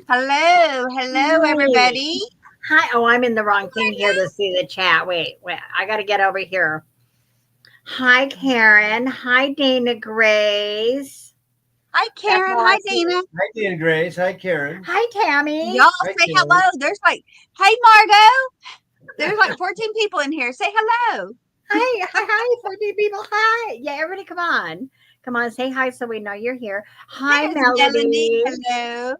Hello, everybody. Hi. Oh, I'm in the wrong thing here to see the chat. Wait. I got to get over here. Hi, Karen. Hi, Dana Grace. Hi, Karen. Hi, Dana. Hi, Dana Grace. Hi, Karen. Hi, Tammy. Y'all Hi, say Karen. hello. There's like, hey, Margot. There's like 14 people in here. Say hello. Hi, 14 people. Hi. Yeah, everybody, come on. Come on, say hi so we know you're here. Hi, There's Melody. Hello.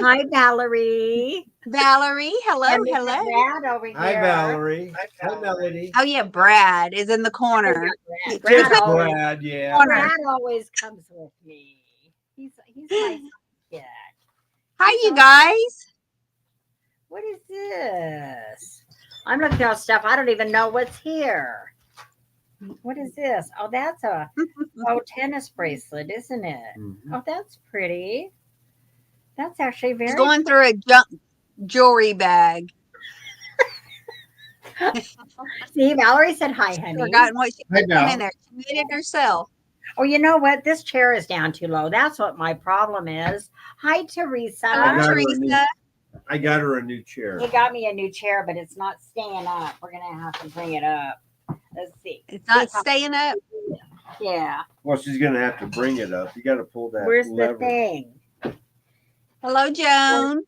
Hi, Valerie. Valerie. Hello. And we got Brad over here. Hi, Valerie. Hi, Melody. Oh, yeah. Brad is in the corner. Brad, yeah. Brad always comes with me. He's my kid. Hi, you guys. What is this? I'm looking at stuff. I don't even know what's here. What is this? Oh, that's a tennis bracelet, isn't it? Mm-hmm. Oh, that's pretty. That's actually very. She's going through a junk jewelry bag. See, Valerie said hi, honey. Forgotten what she put in there. She made it herself. Oh, you know what? This chair is down too low. That's what my problem is. Hi, Teresa. Hello, Teresa. I got her a new chair. He got me a new chair, but it's not staying up. We're going to have to bring it up. Let's see. It's not staying up? Yeah. Well, she's going to have to bring it up. You got to pull that Where's lever. the thing? Hello, Joan.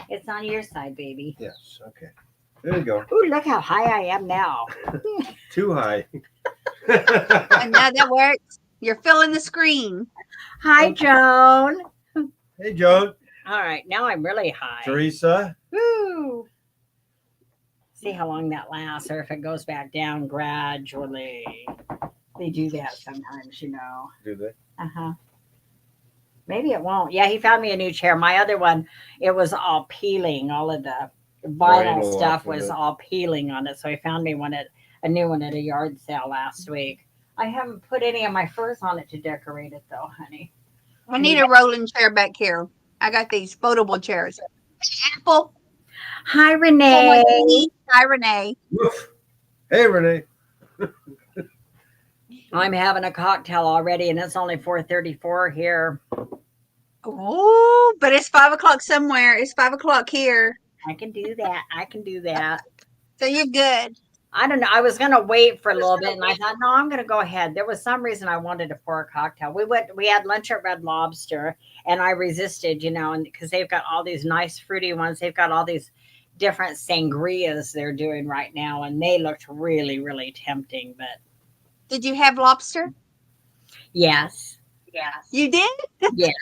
It's on your side, baby. Yes. Okay. There you go. Ooh, look how high I am now. Too high. And now that works. You're filling the screen. Hi, Joan. Hey, Joan. All right, now I'm really high. Teresa. Woo. See how long that lasts, or if it goes back down gradually. They do that sometimes, you know. Do they? Uh-huh. Maybe it won't. Yeah, he found me a new chair. My other one, it was all peeling. All of the vinyl stuff was all peeling on it. So he found me a new one at a yard sale last week. I haven't put any of my furs on it to decorate it, though, honey. I need a rolling chair back here. I got these foldable chairs. Apple. Hi, Renee. Hi, Renee. Hey, Renee. I'm having a cocktail already, and it's only 4:34 here. Oh, but it's 5 o'clock somewhere. It's 5 o'clock here. I can do that. So you're good. I don't know. I was gonna wait for a little bit, and I thought, no, I'm gonna go ahead. There was some reason I wanted to pour a cocktail. We had lunch at Red Lobster, and I resisted, and because they've got all these nice fruity ones, they've got all these different sangrias they're doing right now, and they looked really, really tempting. But did you have lobster? Yes. You did? Yes.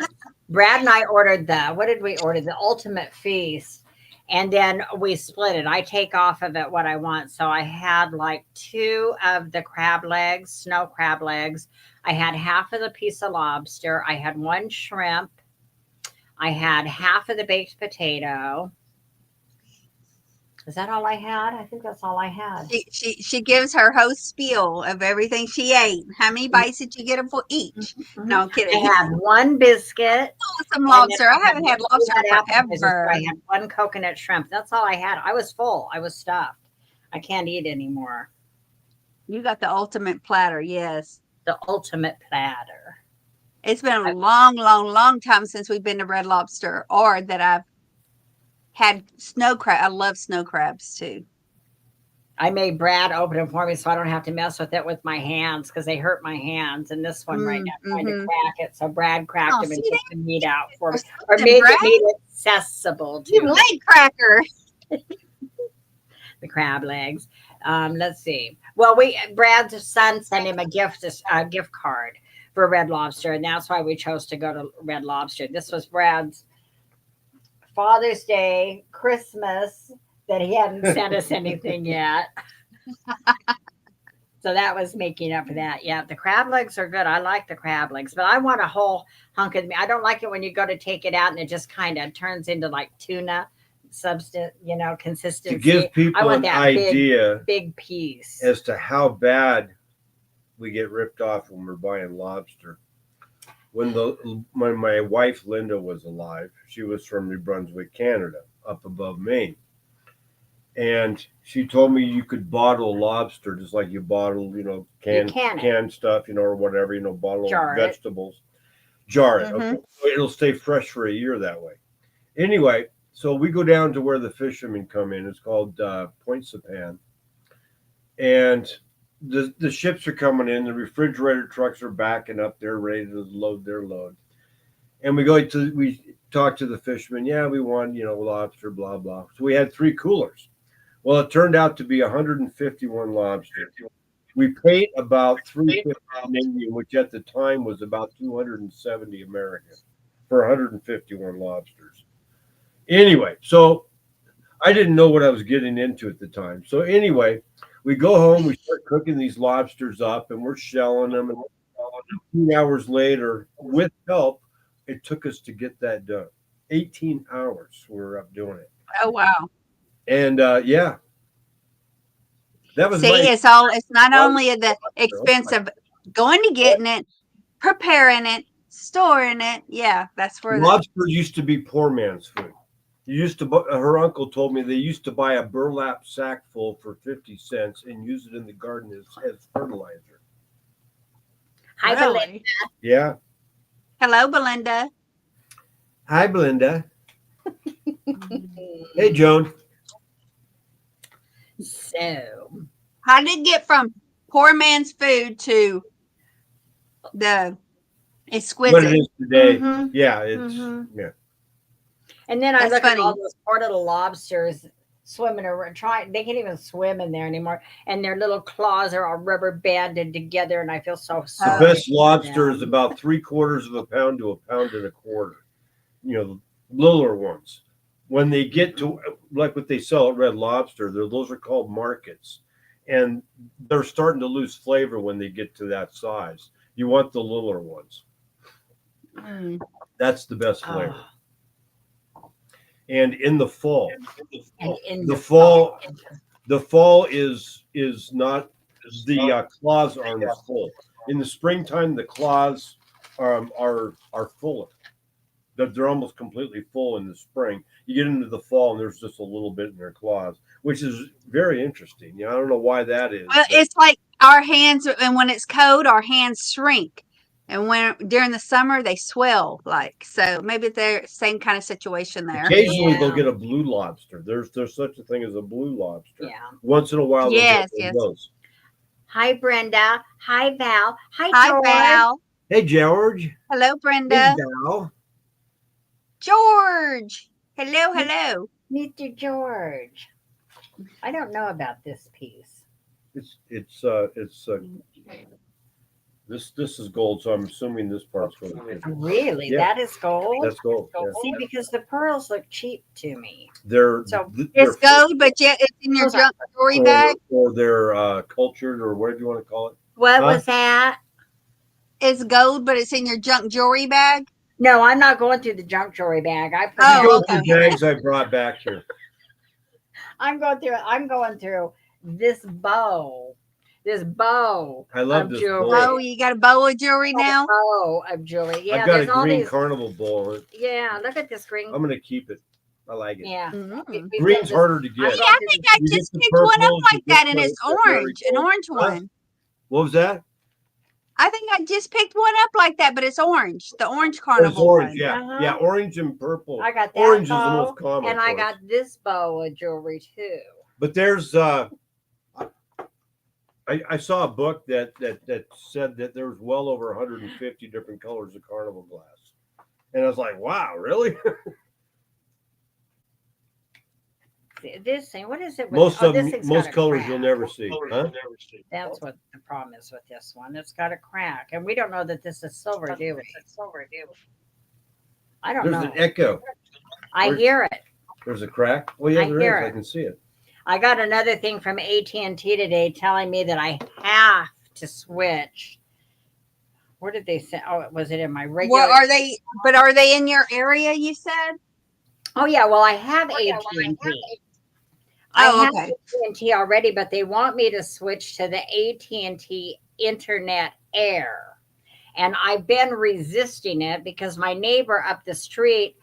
Brad and I ordered what did we order? The Ultimate Feast. And then we split it. I take off of it what I want. So I had like 2 of the crab legs, snow crab legs. I had half of the piece of lobster. I had 1 shrimp. I had half of the baked potato. Is that all I had? I think that's all I had. She gives her whole spiel of everything she ate. How many bites did you get for each? Mm-hmm. No, I'm kidding. I had 1 biscuit. Some lobster. I haven't had lobster forever. I had 1 coconut shrimp. That's all I had. I was full. I was stuffed. I can't eat anymore. You got the ultimate platter, yes. The ultimate platter. It's been a long time since we've been to Red Lobster, or that I've had snow crab. I love snow crabs too. I made Brad open it for me so I don't have to mess with it with my hands because they hurt my hands. And this one right now trying to crack it. So Brad cracked them and took the meat out for me. Or made the meat accessible to you leg cracker. The crab legs. Let's see. Well, Brad's son sent him a gift card for Red Lobster, and that's why we chose to go to Red Lobster. This was Brad's Father's Day, Christmas, that he hadn't sent us anything yet. So that was making up for that. Yeah, the crab legs are good. I like the crab legs, but I want a whole hunk of meat. I don't like it when you go to take it out and it just kind of turns into like tuna substance, consistency. To give people an idea, big piece as to how bad we get ripped off when we're buying lobster. When my wife Linda was alive, she was from New Brunswick, Canada, up above Maine. And she told me you could bottle lobster just like you bottle, canned stuff, or whatever, bottle vegetables. Jar it. Mhm. Okay. So it'll stay fresh for a year that way. Anyway, so we go down to where the fishermen come in. It's called Point Sapan. And the ships are coming in. The refrigerator trucks are backing up. They're ready to load their load. And we talked to the fishermen. Yeah, we want, lobster, blah, blah. So we had 3 coolers. Well, it turned out to be 151 lobsters. We paid about 350 Canadian, which at the time was about 270 American for 151 lobsters. Anyway, so I didn't know what I was getting into at the time. So anyway, we go home, we start cooking these lobsters up, and we're shelling them. And 18 hours later, with help, it took us to get that done. 18 hours we were up doing it. Oh wow. And yeah, that was See, my it's not only the expense of going to getting it, preparing it, storing it. Yeah, that's where lobster used to be poor man's food. You used to. Her uncle told me they used to buy a burlap sack full for 50 cents and use it in the garden as fertilizer. Hi, Belinda. really. Yeah. Hello, Belinda. Hi, Belinda. Hey, Joan. So, How did it get from poor man's food to the exquisite? What it is today. Mhm. Yeah, it's Mhm. yeah. and then I That's look at all funny. those poor little lobsters swimming around. They can't even swim in there anymore, and their little claws are all rubber banded together. And I feel so The sorry. best for lobster them. is about 3/4 of a pound to a pound and a quarter. The littler ones. When they get to like what they sell at Red Lobster, those are called markets, and they're starting to lose flavor when they get to that size. You want the littler ones. Mm. That's the best flavor. Oh, And in the fall, and in the fall is not the claws aren't as full. In the springtime, the claws are fuller. They're almost completely full in the spring. You get into the fall, and there's just a little bit in their claws, which is very interesting. I don't know why that is. Well, but it's like our hands, and when it's cold, our hands shrink, and when during the summer they swell. Like so, maybe they're same kind of situation there. occasionally they'll Yeah. get a blue lobster. There's such a thing as a blue lobster. Yeah. Once in a while, they'll Yes, get one yes. of those. Hi, Brenda. Hi, Val. Hi, Hi, George. Val. Hey, George. Hello, Hey, Brenda. Val. George. Hello, hello. Mr. George. I don't know about this piece. This is gold, so I'm assuming this part's gold. Really? Yeah. That is gold? That's gold. Yeah. See, because the pearls look cheap to me. They're So It's gold, but yet it's in your Those are- junk jewelry bag. or they're cultured or whatever you want to call it. What Huh? was that? It's gold, but it's in your junk jewelry bag. No, I'm not going through the junk jewelry bag. I put Oh, You go okay. through bags I brought back here. I'm going through this bow. This bow. I love of this jewelry. bowl. Oh, you got a bow of jewelry now? Bow of jewelry. Yeah, I've got a there's all green these. carnival bowl. Yeah, look at this green. I'm gonna keep it. I like it. Yeah. Mm. We built Green's this- harder to I get. See, got I this- think I You get just the picked one up purples, like you get that, and the it's very orange, an gold. orange Huh? one. What was that? I think I just picked one up like that, but it's orange, the orange It's carnival orange. one. Yeah, Uh-huh. yeah. Orange and purple. I got that Orange is the bow, most common. and I for us. got this bow of jewelry too. But there's I saw a book that said that there was well over 150 different colors of carnival glass, and I was like, wow, really? This thing, what is it? With, most of this them, thing's most got a colors crack. you'll never see. Huh? That's what the problem is with this one. It's got a crack, and we don't know that this is silver, do we? I don't There's know. an echo. I hear it. There's a crack. Well, yeah, I there hear is. it. I can see it. I got another thing from AT&T today telling me that I have to switch. Where did they say? Oh, was it in my regular? Well, are they? But are they in your area? You said. Oh yeah, well I have AT&T. I Oh, have okay. AT&T already, but they want me to switch to the AT&T Internet Air. And I've been resisting it because my neighbor up the street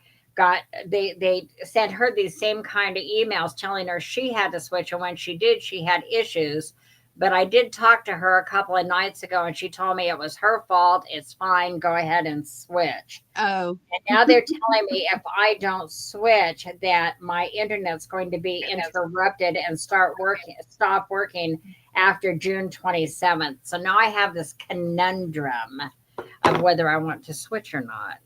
they sent her these same kind of emails telling her she had to switch, and when she did, she had issues. But I did talk to her a couple of nights ago, and she told me it was her fault. It's fine. Go ahead and switch. Oh, And now they're telling me if I don't switch, that my internet's going to be interrupted and stop working after June 27th. So now I have this conundrum of whether I want to switch or not.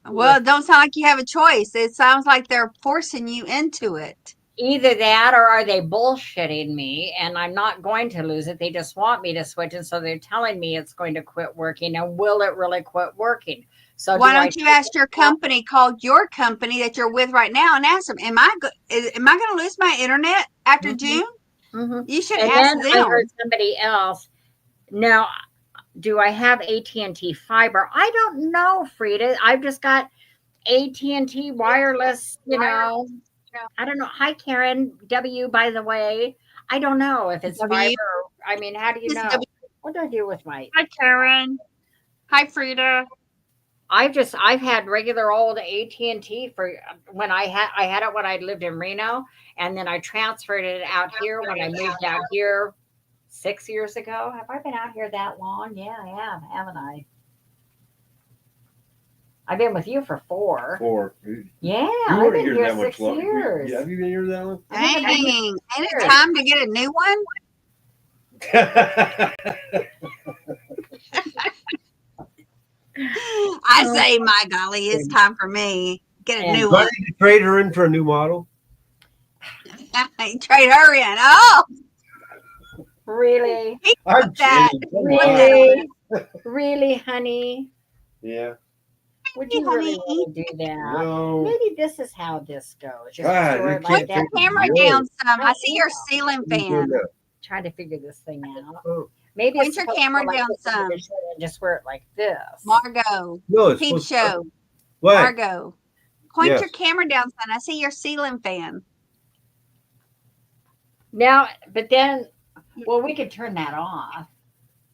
well, it don't sound like you have a choice. It sounds like they're forcing you into it. Either that or are they bullshitting me and I'm not going to lose it? They just want me to switch. And so they're telling me it's going to quit working. And will it really quit working? So why don't you ask your company, called your company that you're with right now, and ask them, am I going to lose my internet after June? You should ask them. I heard somebody else. Now, do I have AT&T fiber? I don't know, Frida. I've just got AT&T wireless, I don't know. Hi, Karen W, by the way. I don't know if it's fiber. I mean, how do you know? What do I do with my... Hi, Karen. Hi, Frida. I've had regular old AT&T for when I had it when I lived in Reno, and then I transferred it out here when I moved out here 6 years ago. Have I been out here that long? Yeah, I have, haven't I? I've been with you for 4. 4. Yeah, You I've been here here that much 6 longer. years. Have you been here that long? Dang, ain't it time to get a new one? I say, my golly, it's time for me. Get a new one. To trade her in for a new model? Trade her in. Oh, really? I'm Really? Really, honey? Yeah. Would you really want to do that? No. Maybe this is how this goes. Just God, put your camera down some. I see your ceiling fan. Trying to figure this thing out. Oh. Maybe Point your camera down some. Just wear it like this. Margot. No, Peep show. What? Margot. Point Yes. your camera down some. I see your ceiling fan. Now, but then, well, we could turn that off.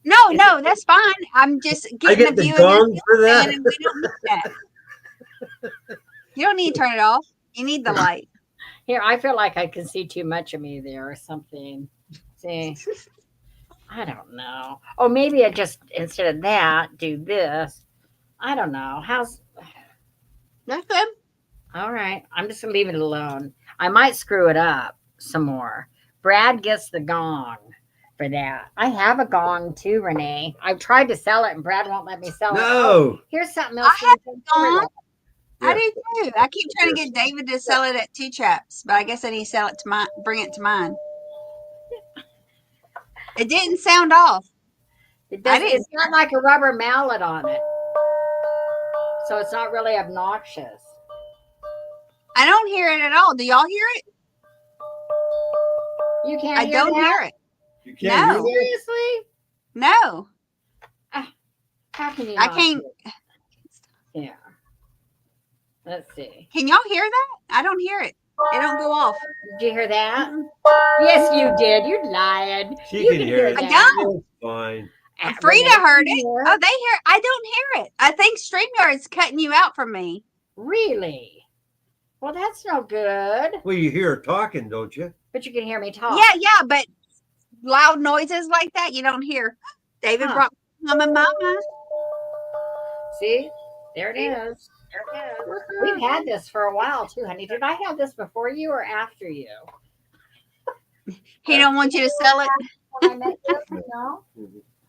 No, that's fine. I'm just getting a view of your ceiling for that. fan, and we don't need that. You don't need to turn it off. You need the light. Here, I feel like I can see too much of me there or something. See, I don't know. Oh, maybe I just, instead of that, do this. I don't know. That's good. All right. I'm just going to leave it alone. I might screw it up some more. Brad gets the gong for that. I have a gong too, Renee. I've tried to sell it and Brad won't let me sell it. No. Oh, here's something else. I have a gong. Yeah. I do too. I keep trying to get David to sell it at Two Chaps, but I guess I need to sell it to mine, bring it to mine. It didn't sound off. It's not like a rubber mallet on it. So it's not really obnoxious. I don't hear it at all. Do y'all hear it? You can't I don't hear it. You can't No. do that? Seriously? No. How can you I not can't. hear it? Yeah. Let's see. Can y'all hear that? I don't hear it. It don't go off. Did you hear that? Yes, you did. You lied. She You can hear it. I don't. It's fine. Frida heard it. Oh, they hear. I don't hear it. I think StreamYard's cutting you out from me. Really? Well, that's no good. Well, you hear her talking, don't you? But you can hear me talk. Yeah, but loud noises like that you don't hear. David brought mama. See? There it is. We've had this for a while too, honey. Did I have this before you or after you? He don't want you to sell it. When I met you? No.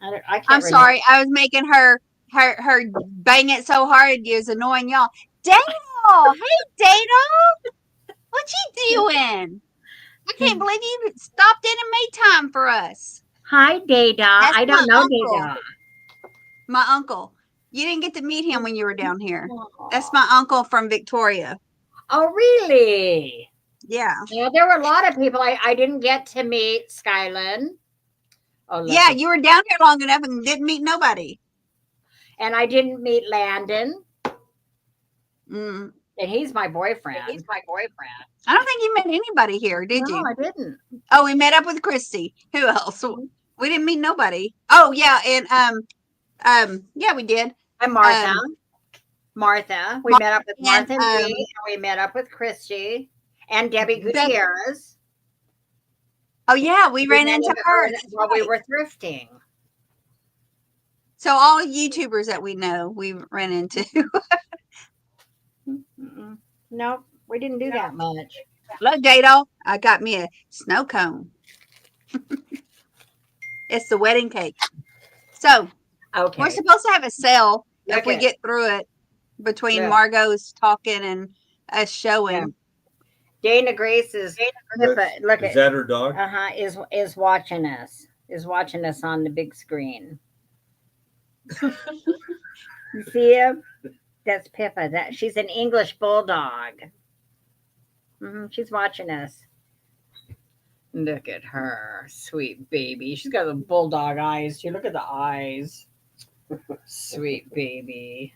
I can't I'm remember. sorry. I was making her bang it so hard it was annoying y'all. Dado! Hey, Dado! What you doing? I can't believe you stopped in and made time for us. Hi, Dada. That's I don't my know uncle. Dada. My uncle. You didn't get to meet him when you were down here. That's my uncle from Victoria. Oh, really? Yeah. Yeah, there were a lot of people I didn't get to meet. Skyland. Oh, Yeah, you were down here long enough and didn't meet nobody. And I didn't meet Landon. Mm. And he's my boyfriend. I don't think you met anybody here, did No, you? I didn't. Oh, we met up with Christy. Who else? We didn't meet nobody. Oh, yeah, and yeah, we did. And Martha. Martha. We met up with Martha and me, and we met up with Christy and Debbie Gutierrez. Oh yeah, we ran into her. while we were thrifting. So all YouTubers that we know, we ran into. Nope, we didn't do that much. Look, Dado, I got me a snow cone. It's the wedding cake. So Okay. we're supposed to have a sale if Look we at- get through it between Yeah. Margot's talking and us showing. Dana Grace is look Is at that her dog? is watching us. Is watching us on the big screen. You see him? That's Pippa. That she's an English bulldog. She's watching us. Look at her, sweet baby. She's got the bulldog eyes too. Look at the eyes. Sweet baby.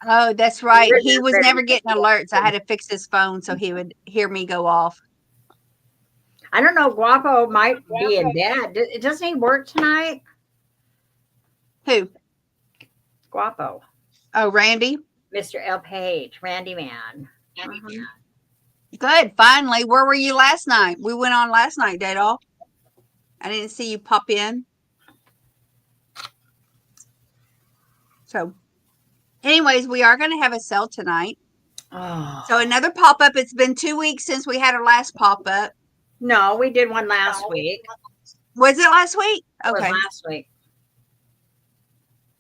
Oh, that's right. He was never getting alerts. I had to fix his phone so he would hear me go off. I don't know. Guapo might be in bed. Doesn't he work tonight? Who? Guapo. Oh, Randy. Mr. L. Page, Randy Man. Good. Finally. Where were you last night? We went on last night, Dado. I didn't see you pop in. So, anyways, we are going to have a sale tonight. Oh. So another pop-up. It's been 2 weeks since we had our last pop-up. No, we did one last week. Was it last week? It was Okay. last week.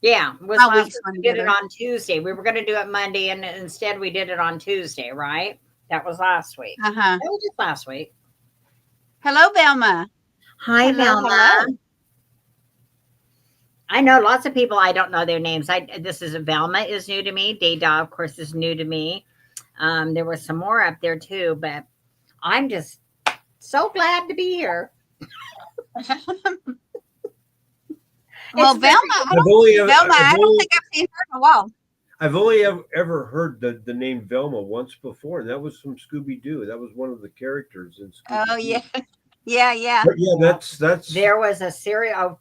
Yeah, it was How last weeks week. run We did it together. on Tuesday. We were going to do it Monday, and instead we did it on Tuesday, right? That was last week. Uh-huh. That was just last week. Hello, Velma. Hi, Hello, Velma. hello. I know lots of people. I don't know their names. This is Velma is new to me. Dada, of course, is new to me. There was some more up there too, but I'm just so glad to be here. Well, It's Velma, I don't think I've seen her in a while. I've only ever heard the name Velma once before, and that was from Scooby Doo. That was one of the characters in Scooby Doo. Oh yeah, yeah. But yeah, that's There was a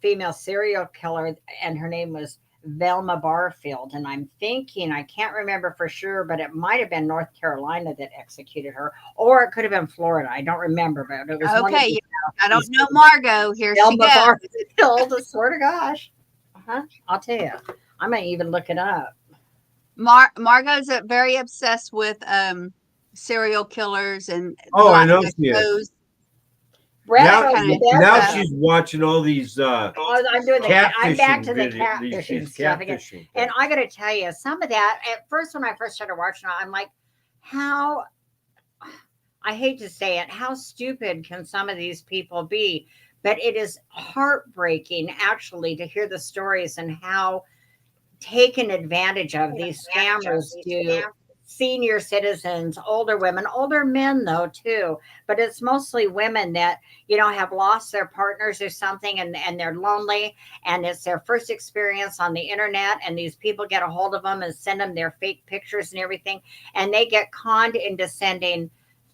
female serial killer, and her name was Velma Barfield. And I'm thinking, I can't remember for sure, but it might have been North Carolina that executed her, or it could have been Florida. I don't remember, but it was one of Okay, the- I don't know Margot. Here she Velma goes. Barfield. I swear to gosh. I'll tell you, I might even look it up. Margot's very obsessed with serial killers and Oh, I know like she is. shows. Brett Now, knows the now best. she's watching all these I'm doing the. I'm back to the these catfishing stuff again. catfishing And things. I got to tell you, some of that at first, when I first started watching it, I'm like, how, I hate to say it, how stupid can some of these people be? But it is heartbreaking, actually, to hear the stories and how taken advantage of these scammers do senior citizens, older women, older men, though, too. But it's mostly women that, have lost their partners or something, and they're lonely, and it's their first experience on the internet, and these people get a hold of them and send them their fake pictures and everything, and they get conned into sending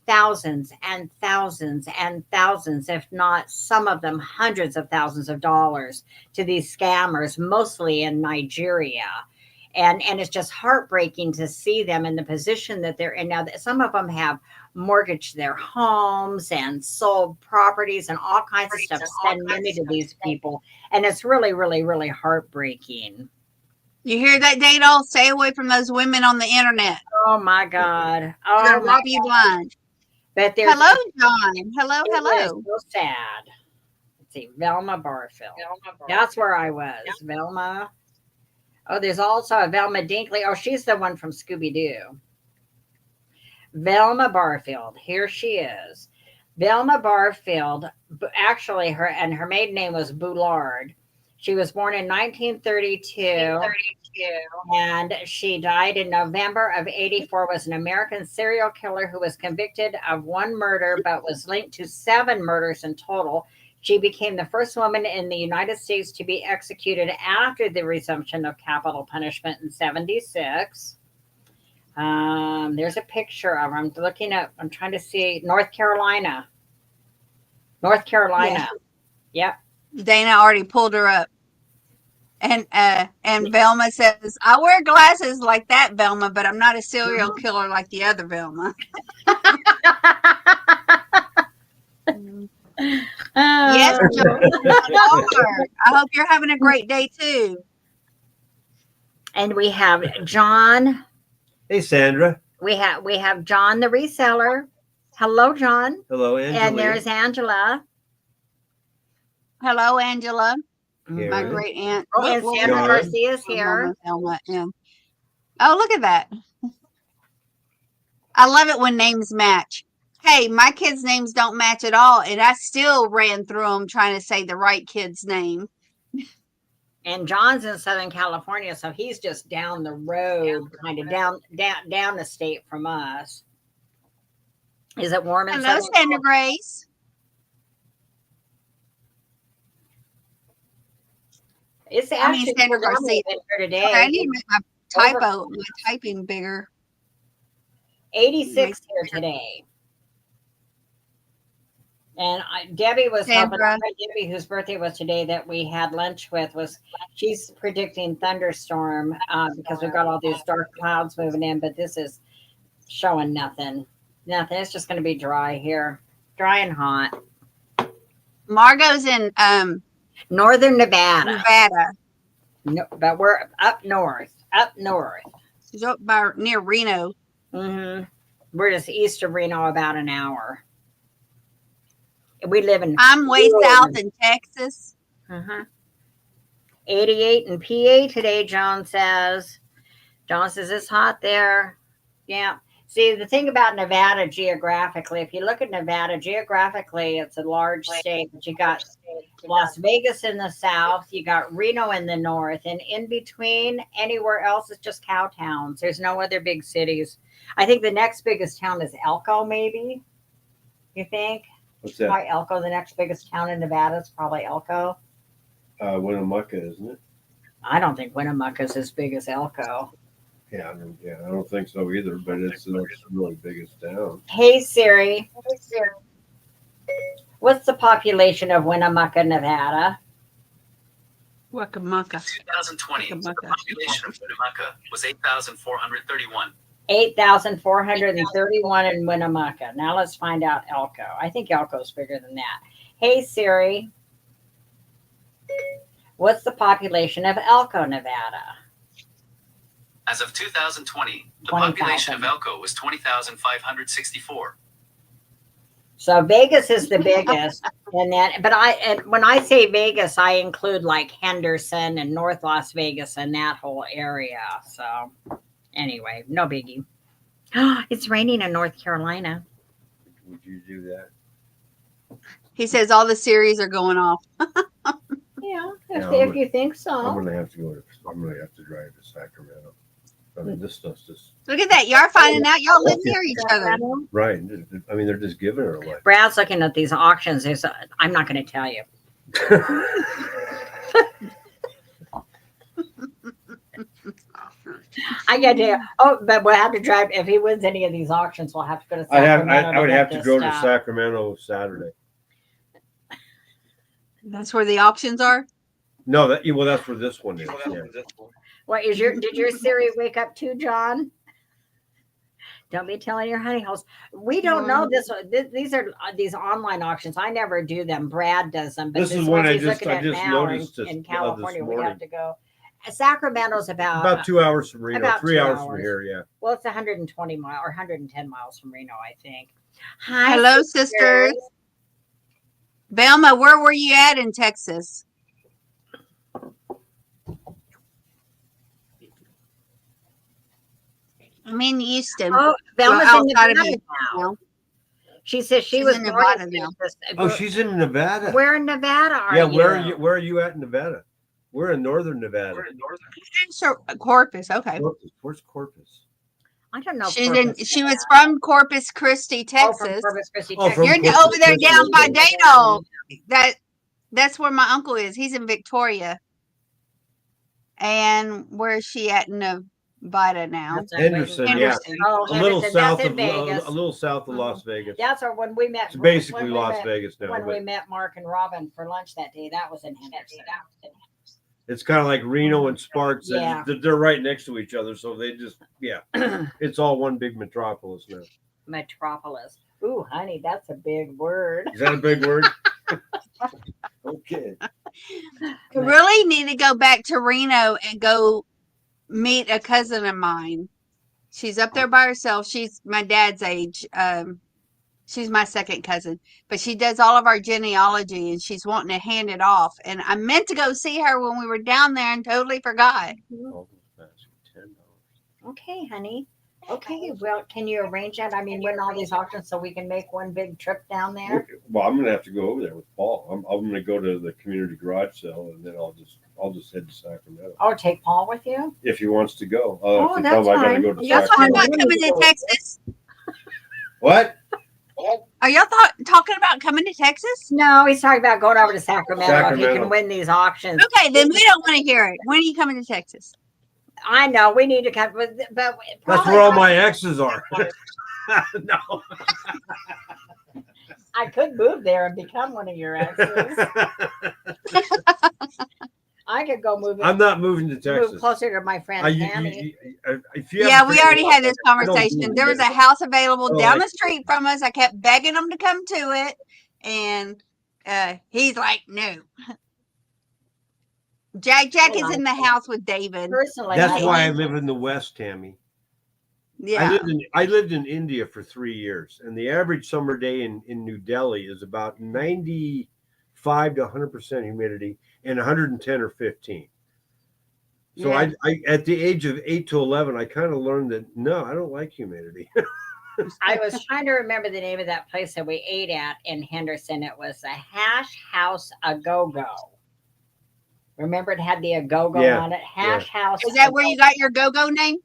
thousands and thousands and thousands, if not some of them hundreds of thousands of dollars to these scammers, mostly in Nigeria. And it's just heartbreaking to see them in the position that they're in now. Some of them have mortgaged their homes and sold properties and all kinds of stuff to spend money to these people. And it's really, really, really heartbreaking. You hear that, Dado? Stay away from those women on the internet. Oh my God. They're Oh, gonna rob you blind. but there's Hello, John. Hello, it hello. was so sad. Let's see, Velma Barfield. That's where I was. Velma. Oh, there's also a Velma Dinkley. Oh, she's the one from Scooby Doo. Velma Barfield. Here she is. Velma Barfield. Actually, her maiden name was Boulard. She was born in 1932. And she died in November of 1984. Was an American serial killer who was convicted of one murder, but was linked to 7 murders in total. She became the first woman in the United States to be executed after the resumption of capital punishment in 1976. There's a picture of her. I'm trying to see North Carolina. Yeah. Yep. Dana already pulled her up. And Velma says, I wear glasses like that, Velma, but I'm not a serial killer like the other Velma. Oh, I hope you're having a great day too. And we have John. Hey, Sandra. We have John the reseller. Hello, John. Hello, Angela. And there's Angela. Hello, Angela. Karen. My great aunt. Oh, and Sandra Garcia is here. Yeah. Oh, look at that. I love it when names match. Hey, my kids' names don't match at all, and I still ran through them trying to say the right kid's name. And John's in Southern California, so he's just down the road, kind of down the state from us. Is it warm in Hello, Sandra Grace. It's actually Sandra Garcia here today. Okay, I need to make my typing bigger. 86 here today. And Debbie was helping. Debbie, whose birthday was today, that we had lunch with, she's predicting thunderstorm because we've got all these dark clouds moving in, but this is showing nothing. Nothing. It's just going to be dry here, dry and hot. Margot's in northern Nevada. No, but we're up north. She's up by near Reno. Mm-hmm. We're just east of Reno, about an hour. We live in. I'm way south in Texas. 88 in PA today, John says. John says it's hot there. Yeah. See, the thing about Nevada geographically, if you look at Nevada geographically, it's a large state, but you got Las Vegas in the south, you got Reno in the north, and in between, anywhere else is just cow towns. There's no other big cities. I think the next biggest town is Elko, maybe. You think? What's that? Probably Elko, the next biggest town in Nevada is probably Elko. Winnemucca, isn't it? I don't think Winnemucca's as big as Elko. Yeah, I don't think so either, but it's the really biggest town. Hey Siri. What's the population of Winnemucca, Nevada? Winnemucca. 2020, the population of Winnemucca was 8,431. 8,431 in Winnemucca. Now let's find out Elko. I think Elko's bigger than that. Hey Siri. What's the population of Elko, Nevada? As of 2020, the 20, population of Elko was 20,564. So Vegas is the biggest, and when I say Vegas, I include like Henderson and North Las Vegas and that whole area. So anyway, no biggie. It's raining in North Carolina. Would you do that? He says all the series are going off. Yeah, if you think so. I'm gonna have to drive to Sacramento. I mean, this stuff's just. Look at that. Y'all finding out y'all live near each other. Right. I mean, they're just giving her away. Brad's looking at these auctions. I'm not going to tell you. I get to. Oh, but we'll have to drive. If he wins any of these auctions, we'll have to go to Sacramento. I would have to go to Sacramento Saturday. That's where the auctions are? No, that's where this one is. Yeah. What is did your Siri wake up too, John? Don't be telling your honey holes. We don't know this. These are these online auctions. I never do them. Brad does them. But this is one I just noticed in California. We have to go. Sacramento's about 2 hours from Reno. About 3 hours from here. Yeah. Well, it's 120 miles or 110 miles from Reno, I think. Hi, hello, sisters. Velma, where were you at in Texas? I'm in Houston. Oh, Velma's in Nevada now. She says she's was in Nevada now. Oh, she's in Nevada. Where in Nevada are you? Yeah, where are you at in Nevada? We're in northern Nevada. Corpus, okay. Where's Corpus? I don't know. She was from Corpus Christi, Texas. Oh, from Corpus Christi, Texas. You're over there down by Dano. That's where my uncle is. He's in Victoria. And where is she at in Nevada now? Henderson, yeah. Oh, a little south of Las Vegas. That's where when we met. It's basically Las Vegas now. When we met Mark and Robin for lunch that day, that was in Henderson. It's kind of like Reno and Sparks. Yeah. They're right next to each other, so they just it's all one big metropolis now. Metropolis. Ooh, honey, that's a big word. Is that a big word? Okay. I really need to go back to Reno and go meet a cousin of mine. She's up there by herself. She's my dad's age. She's my second cousin, but she does all of our genealogy and she's wanting to hand it off. And I meant to go see her when we were down there and totally forgot. Okay, honey. Okay, well, can you arrange that? I mean, win all these auctions so we can make one big trip down there? Well, I'm gonna have to go over there with Paul. I'm gonna go to the community garage sale, and then I'll just head to Sacramento Oh, take Paul with you? if he wants to go. Oh, If he that's tells I gotta fine. go to Y'all talking Sacramento. about coming to Texas? What? Are y'all talking about coming to Texas? No, he's talking about going over to Sacramento if he Sacramento. can win these auctions. Okay, then we don't want to hear it. When are you coming to Texas? I know we need to come, but That's probably where all my exes are. No. I could move there and become one of your exes. I could go move. I'm not moving to move Texas. closer to my friend Tammy. If you Yeah, haven't we figured already it had this out, I don't conversation. do There was it. a house available Oh, down like- the street from us. I kept begging him to come to it, and he's like, "No." Jack is in the house with David. Personally, That's I why I like live it. in the West, Tammy. Yeah, I lived in India for 3 years, and the average summer day in New Delhi is about 95 to 100% humidity and 110 or 15. So Yeah. I at the age of 8 to 11, I kind of learned that no, I don't like humidity. I was trying to remember the name of that place that we ate at in Henderson. It was the Hash House Agogo. Remember, it had the Agogo Yeah, on it. Hash House. is that where you got your go-go name?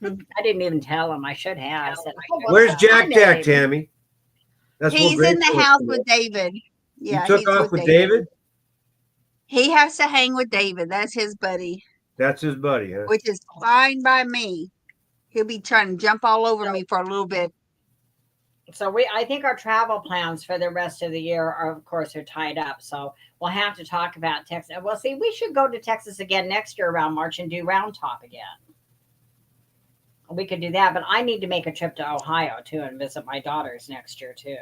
I didn't even tell him. I should have. I said, Where's Jack I know Jack, David. Tammy? That's what He's in Grace the was house doing. with David. Yeah, You took he's off with David? He has to hang with David. That's his buddy, That's his buddy, huh? which is fine by me. He'll be trying to jump all over me for a little bit. So I think our travel plans for the rest of the year are, of course, are tied up. So we'll have to talk about Texas. Well, see, we should go to Texas again next year around March and do Round Top again. We could do that, but I need to make a trip to Ohio too and visit my daughters next year too.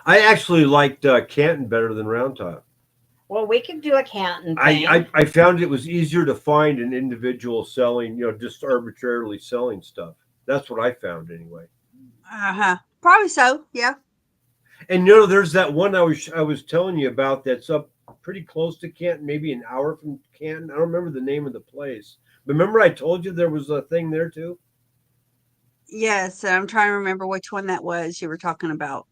I actually liked Canton better than Round Top. Well, we could do a Canton thing. I found it was easier to find an individual selling, just arbitrarily selling stuff. That's what I found anyway. Probably so. Yeah. And there's that one I was telling you about that's up pretty close to Canton, maybe an hour from Canton. I don't remember the name of the place. But remember I told you there was a thing there too? Yes, I'm trying to remember which one that was you were talking about.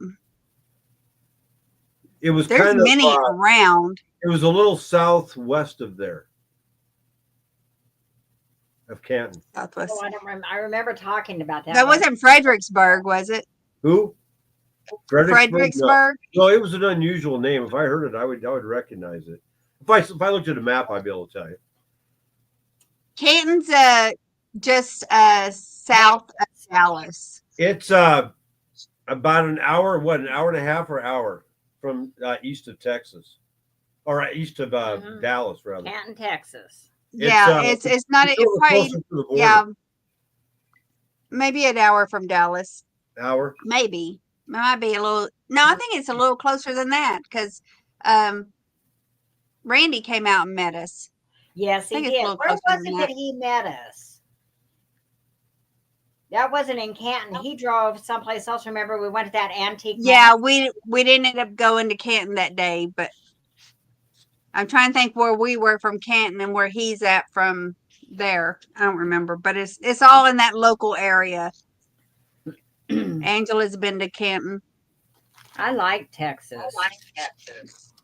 It was There's kind of many around. it was a little southwest of there. Of Canton. Southwest. Oh, I don't remember. I remember talking about that. That wasn't Fredericksburg, was it? Who? Fredericksburg. No, it was an unusual name. If I heard it, I would recognize it. If I looked at a map, I'd be able to tell you. Canton's just south of Dallas. It's about an hour and a half or hour from east of Texas, or east of Dallas, rather. Canton, Texas. Yeah, it's not. It's probably closer to the border. yeah, maybe an hour from Dallas. Hour. Maybe it might be a little. No, I think it's a little closer than that because Randy came out and met us. Yes, he think it's a did. little Where closer was than it that. that he met us? That wasn't in Canton. He drove someplace else. Remember, we went to that antique. Yeah, mall? we didn't end up going to Canton that day, but I'm trying to think where we were from Canton and where he's at from there. I don't remember, but it's all in that local area. Angela's been to Canton. I like Texas.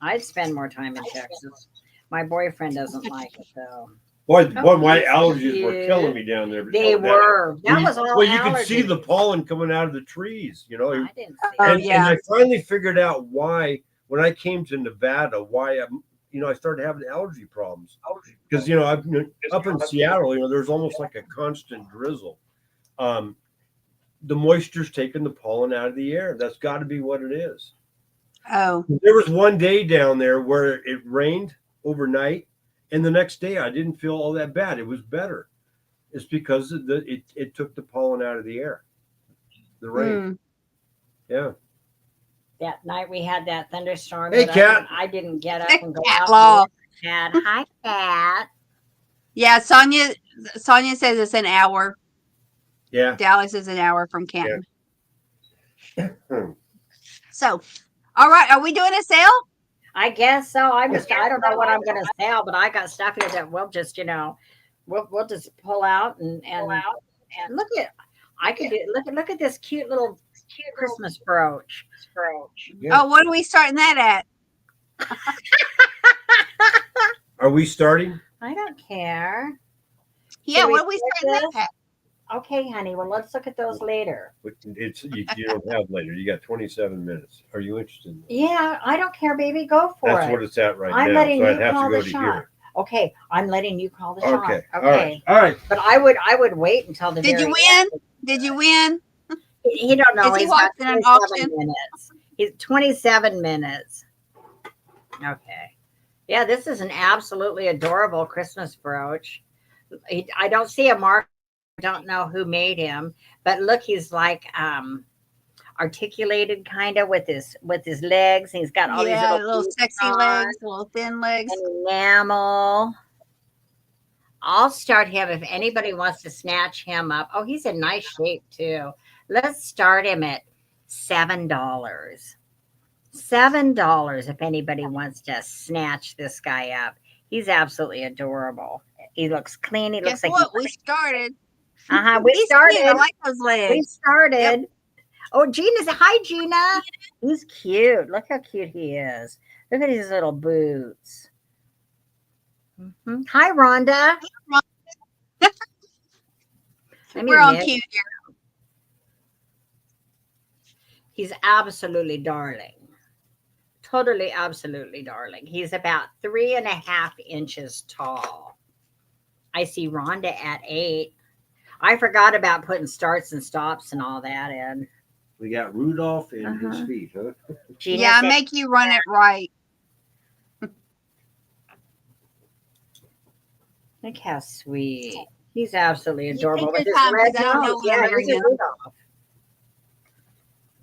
I'd spend more time in Texas. My boyfriend doesn't like it though. Boy, my yes, allergies were you killing me down there. They before were. That Well, was all. Well, you could see allergies. the pollen coming out of the trees. I didn't see Oh, it. yeah. And I finally figured out why when I came to Nevada, why I started having allergy problems. Because I've up in Seattle, there's almost like a constant drizzle. The moisture's taking the pollen out of the air. That's got to be what it is. Oh, There was one day down there where it rained overnight, and the next day I didn't feel all that bad. It was better. It's because it took the pollen out of the air. The rain. Yeah. that night we had that thunderstorm. Hey, that Cat. I didn't get up and go Cat out. law. And hi, Cat. Yeah, Sonia says it's an hour. Yeah. Dallas is an hour from Canton. Hmm. So, all right, are we doing a sale? I guess so. I don't know what I'm going to sell, but I got stuff here that we'll just, we'll just pull out and look at. I could do. Look at this cute little Christmas brooch. Yeah. Oh, what are we starting that at? Are we starting? I don't care. Yeah, Should we what are we start starting this? that at? Okay, honey. Well, let's look at those later. It's you don't have later. You got 27 minutes. Are you interested in that? Yeah, I don't care, baby. Go for That's it. what it's at right I'm now. letting So you I'd have call to go the to shot. here. Okay, I'm letting you call the shot. Okay. Okay. All right. But I would wait until the Did very you end. win? Did you win? He don't know. Is he He's got watching an 27 auction? minutes. He's 27 minutes. Okay. Yeah, this is an absolutely adorable Christmas brooch. I don't see a mark. I don't know who made him, but look, he's like articulated kind of with his legs. He's got all these little beads sexy on legs, little thin legs. and enamel. I'll start him if anybody wants to snatch him up. Oh, he's in nice shape too. Let's start him at $7. $7 if anybody wants to snatch this guy up. He's absolutely adorable. He looks clean. He looks Guess like what? We started. we He's started. cute. I like those We legs. started. Yep. Oh, Gina's hi, Gina. He's cute. Look how cute he is. Look at his little boots. Hi, Rhonda. We're on cue here. He's absolutely darling. Totally, absolutely darling. He's about 3.5 inches tall. I see Rhonda at 8. I forgot about putting starts and stops and all that in. We got Rudolph and his feet, huh? Gina Yeah, said, make you run it right. look how sweet. He's absolutely You adorable. take With your his time, 'cause red I don't know nose. what I'm Yeah, he's a bringing. Rudolph.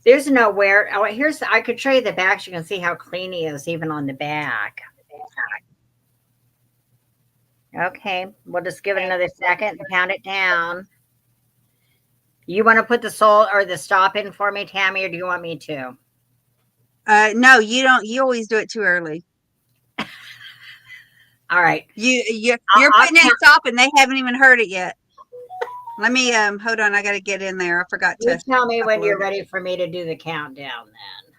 There's nowhere. Oh, I could show you the back. So you can see how clean he is, even on the back. Okay, we'll just give it another second and count it down. You want to put the sole or the stop in for me, Tammy, or do you want me to? No, you don't. You always do it too early. All right. You're I'll putting in stop, and they haven't even heard it yet. Let me hold on. I got to get in there. I forgot You to. tell me when you're upload. ready for me to do the countdown then.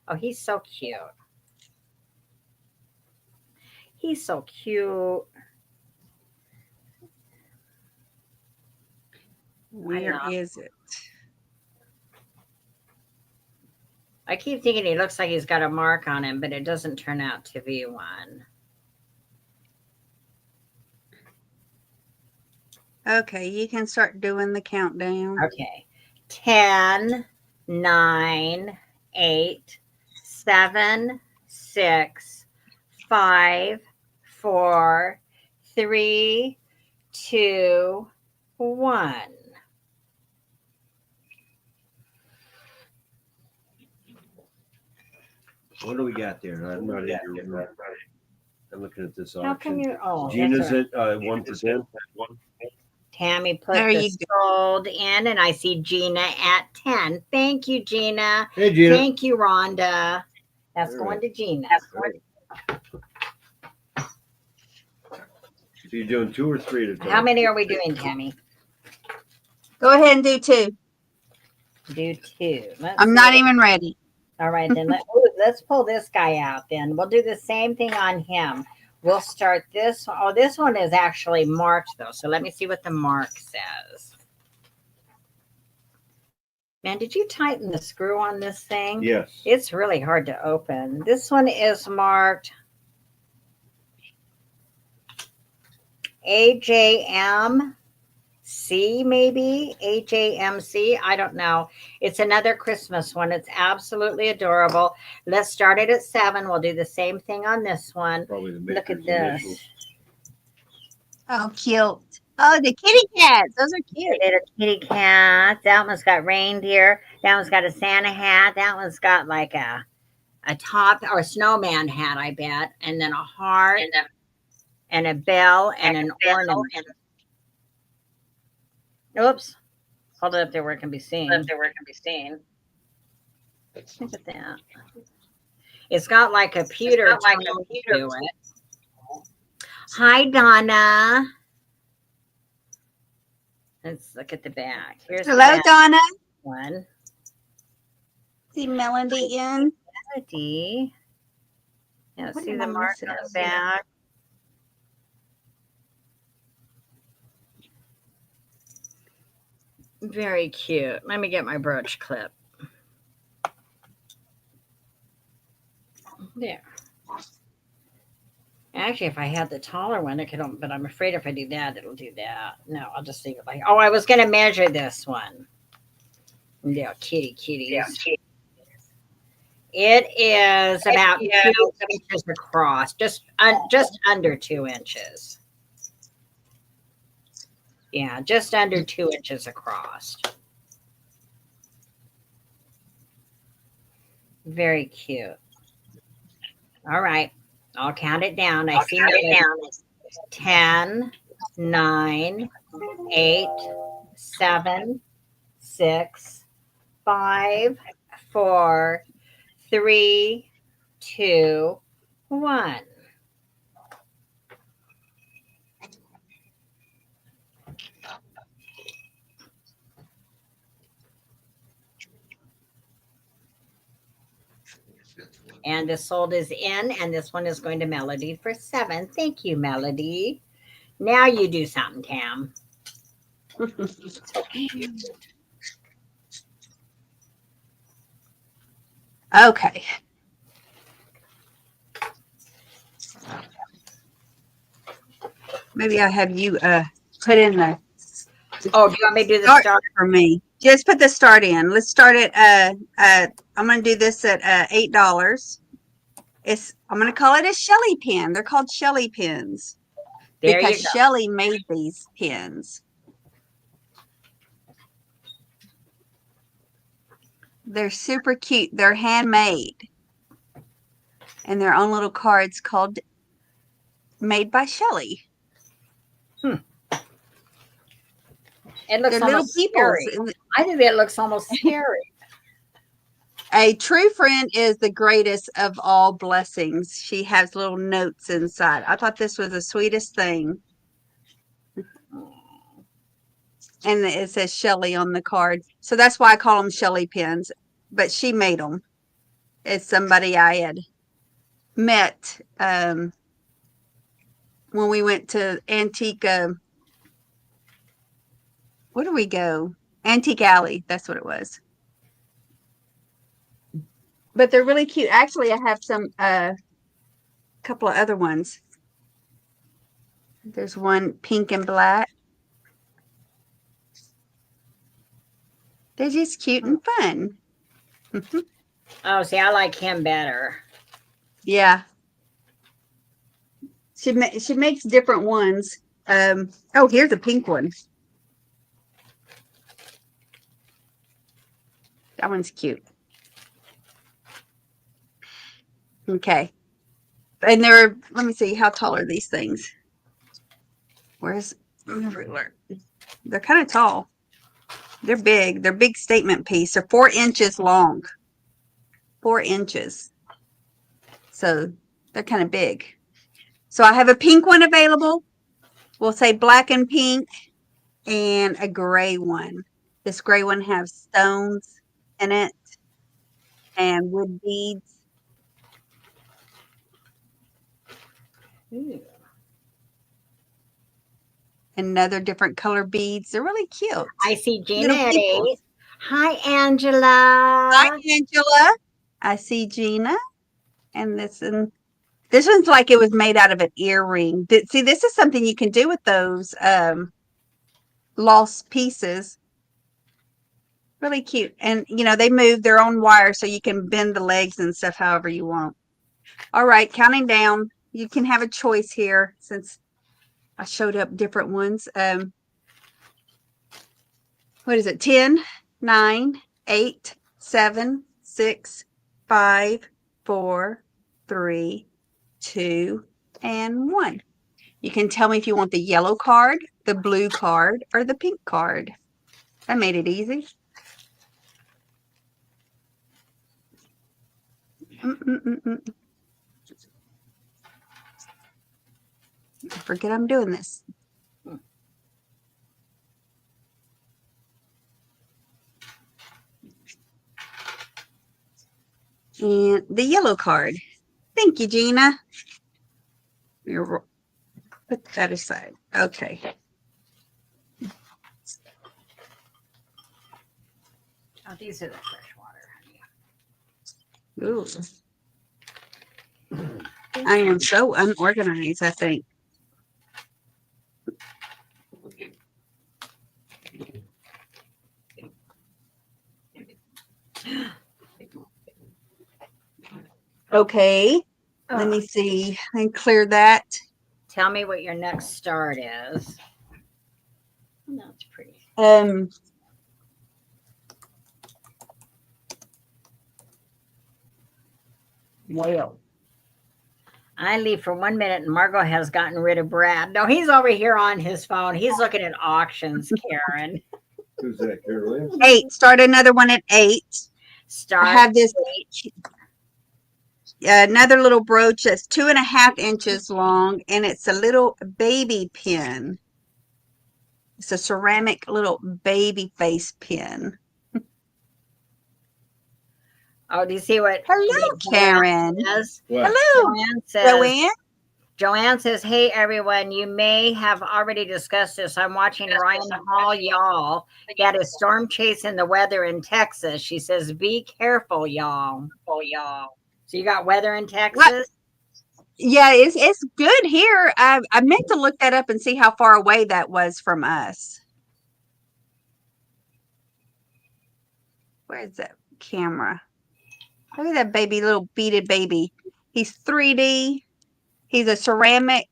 Oh, he's so cute. He's so cute. Where is it? I keep thinking he looks like he's got a mark on him, but it doesn't turn out to be one. Okay, you can start doing the countdown. Okay. 10, 9, 8, 7, 6, 5, 4, 3, 2, 1. What do we got there? I'm not in. I'm looking at this How come auction. you? Oh, Gina's that's right. at 1%. Tammy put There the you go. sold in, and I see Gina at 10. Thank you, Gina. Hey, Gina. Thank you, Rhonda. That's All going right. to Gina. So you're doing 2 or 3 at a time? How many are we doing, Tammy? Go ahead and do 2. Do 2. I'm not even ready. All right, then let's pull this guy out then. We'll do the same thing on him. We'll start this. Oh, this one is actually marked though. So let me see what the mark says. Man, did you tighten the screw on this thing? Yes. It's really hard to open. This one is marked AJMC, maybe AJMC. I don't know. It's another Christmas one. It's absolutely adorable. Let's start it at 7. We'll do the same thing on this one. Probably the Look at maker's this. initials. Oh, cute. Oh, the kitty cats. Those are I cute. did a kitty cat. That one's got reindeer. That one's got a Santa hat. That one's got like a top or a snowman hat, I bet, and then a heart and a bell and an ornament. Oops. Hold it up there where it can be seen. Look at that. It's got like a pewter tone to it. Hi, Donna. Let's look at the back. Here's the Hello, back Donna. one. See Melody in. Melody. Yeah, What see am the I mark missing? on the back. Very cute. Let me get my brooch clip. There. Actually, if I had the taller one, it could, but I'm afraid if I do that, it'll do that. No, I'll just leave it like, oh, I was going to measure this one. Yeah, kitties. Yeah, it is about 2 inches across, just under 2 inches. Yeah, just under 2 inches across. Very cute. All right. I'll count it down. I see it down. 10, 9, 8, 7, 6, 5, 4, 3, 2, 1. And the sold is in, and this one is going to Melody for 7. Thank you, Melody. Now you do something, Tam. Okay. Maybe I'll have you put in the Oh, do you want me to do the start? for me. Just put the start in. Let's start at I'm gonna do this at $8. I'm gonna call it a Shelly pen. They're called Shelly pens. There because you go. Shelly made these pens. They're super cute. They're handmade. And their own little cards called Made by Shelly. It looks They're little almost people. scary. I think it looks almost scary. A true friend is the greatest of all blessings. She has little notes inside. I thought this was the sweetest thing. And it says Shelly on the card. So that's why I call them Shelly pens. But she made them. It's somebody I had met when we went to Antique. Where do we go? Antique Alley. That's what it was. But they're really cute. Actually, I have some couple of other ones. There's one pink and black. They're just cute and fun. Oh, see, I like him better. Yeah. She makes different ones. Oh, here's a pink one. That one's cute. Okay. And they're, let me see, how tall are these things? Where's the ruler? They're kind of tall. They're big. They're big statement piece. They're 4 inches long. 4 inches. So they're kind of big. So I have a pink one available. We'll say black and pink, and a gray one. This gray one has stones in it and wood beads. Ooh. And other different color beads. They're really cute. I see Gina Little at people. 8. Hi, Angela. Hi, Angela. I see Gina. And this one's like it was made out of an earring. See, this is something you can do with those lost pieces. Really cute. And, you know, they move their own wire so you can bend the legs and stuff however you want. All right, counting down. You can have a choice here since I showed up different ones. What is it? 10, 9, 8, 7, 6, 5, 4, 3, 2, and 1. You can tell me if you want the yellow card, the blue card, or the pink card. I made it easy. I forget I'm doing this. And the yellow card. Thank you, Gina. Put that aside. Okay. Oh, these are the fresh water, Ooh. I am so unorganized, I think. Okay. Let me see. I clear that. Tell me what your next start is. Oh, that's pretty. Well. I leave for 1 minute and Margot has gotten rid of Brad. No, he's over here on his phone. He's looking at auctions, Karen. Who's that, Carolyn? 8. Start another one at 8. Start. I have this another little brooch that's 2.5 inches long, and it's a little baby pin. It's a ceramic little baby face pin. Oh, do you see what? Hello, Karen. What? Hello, Joanne says, hey, everyone, you may have already discussed this. I'm watching Ryan Hall, y'all. Got a storm chase in the weather in Texas. She says, be careful, y'all. So you got weather in Texas? What? Yeah, it's good here. I meant to look that up and see how far away that was from us. Where's that camera? Look at that baby, little beaded baby. He's 3D. He's a ceramic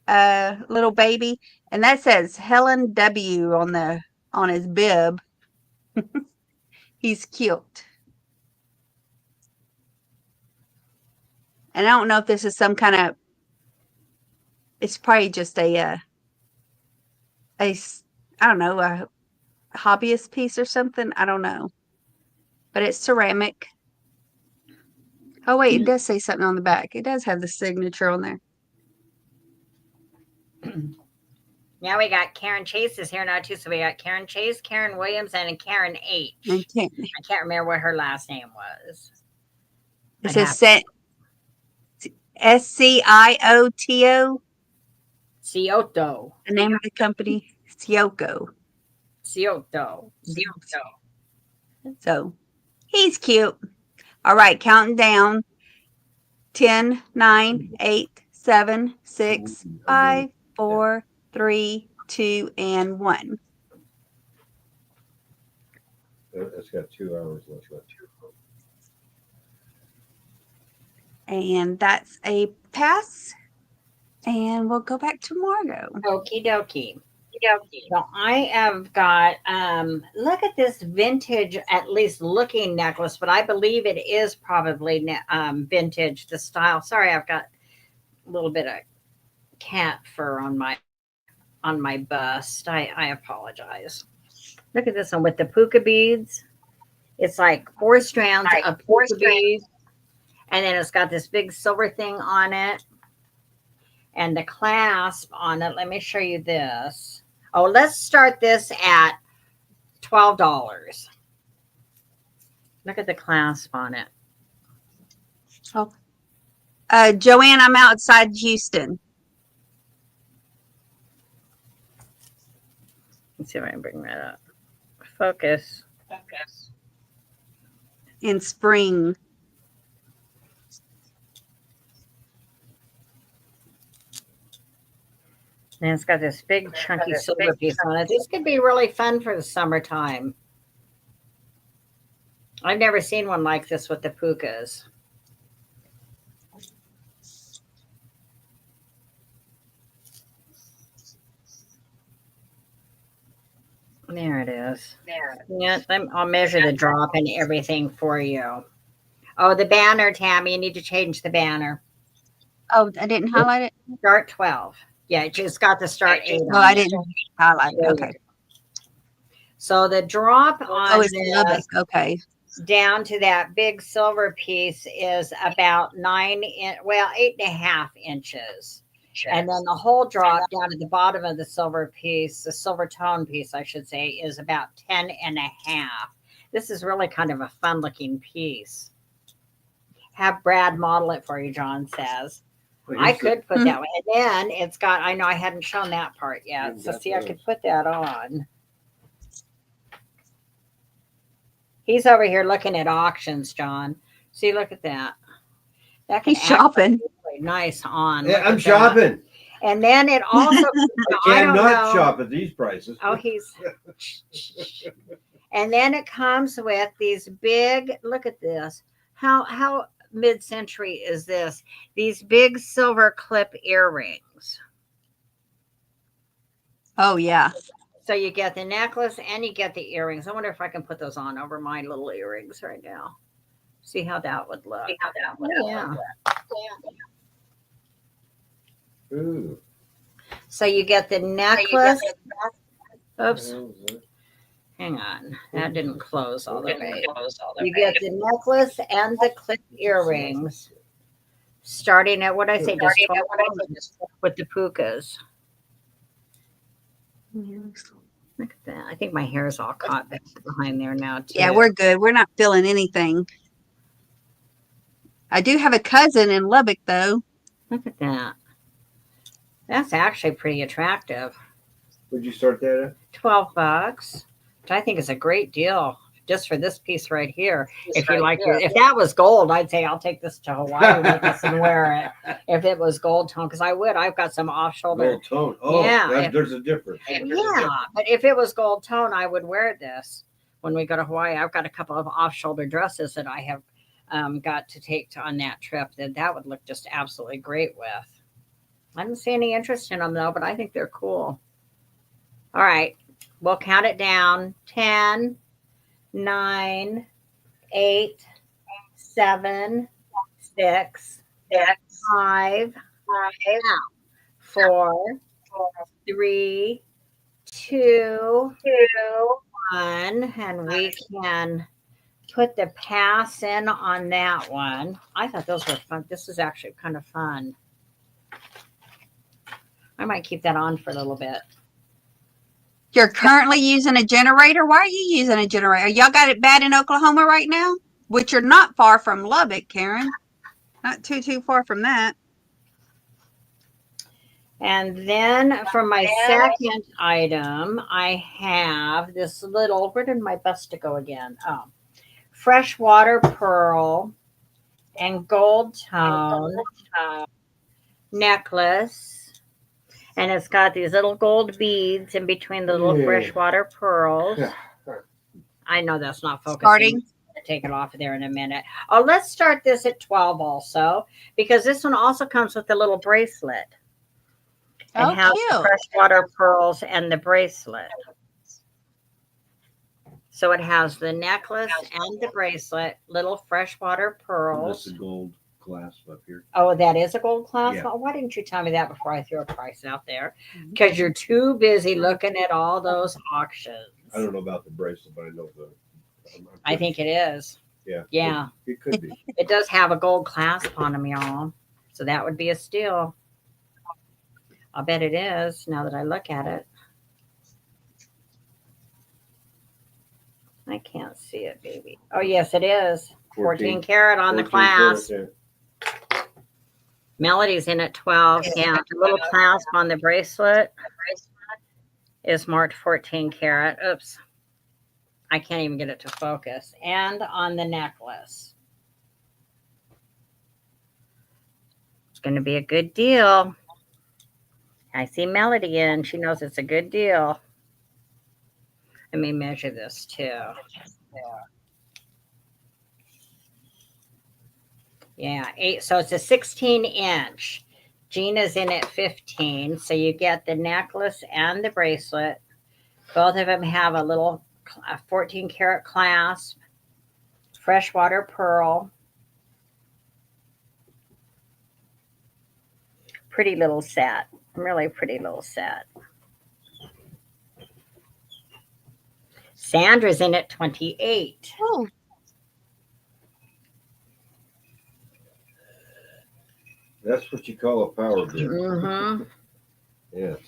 little baby, and that says Helen W on his bib. He's cute. And I don't know if this is some kind of. It's probably just a I don't know, a hobbyist piece or something. I don't know, but it's ceramic. Oh wait, it does say something on the back. It does have the signature on there. Now we got Karen Chase is here now too. So we got Karen Chase, Karen Williams, and Karen H. I can't remember what her last name was. It says SCIOTO. Cioto. The name of the company, Cioto. So he's cute. All right, counting down. 10, 9, 8, 7, 6, 5, 4, 3, 2, and 1. It's got 2 hours left. And that's a pass. And we'll go back to Margot. Okie dokie. So I have got, look at this vintage, at least looking necklace, but I believe it is probably vintage, the style. Sorry, I've got a little bit of cat fur on my bust. I apologize. Look at this one with the puka beads. It's like 4 strands of puka beads. And then it's got this big silver thing on it. And the clasp on it. Let me show you this. Oh, let's start this at $12. Look at the clasp on it. Oh, Joanne, I'm outside Houston. Let's see if I can bring that up. Focus. In spring. And it's got this big chunky silver piece on it. This could be really fun for the summertime. I've never seen one like this with the pukas. There it is. Yeah, I'll measure the drop and everything for you. Oh, the banner, Tammy. You need to change the banner. Oh, I didn't highlight it. Start 12. Yeah, it just got the start 8. Oh, I didn't highlight it. Okay. So the drop on Oh, it's this Lubbock. Okay. down to that big silver piece is about 8.5 inches. And then the whole drop down at the bottom of the silver piece, the silver tone piece, I should say, is about 10.5. This is really kind of a fun looking piece. Have Brad model it for you, John says. I could put that one. And then it's got, I know I hadn't shown that part yet. So see, I could put that on. He's over here looking at auctions, John. See, look at that. That can He's shopping. really nice on. Yeah, I'm shopping. And then it also, I cannot shop at these prices. Oh, he's. And then it comes with these big. Look at this. How mid-century is this? These big silver clip earrings. Oh yeah. So you get the necklace and you get the earrings. I wonder if I can put those on over my little earrings right now. See how that would look. Yeah. Ooh. So you get the necklace. Oops. Hang on. That didn't close all the way. You get the necklace and the clip earrings. Starting at what I say, just 12 with the pukas. Look at that. I think my hair is all caught behind there now, too. Yeah, we're good. We're not feeling anything. I do have a cousin in Lubbock, though. Look at that. That's actually pretty attractive. Would you start that at? $12, which I think is a great deal just for this piece right here. If you like it, if that was gold, I'd say I'll take this to Hawaii with this and wear it. If it was gold tone, because I would. I've got some off shoulder. Gold tone. Oh, yeah. There's a difference. Yeah, but if it was gold tone, I would wear this when we go to Hawaii. I've got a couple of off shoulder dresses that I have got to take on that trip that would look just absolutely great with. I don't see any interest in them though, but I think they're cool. All right, we'll count it down. 10, 9, 8, 7, 6, 5, 4, 3, 2, 1, and we can put the pass in on that one. I thought those were fun. This is actually kind of fun. I might keep that on for a little bit. You're currently using a generator? Why are you using a generator? Y'all got it bad in Oklahoma right now? Which you're not far from Lubbock, Karen. Not too far from that. And then for my second item, I have this little, where did my bust to go again? Oh, freshwater pearl and gold tone necklace. And it's got these little gold beads in between the little freshwater pearls. I know that's not focusing. Starting. Take it off of there in a minute. Oh, let's start this at 12 also, because this one also comes with the little bracelet. And has the freshwater pearls and the bracelet. So it has the necklace and the bracelet, little freshwater pearls. That's a gold clasp up here. Oh, that is a gold clasp? Yeah. Oh, why didn't you tell me that before I threw a price out there? Because you're too busy looking at all those auctions. I don't know about the bracelet, but I know the. I think it is. Yeah. Yeah. It could be. It does have a gold clasp on them, y'all. So that would be a steal. I'll bet it is now that I look at it. I can't see it, baby. Oh, yes, it is. 14 karat on the clasp. Karat, Melody's in at 12. Yeah, the little clasp on the bracelet is marked 14 karat. Oops. I can't even get it to focus. And on the necklace. It's going to be a good deal. I see Melody in. She knows it's a good deal. Let me measure this too. Yeah, 8. So it's a 16-inch. Gina's in at 15. So you get the necklace and the bracelet Both of them have a little 14 karat clasp, freshwater pearl. Pretty little set. Really pretty little set. Sandra's in at 28. Oh, That's what you call a power bid. Mm-hmm. Yes.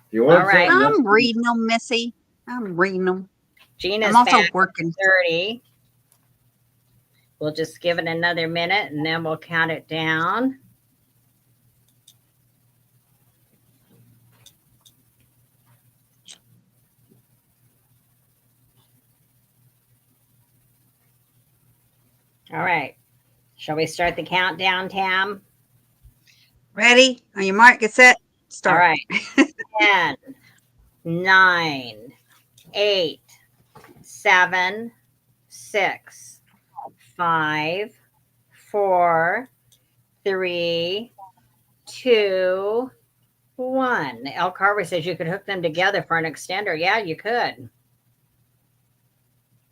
You want All right. something I'm else? reading them, Missy. I'm reading them. Gina's I'm also back working. 30. We'll just give it another minute and then we'll count it down. All right. Shall we start the countdown, Tam? Ready? On your mark, get set, start. All right. 10, 9, 8, 7, 6, 5, 4, 3, 2, 1. El Carver says you could hook them together for an extender. Yeah, you could.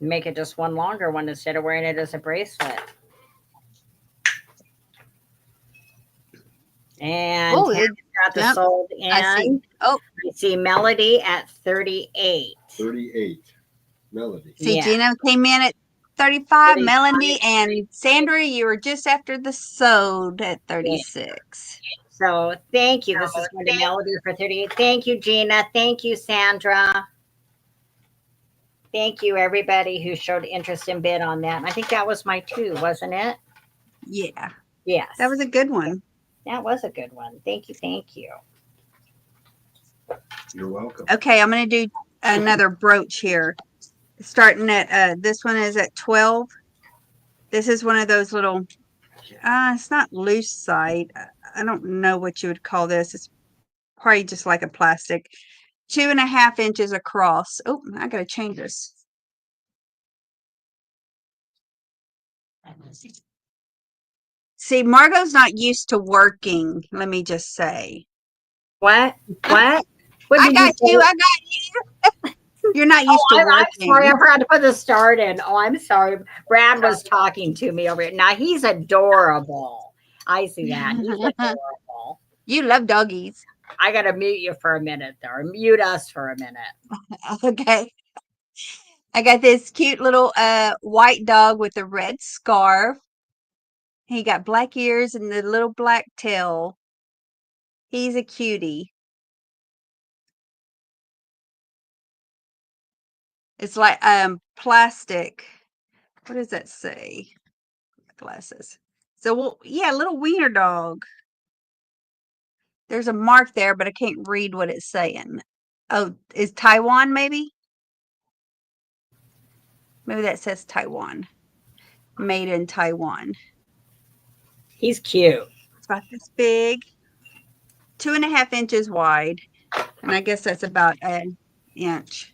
Make it just one longer one instead of wearing it as a bracelet. And Oh, Tam it got the jumped. sold in. I see. Oh, I see Melody at 38. 38. Melody. see, Yeah. Gina came in at 35. 35. Melanie and Sandra, you were just after the sewed at 36. So thank you. This is going to Melody for 38. Thank you, Gina. Thank you, Sandra. Thank you, everybody who showed interest and bid on that. And I think that was my 2, wasn't it? Yeah, Yes. that was a good one. That was a good one. Thank you. Thank you. You're welcome. Okay, I'm going to do another brooch here. Starting at, this one is at 12. This is one of those little, it's not loose side. I don't know what you would call this. It's probably just like a plastic. 2.5 inches across. Oh, I got to change this. See, Margot's not used to working, let me just say. What? What? What I did got say? you. I got you. You're not used to I'm working. sorry. I forgot to put the start in. Oh, I'm sorry. Brad was talking to me over here. Now he's adorable. I see that. He's adorable. You love doggies. I got to mute you for a minute there. Mute us for a minute. Okay. I got this cute little white dog with a red scarf. He got black ears and the little black tail. He's a cutie. It's like plastic. What does that say? Glasses. So yeah, little wiener dog. There's a mark there, but I can't read what it's saying. Oh, is Taiwan maybe? Maybe that says Taiwan. Made in Taiwan. He's cute. It's about this big. 2.5 inches wide. And I guess that's about an inch.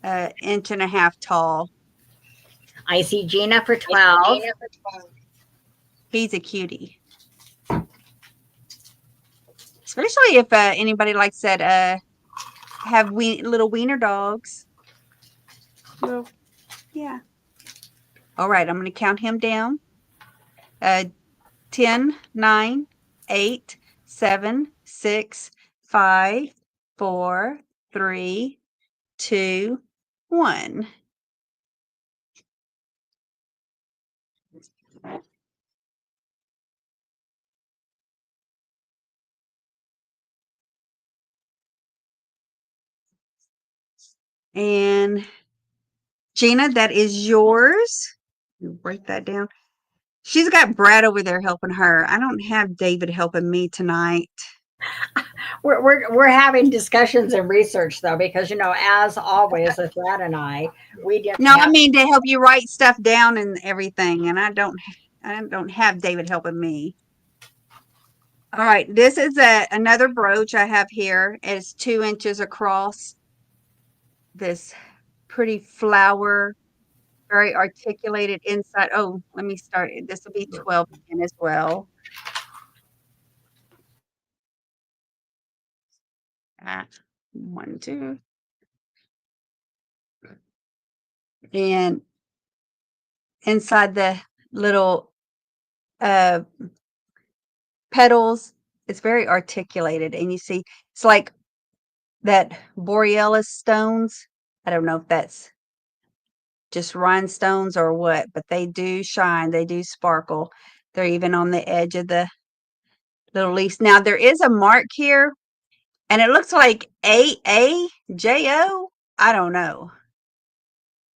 Inch and a half tall. I see Gina for 12. He's a cutie. Especially if anybody likes that have little wiener dogs. Well, yeah. All right, I'm going to count him down. 10, 9, 8, 7, 6, 5, 4, 3, 2, 1. And Gina, that is yours. You write that down. She's got Brad over there helping her. I don't have David helping me tonight. We're having discussions and research though, because as always with Brad and I, we didn't. No, I mean to help you write stuff down and everything, and I don't have David helping me. All right, this is another brooch I have here. It's 2 inches across. This pretty flower, very articulated inside. Oh, let me start. This will be 12 again as well. 1, 2. And inside the little petals, it's very articulated. And you see, it's like that Borealis stones. I don't know if that's just rhinestones or what, but they do shine. They do sparkle. They're even on the edge of the little leaves. Now, there is a mark here, and it looks like AAJO. I don't know.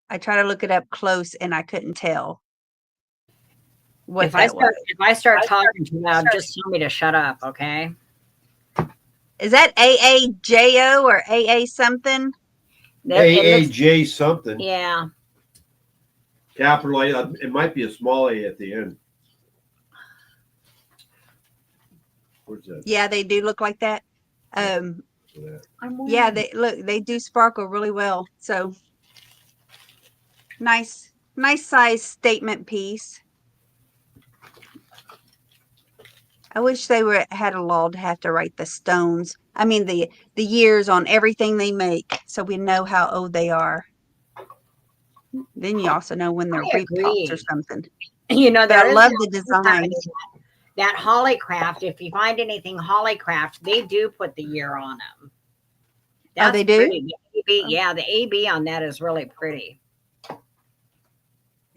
I tried to look it up close, and I couldn't tell what If I that was. start talking too loud, just tell me to shut up, okay? Is that AAJO or AA something? AAJ something. Yeah. Capital A. It might be a small A at the end. Where's that? Yeah, they do look like that. Yeah, they do sparkle really well. So nice size statement piece. I wish they had a law to have to write the stones. I mean the years on everything they make, so we know how old they are. Then you also know when they're I reap tops or agree. something. You know, But I love the design. That Hollycraft, if you find anything Hollycraft, they do put the year on them. Oh, they do? Pretty. The AB, yeah, the AB on that is really pretty.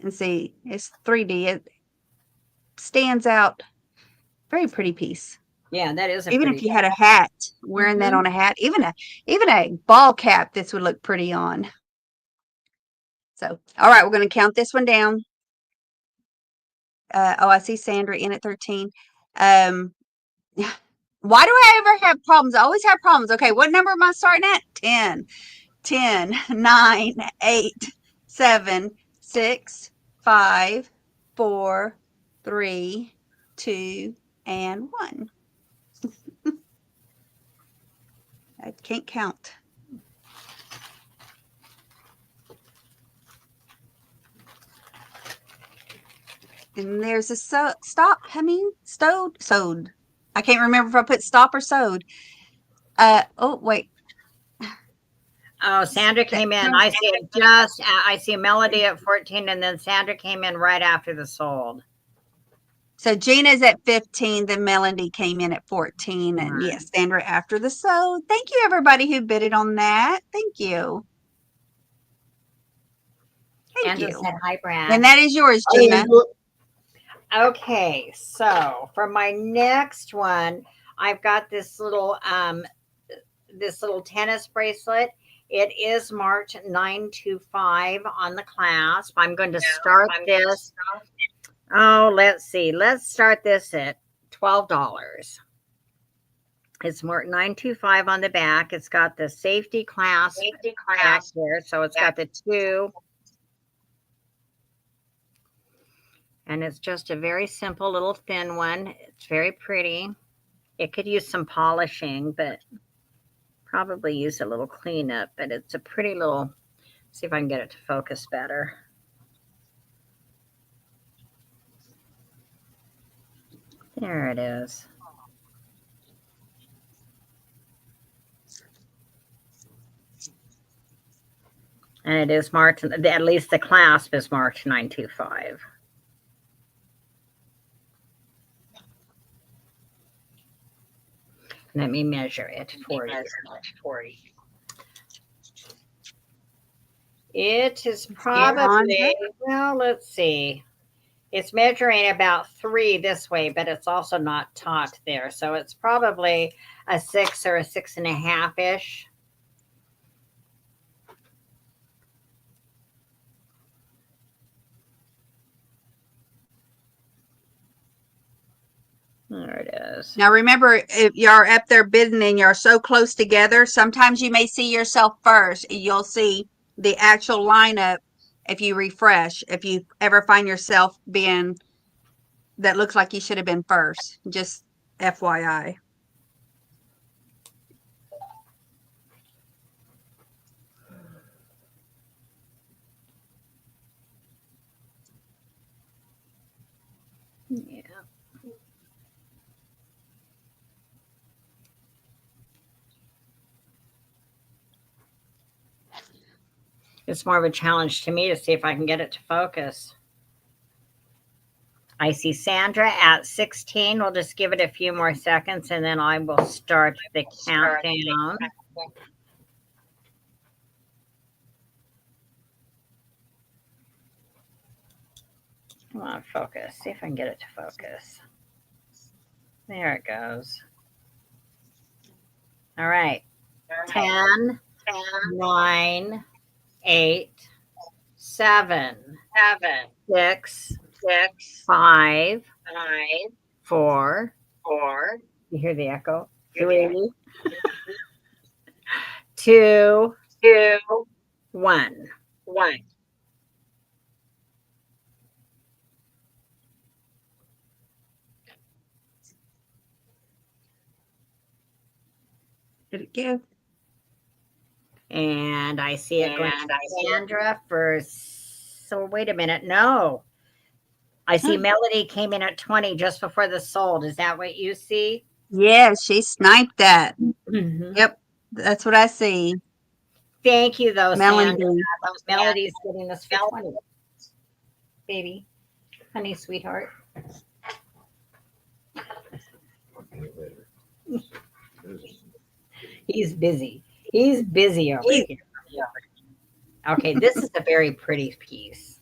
And see, it's 3D. It stands out. Very pretty piece. Yeah, that is Even if you had a hat, wearing that on a hat, even a ball cap, this would look pretty on. So, all right, we're going to count this one down. I see Sandra in at 13. Why do I ever have problems? I always have problems. Okay, what number am I starting at? 10. 10, 9, 8, 7, 6, 5, 4, 3, 2, and 1. I can't count. And there's a stop. Sewed. I can't remember if I put stop or sewed. Oh, wait. Oh, Sandra came in. I see Melody at 14, and then Sandra came in right after the sold. So Gina's at 15, then Melody came in at 14, and yes, Sandra after the sold. Thank you, everybody who bidded on that. Thank you. Thank you. Said, hi, Brad. And that is yours, Gina. Okay, so for my next one, I've got this little tennis bracelet. It is marked 925 on the clasp. I'm going to start this. Oh, let's see. Let's start this at $12. It's marked 925 on the back. It's got the safety clasp back there. So it's got the 2. And it's just a very simple little thin one. It's very pretty. It could use some polishing, but probably use a little cleanup. But it's a pretty little, see if I can get it to focus better. There it is. And it is marked, at least the clasp is marked 925. Let me measure it for you. It is probably, well, let's see. It's measuring about 3 this way, but it's also not taut there. So it's probably a 6 or a 6.5-ish. There it is. Now remember, if you're up there bidding and you're so close together, sometimes you may see yourself first. You'll see the actual lineup if you refresh. If you ever find yourself being that looks like you should have been first, just FYI. Yeah. It's more of a challenge to me to see if I can get it to focus. I see Sandra at 16. We'll just give it a few more seconds and then I will start the countdown. Come on, focus. See if I can get it to focus. There it goes. All right. 10, 9, 8, 7, 6, 5, 4. You hear the echo? 3, 2, 1. Did it give? And I see it going to Sandra for. So wait a minute. No. I see Melody came in at 20 just before the sold. Is that what you see? Yeah, she sniped that. Mm-hmm. Yep, that's what I see. Thank you, though, Melody. Sandra. Melody's getting this for 20. Baby. Honey, sweetheart. He's busy. He's busy over here. Okay, this is a very pretty piece.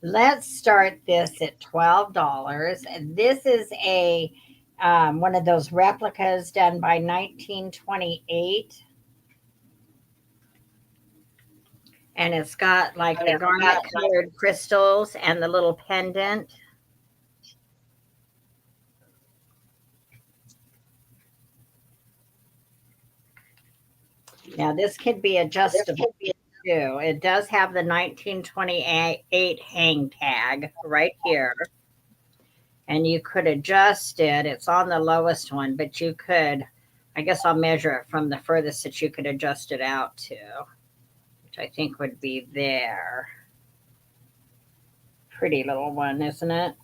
Let's start this at $12. And this is a one of those replicas done by 1928. And it's got like the garnet colored crystals and the little pendant. Now this could be adjustable too. It does have the 1928 hang tag right here. And you could adjust it. It's on the lowest one, but you could, I guess I'll measure it from the furthest that you could adjust it out to, which I think would be there. Pretty little one, isn't it?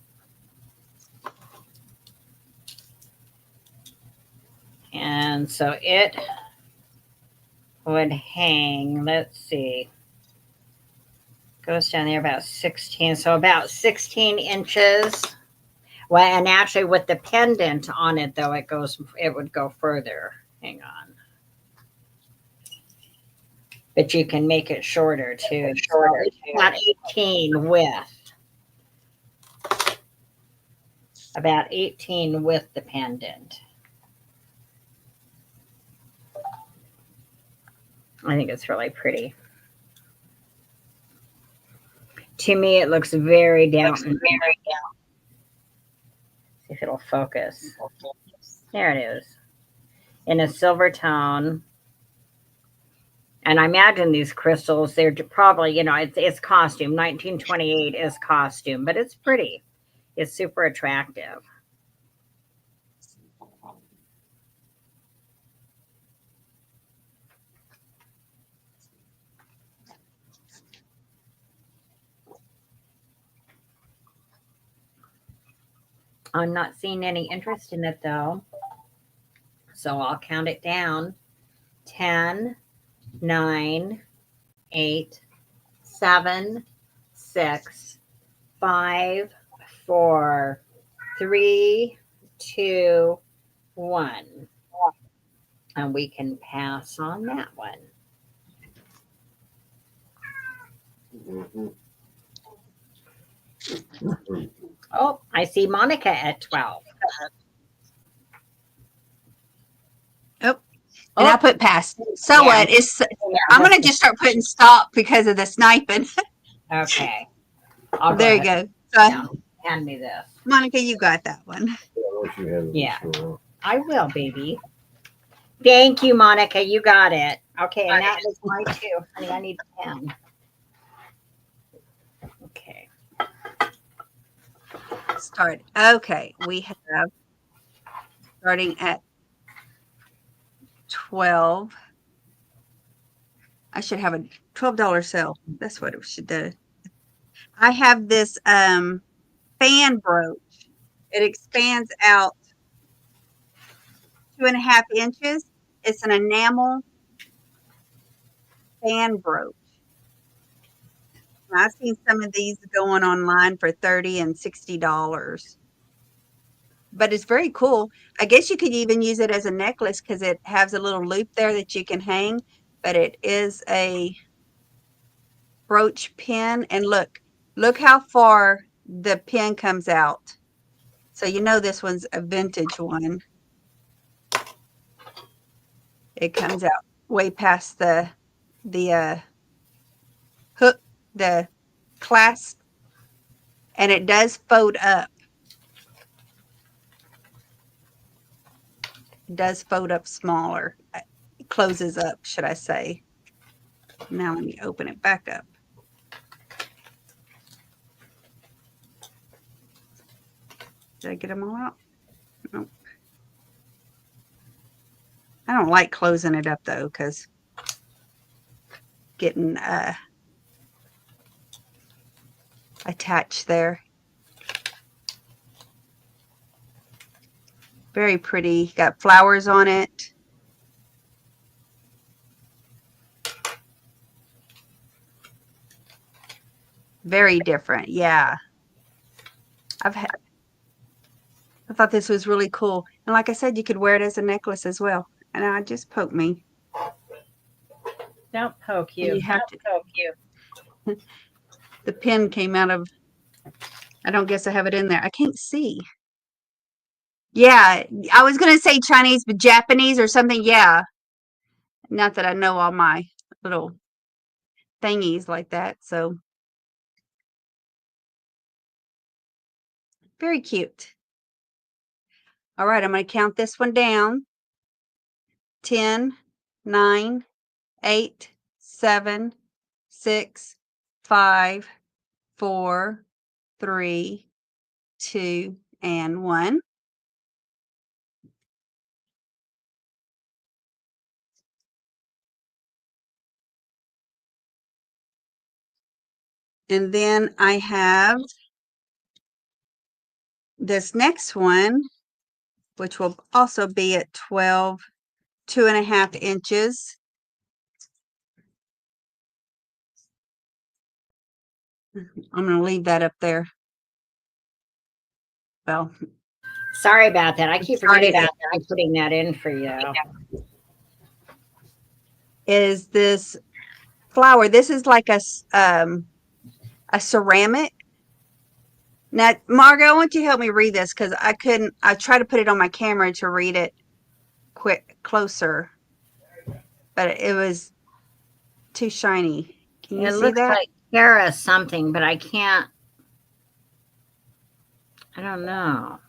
And so it would hang, let's see, goes down there about 16, so about 16 inches. Well, and actually with the pendant on it, though, it would go further. Hang on. But you can make it shorter too. About 18 width. About 18 with the pendant. I think it's really pretty. To me, it looks very down. See if it'll focus. There it is. In a silver tone. And I imagine these crystals, they're probably, it's costume. 1928 is costume, but it's pretty. It's super attractive. I'm not seeing any interest in it, though. So I'll count it down. 10, 9, 8, 7, 6, 5, 4, 3, 2, 1. And we can pass on that one. Mm-hmm. Oh, I see Monica at 12. And I put pass. So Yeah. what? I'm going to just start putting stop because of the sniping. Okay. There you go. So, hand me this. Monica, you got that one. Yeah. I will, baby. Thank you, Monica. You got it. Okay, and that was mine too. Honey, I need a pen. Okay. Start. Okay, we have starting at 12. I should have a $12 sale. That's what it should do. I have this fan brooch. It expands out 2.5 inches. It's an enamel fan brooch. I've seen some of these going online for $30 and $60. But it's very cool. I guess you could even use it as a necklace because it has a little loop there that you can hang, but it is a brooch pin. And look how far the pin comes out. So you know this one's a vintage one. It comes out way past the hook, the clasp, and it does fold up. It does fold up smaller. It closes up, should I say. Now let me open it back up. Did I get them all out? Nope. I don't like closing it up though, because getting attached there. Very pretty. Got flowers on it. Very different. Yeah. I thought this was really cool. And like I said, you could wear it as a necklace as well. And I just poked me. Don't poke you. You have Don't poke you. The pin came out of, I don't guess I have it in there. I can't see. Yeah, I was going to say Chinese, but Japanese or something. Yeah. Not that I know all my little thingies like that. So very cute. All right, I'm going to count this one down. 10, 9, 8, 7, 6, 5, 4, 3, 2, and 1. And then I have this next one, which will also be at 12, 2.5 inches. I'm going to leave that up there. Well, Sorry about that. I keep Sorry forgetting about that I'm putting that in for you. is this flower. This is like a ceramic. Now, Margo, I want you to help me read this because I couldn't. I tried to put it on my camera to read it closer, but it was too shiny. Can you It see looks that? like Kara something, but I can't. I don't know.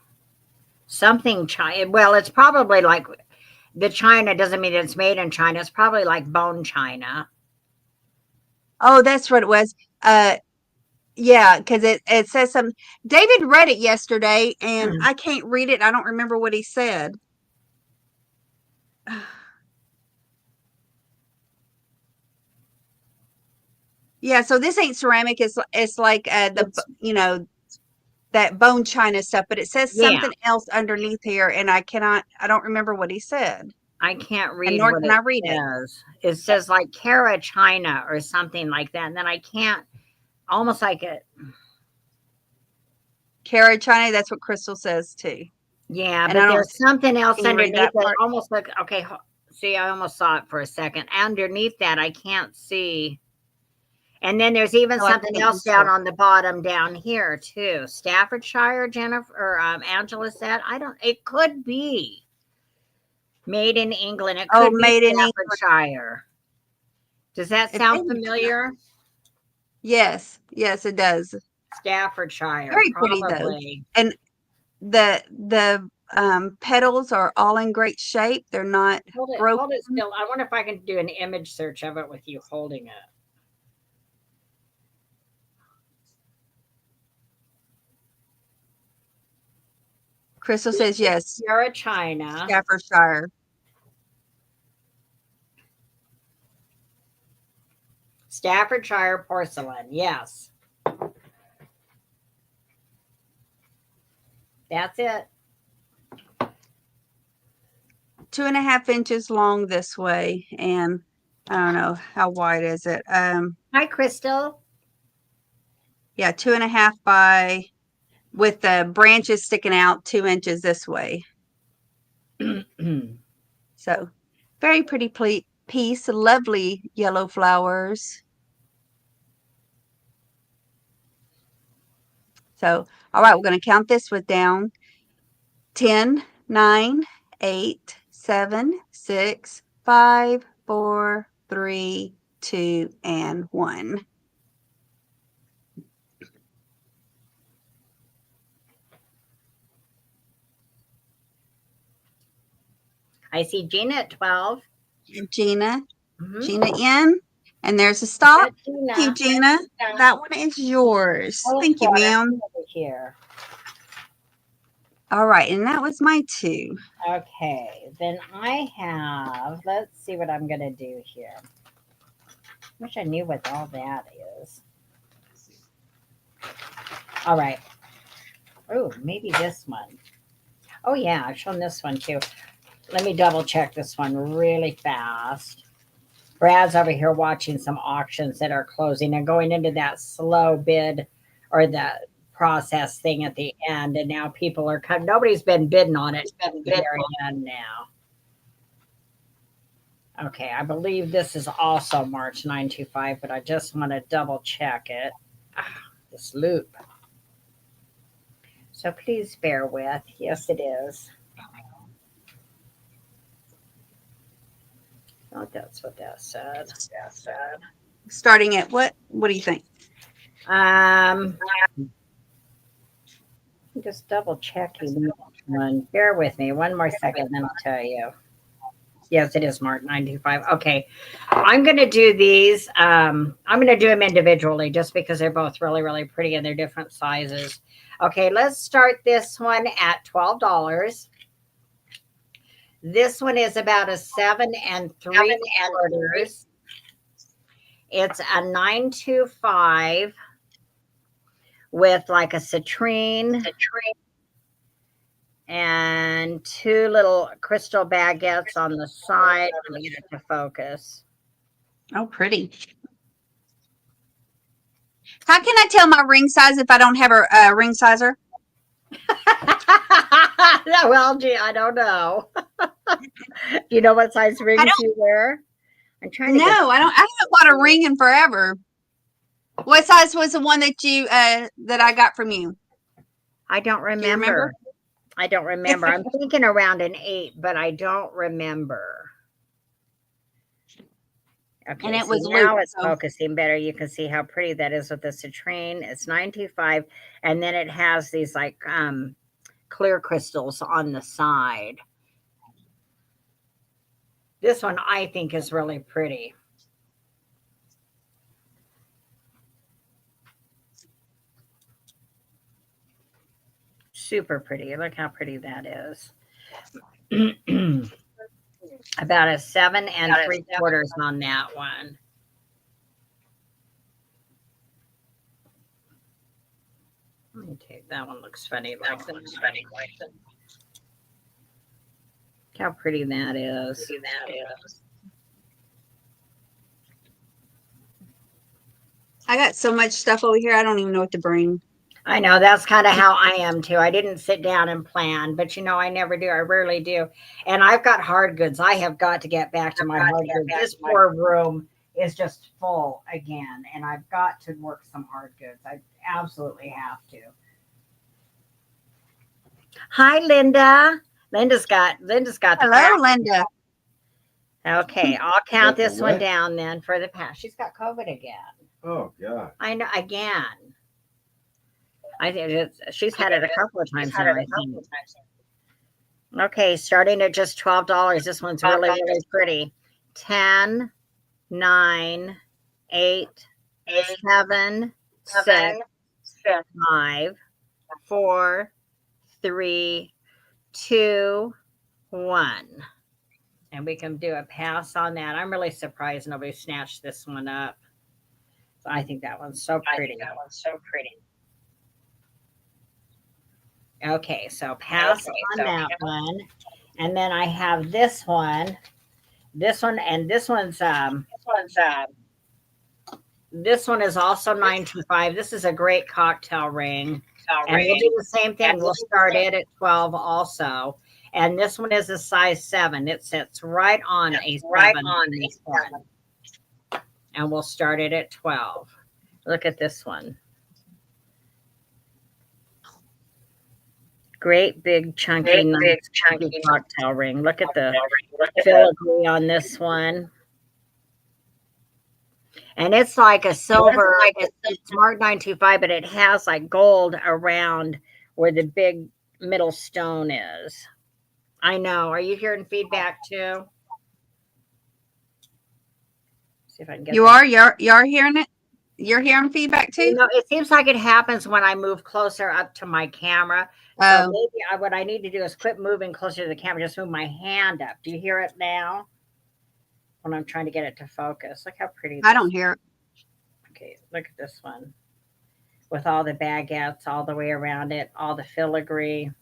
Something China. Well, it's probably like the China doesn't mean it's made in China. It's probably like bone China. Oh, that's what it was. Yeah, because it says something. David read it yesterday, and I can't read it. I don't remember what he said. Yeah, so this ain't ceramic. It's like that bone china stuff, but it says Yeah. something else underneath here, and I don't remember what he said. I can't read And nor what can I read it. says. It says like Kara China or something like that. And then I can't, almost like it. Cara China, that's what Crystal says too. Yeah, And but I don't- there's something else Can you read underneath that it. part? Almost like, okay, see, I almost saw it for a second. Underneath that, I can't see. And then there's even Oh, I something can't else see. down on the bottom down here too. Staffordshire, Jennifer or Angela said. It could be made in England. It could be made in England. Staffordshire. Does that It sound may be. familiar? Yes, it does. Staffordshire, Very pretty though. probably. And the petals are all in great shape. They're not broken. Hold it still. I wonder if I can do an image search of it with you holding it. Crystal says yes. You're a China. Staffordshire. Staffordshire porcelain. Yes. That's it. 2.5 inches long this way, and I don't know how wide is it. Hi, Crystal. Yeah, 2.5 by, with the branches sticking out 2 inches this way. So very pretty piece, lovely yellow flowers. So, all right, we're going to count this one down. 10, 9, 8, 7, 6, 5, 4, 3, 2, and 1. I see Gina at 12. Gina, Mhm. Gina in, and there's a stop. That's Gina. Thank you, Gina. That one is yours. Oh, Thank you, water ma'am. over here. All right, and that was my 2. Okay, then I have, let's see what I'm going to do here. Wish I knew what all that is. All right. Oh, maybe this one. Oh, yeah, I've shown this one too. Let me double check this one really fast. Brad's over here watching some auctions that are closing and going into that slow bid or the process thing at the end. And now people are coming. Nobody's been bidding on it at the very end now. Okay, I believe this is also March 925, but I just want to double check it. This loop. So please bear with. Yes, it is. Oh, that's what that said. Starting at what? What do you think? Just double checking one. Bear with me one more second, then I'll tell you. Yes, it is March 925. Okay, I'm going to do these. I'm going to do them individually just because they're both really, really pretty and they're different sizes. Okay, let's start this one at $12. This one is about a 7 3/4. It's a 925 with like a citrine and 2 little crystal baguettes on the side. Let me get it to focus. Oh, pretty. How can I tell my ring size if I don't have a ring sizer? Well, gee, I don't know. Do you know what size rings you wear? I'm trying to No, I don't. I haven't bought a ring in forever. What size was the one that you that I got from you? I don't remember. Remember? I don't remember. I'm thinking around an 8, but I don't remember. Okay, And it so was now looped, it's focusing better. You can see how pretty that is with the citrine. It's 925, and then it has these like clear crystals on the side. This one I think is really pretty. Super pretty. Look how pretty that is. About a 7 3/4 on that one. Let me take that one. Looks funny. Like that. Look how pretty that is. I got so much stuff over here. I don't even know what to bring. I know that's kind of how I am too. I didn't sit down and plan, but you know, I never do. I rarely do. And I've got hard goods. I have got to get back to my hard goods. This poor room is just full again, and I've got to work some hard goods. I absolutely have to. Hi, Linda. Linda's got the Hello, Linda. Okay, I'll count this one down then for the past. She's got COVID again. Oh, God. I know, again. I think she's had it a couple of times now, I think. Okay, starting at just $12. This one's really, really pretty. 10, 9, 8, 7, 6, 5, 4, 3, 2, 1. And we can do a pass on that. I'm really surprised nobody snatched this one up. So I think that one's so pretty. Okay, so pass on that one. And then I have this one. This one, and this one's This one is also 925. This is a great cocktail ring. And we'll do the same thing. We'll start it at 12 also. And this one is a size 7. It sits right on a 7. And we'll start it at 12. Look at this one. Great big chunky cocktail ring. Look at the filigree on this one. And it's like a silver, it's marked 925, but it has like gold around where the big middle stone is. I know. Are you hearing feedback too? See if I can get You are? You're hearing it? You're hearing feedback too? You know, it seems like it happens when I move closer up to my camera. So maybe what I need to do is quit moving closer to the camera, just move my hand up. Do you hear it now? When I'm trying to get it to focus. Look how pretty. I don't hear it. Okay, look at this one. With all the baguettes all the way around it, all the filigree.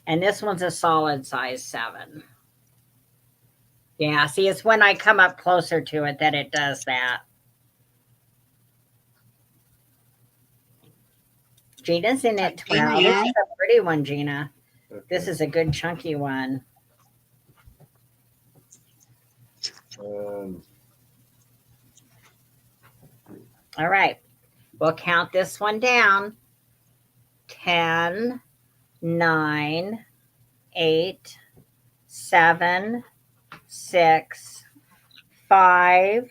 And this one's a solid size 7. Yeah, see, it's when I come up closer to it that it does that. Gina's in it 12. This is a pretty one, Gina. Okay. This is a good chunky one. All right. We'll count this one down. 10, 9, 8, 7, 6, 5,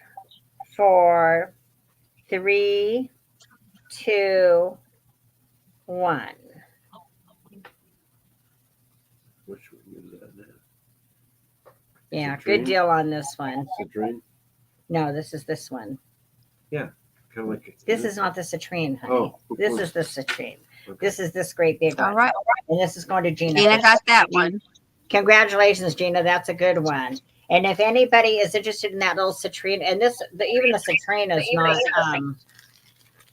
4, 3, 2, 1. Which one is that now? Yeah, good deal on this one. Citrine? No, this is this one. Yeah, kind of like this is not the citrine, honey. Oh, this is the citrine. Okay. This is this great big one. All right. And this is going to Gina. Gina got that one. Congratulations, Gina. That's a good one. And if anybody is interested in that little citrine, and even the citrine is not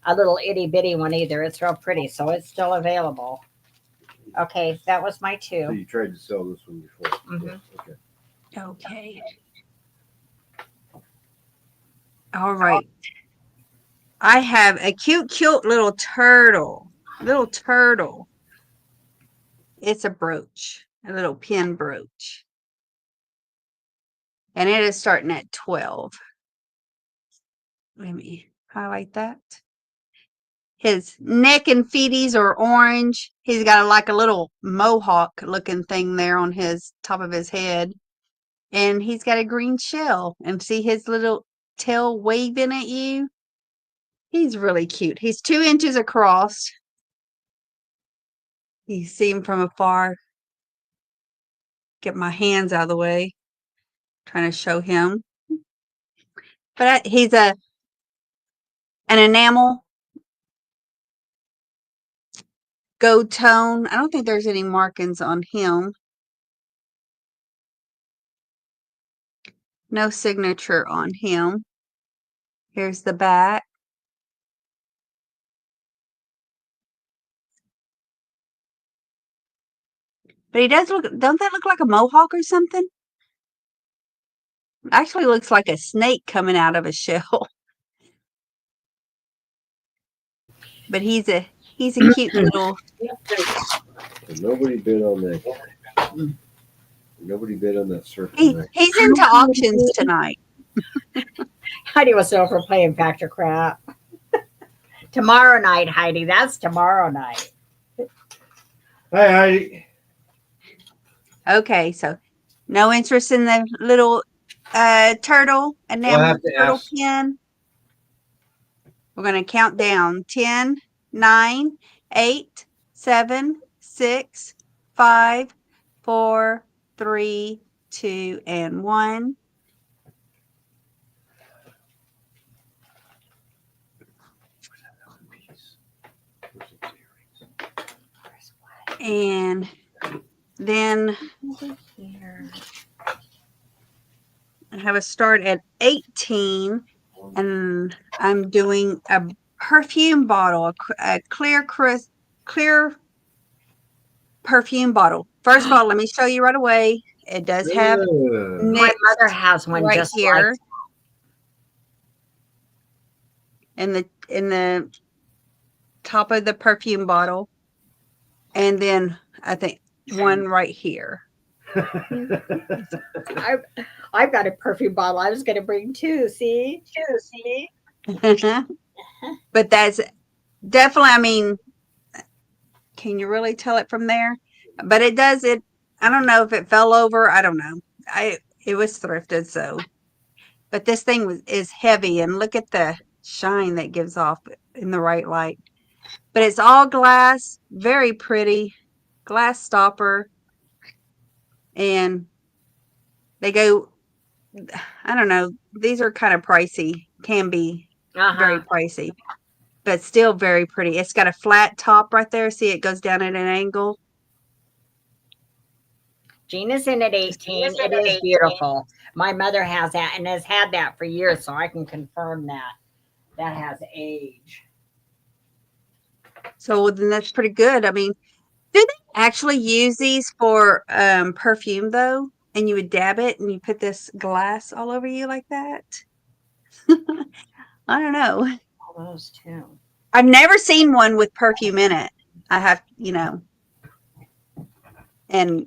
a little itty bitty one either. It's real pretty, so it's still available. Okay, that was my 2. So you tried to sell this one before. Mm-hmm. Okay. Okay. All right. I have a cute little turtle. It's a brooch, a little pin brooch. And it is starting at 12. Let me highlight that. His neck and feeties are orange. He's got like a little mohawk looking thing there on his top of his head. And he's got a green shell. And see his little tail waving at you? He's really cute. He's 2 inches across. You see him from afar. Get my hands out of the way. Trying to show him. But he's an enamel gold tone. I don't think there's any markings on him. No signature on him. Here's the back. But he does look, don't that look like a mohawk or something? Actually looks like a snake coming out of a shell. But he's a cute little. Nobody bid on that. Nobody bid on that circle. He's into auctions tonight. Heidi was over playing Factor Crap. Tomorrow night, Heidi. That's tomorrow night. Hi, Heidi. Okay, so no interest in the little turtle enamel turtle pin. We're going to count down 10, 9, 8, 7, 6, 5, 4, 3, 2, and 1. And then I have a start at 18, and I'm doing a perfume bottle, a clear perfume bottle. First of all, let me show you right away. It does have my mother has one right just here. like in the top of the perfume bottle, and then I think one right here. I've got a perfume bottle. I was going to bring two. See? But that's definitely, I mean, can you really tell it from there? But it does it. I don't know if it fell over. I don't know. It was thrifted, so. But this thing is heavy, and look at the shine that gives off in the right light. But it's all glass, very pretty, glass stopper, and they go. I don't know. These are kind of pricey. Can be very pricey, but still very pretty. It's got a flat top right there. See, it goes down at an angle. Gina's in at 18. It is beautiful. My mother has that and has had that for years, so I can confirm that. That has age. So then that's pretty good. I mean, do they actually use these for perfume though? And you would dab it and you put this glass all over you like that? I don't know. All those too. I've never seen one with perfume in it. I have, and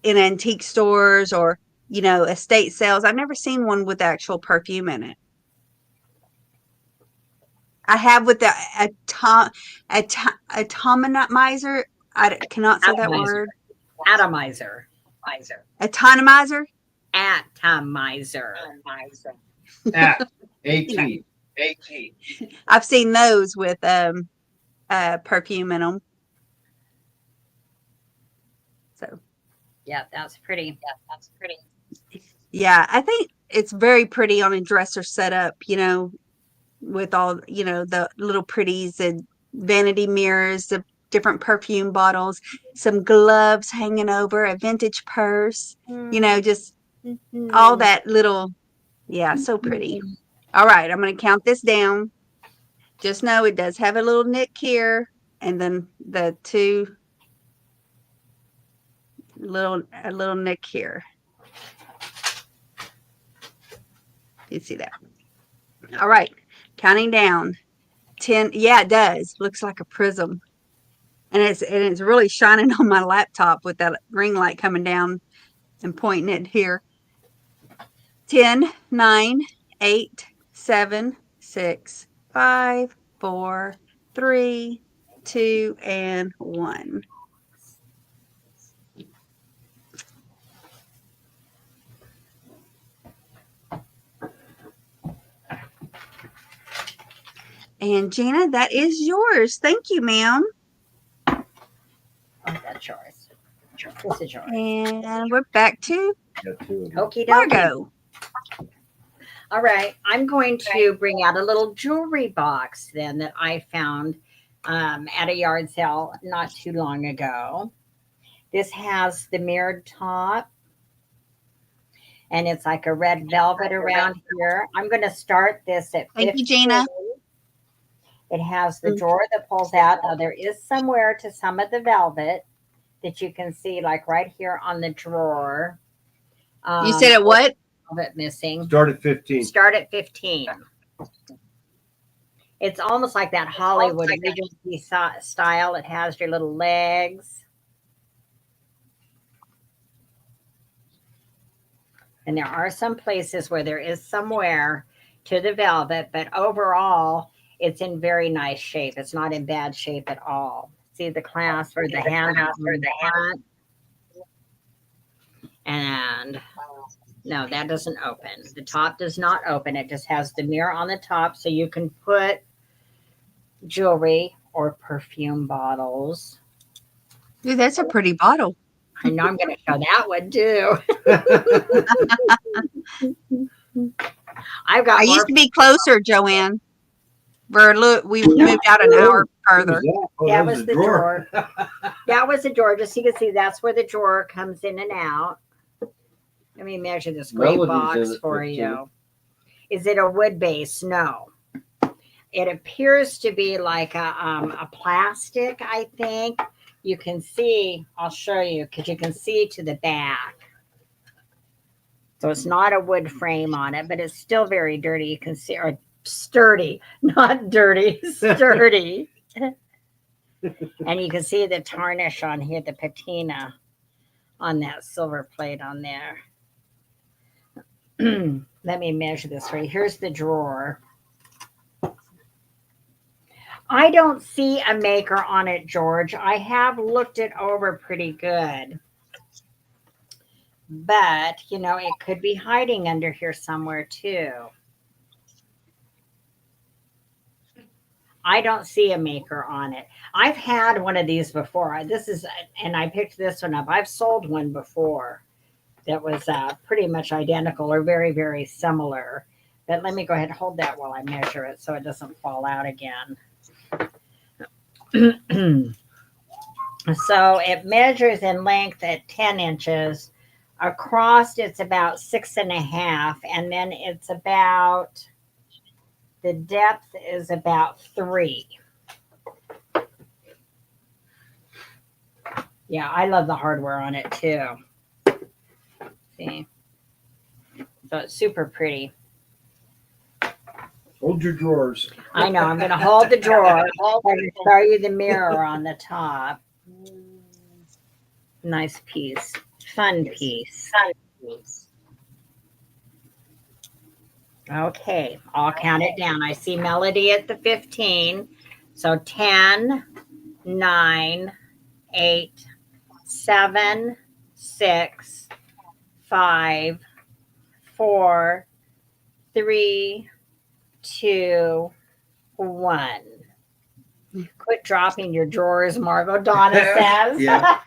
in antique stores or, estate sales, I've never seen one with actual perfume in it. I have with the Atomizer. I cannot say that word. Atomizer. Atomizer? Atomizer. AT. I've seen those with perfume in them. So. Yeah, that's pretty. Yeah, I think it's very pretty on a dresser setup, with all, the little pretties and vanity mirrors, the different perfume bottles, some gloves hanging over, a vintage purse, just all that little, yeah, so pretty. All right, I'm going to count this down. Just know it does have a little nick here, and then the two a little nick here. You see that? All right, counting down. 10. Yeah, it does. Looks like a prism, and it's really shining on my laptop with that ring light coming down and pointing it here. 10, 9, 8, 7, 6, 5, 4, 3, 2, and 1. And Gina, that is yours. Thank you, ma'am. Oh, that's yours. This is yours. And we're back to Okie dokie. Margot. All right. I'm going to bring out a little jewelry box then that I found at a yard sale not too long ago. This has the mirrored top. And it's like a red velvet around here. I'm going to start this at 15. Thank you, Gina. It has the drawer that pulls out. Now, there is somewhere to some of the velvet that you can see, like right here on the drawer. You said it what? Velvet missing. Start at 15. Start at 15. It's almost like that Hollywood Regency style. It has your little legs. And there are some places where there is some wear to the velvet, but overall, it's in very nice shape. It's not in bad shape at all. See the clasp or the hand or the front. And no, that doesn't open. The top does not open. It just has the mirror on the top, so you can put jewelry or perfume bottles. Dude, that's a pretty bottle. I know I'm going to show that one too. I used to be closer, Joanne. We moved out an hour further. That was the drawer. That was the drawer. Just so you can see, that's where the drawer comes in and out. Let me measure this great box for you. Is it a wood base? No. It appears to be like a plastic, I think. You can see, I'll show you, because you can see to the back. So it's not a wood frame on it, but it's still very dirty. You can see, or Sturdy, not dirty, sturdy. And you can see the tarnish on here, the patina on that silver plate on there. Let me measure this for you. Here's the drawer. I don't see a maker on it, George. I have looked it over pretty good. But, you know, it could be hiding under here somewhere too. I don't see a maker on it. I've had one of these before. And I picked this one up. I've sold one before that was pretty much identical or very, very similar. But let me go ahead and hold that while I measure it so it doesn't fall out again. So it measures in length at 10 inches. Across, it's about 6.5. And then it's about... the depth is about 3. Yeah, I love the hardware on it too. See? So it's super pretty. Hold your drawers. I know. I'm going to hold the drawer and show you the mirror on the top. Nice piece. Fun piece. Okay, I'll count it down. I see Melody at the 15. So 10, 9, 8, 7, 6, 5, 4, 3, 2, 1. Quit dropping your drawers, Margot, Donna says. Yeah.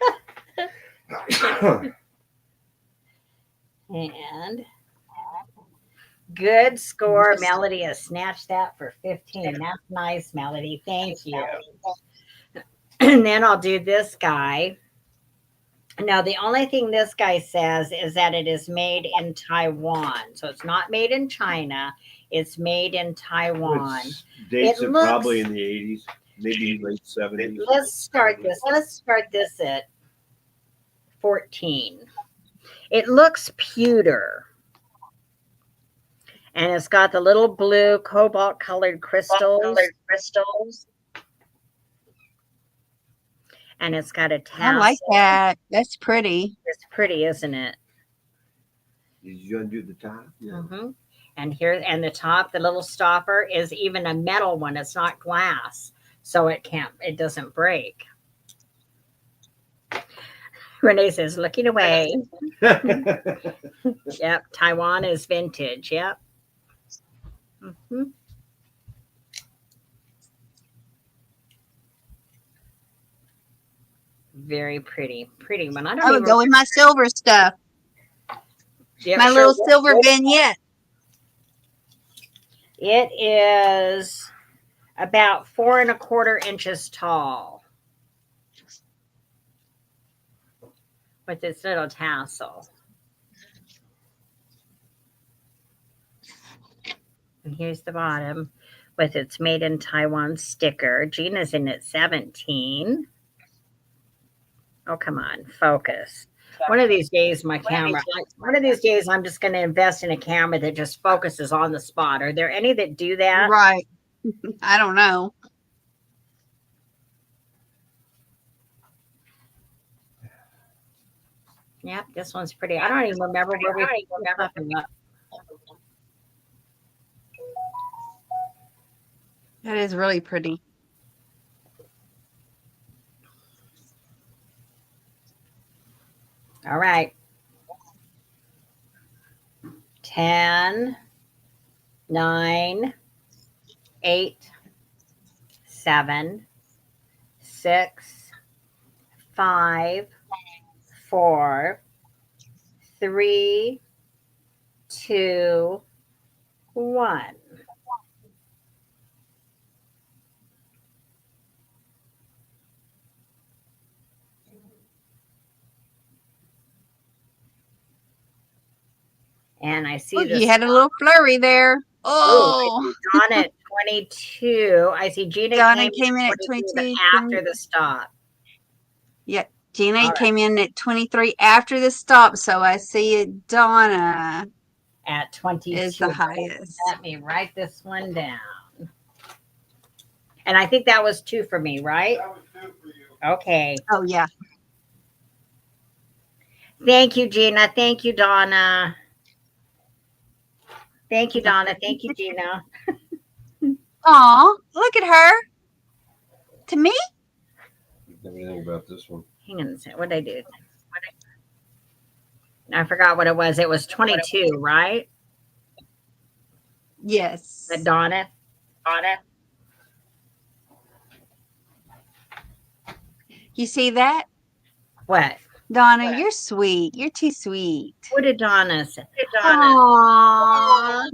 And good score. Melody has snatched that for 15. That's nice, Melody. Thank you. And then I'll do this guy. Now, the only thing this guy says is that it is made in Taiwan. So it's not made in China. It's made in Taiwan. Dates it probably in the 80s, maybe late 70s. Let's start this. Let's start this at 14. It looks pewter. And it's got the little blue cobalt colored crystals. And it's got a tassel. I like that. That's pretty. It's pretty, isn't it? Did you undo the top? Yeah. Mm-hmm. And the top, the little stopper is even a metal one. It's not glass. So it doesn't break. Renee says, looking away. Yep. Taiwan is vintage. Yep. Mm-hmm. Very pretty one. I would go with my silver stuff. Yep, my little silver vignette. It is about 4 1/4 inches tall with its little tassel. And here's the bottom with its made in Taiwan sticker. Gina's in at 17. Oh, come on, focus. One of these days, one of these days, I'm just going to invest in a camera that just focuses on the spot. Are there any that do that? Right. I don't know. Yep, this one's pretty. I don't even remember where we up. That is really pretty. All right. 10, 9, 8, 7, 6, 5, 4, 3, 2, 1. And I see this. You had a little flurry there. Oh, Donna at 22. I see Gina came in at 22 after the stop. Yeah, Gina came in at 23 after the stop. So I see Donna at 22. Is the highest. Let me write this one down. And I think that was 2 for me, right? That was 2 for you. Okay. Oh yeah. Thank you, Gina. Thank you, Donna. Thank you, Donna. Thank you, Gina. Aw, look at her. To me? Everything about this one. Hang on a second. What did I do? I forgot what it was. It was 22, right? Yes. But Donna. You see that? What? Donna, you're sweet. You're too sweet. What did Donna say? Aww.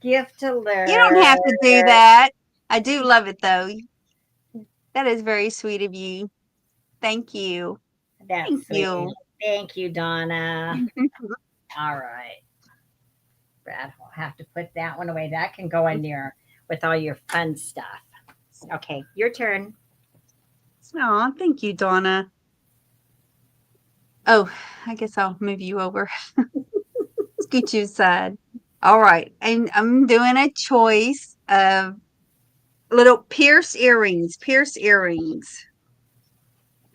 Gift alert. You don't have to do that. I do love it though. That is very sweet of you. Thank you. That's Thank sweet. you. Thank you, Donna. All right. Brad, we'll have to put that one away. That can go in there with all your fun stuff. Okay, your turn. Aw, thank you, Donna. Oh, I guess I'll move you over. Scoot you aside. All right. And I'm doing a choice of little pierced earrings. Pierced earrings.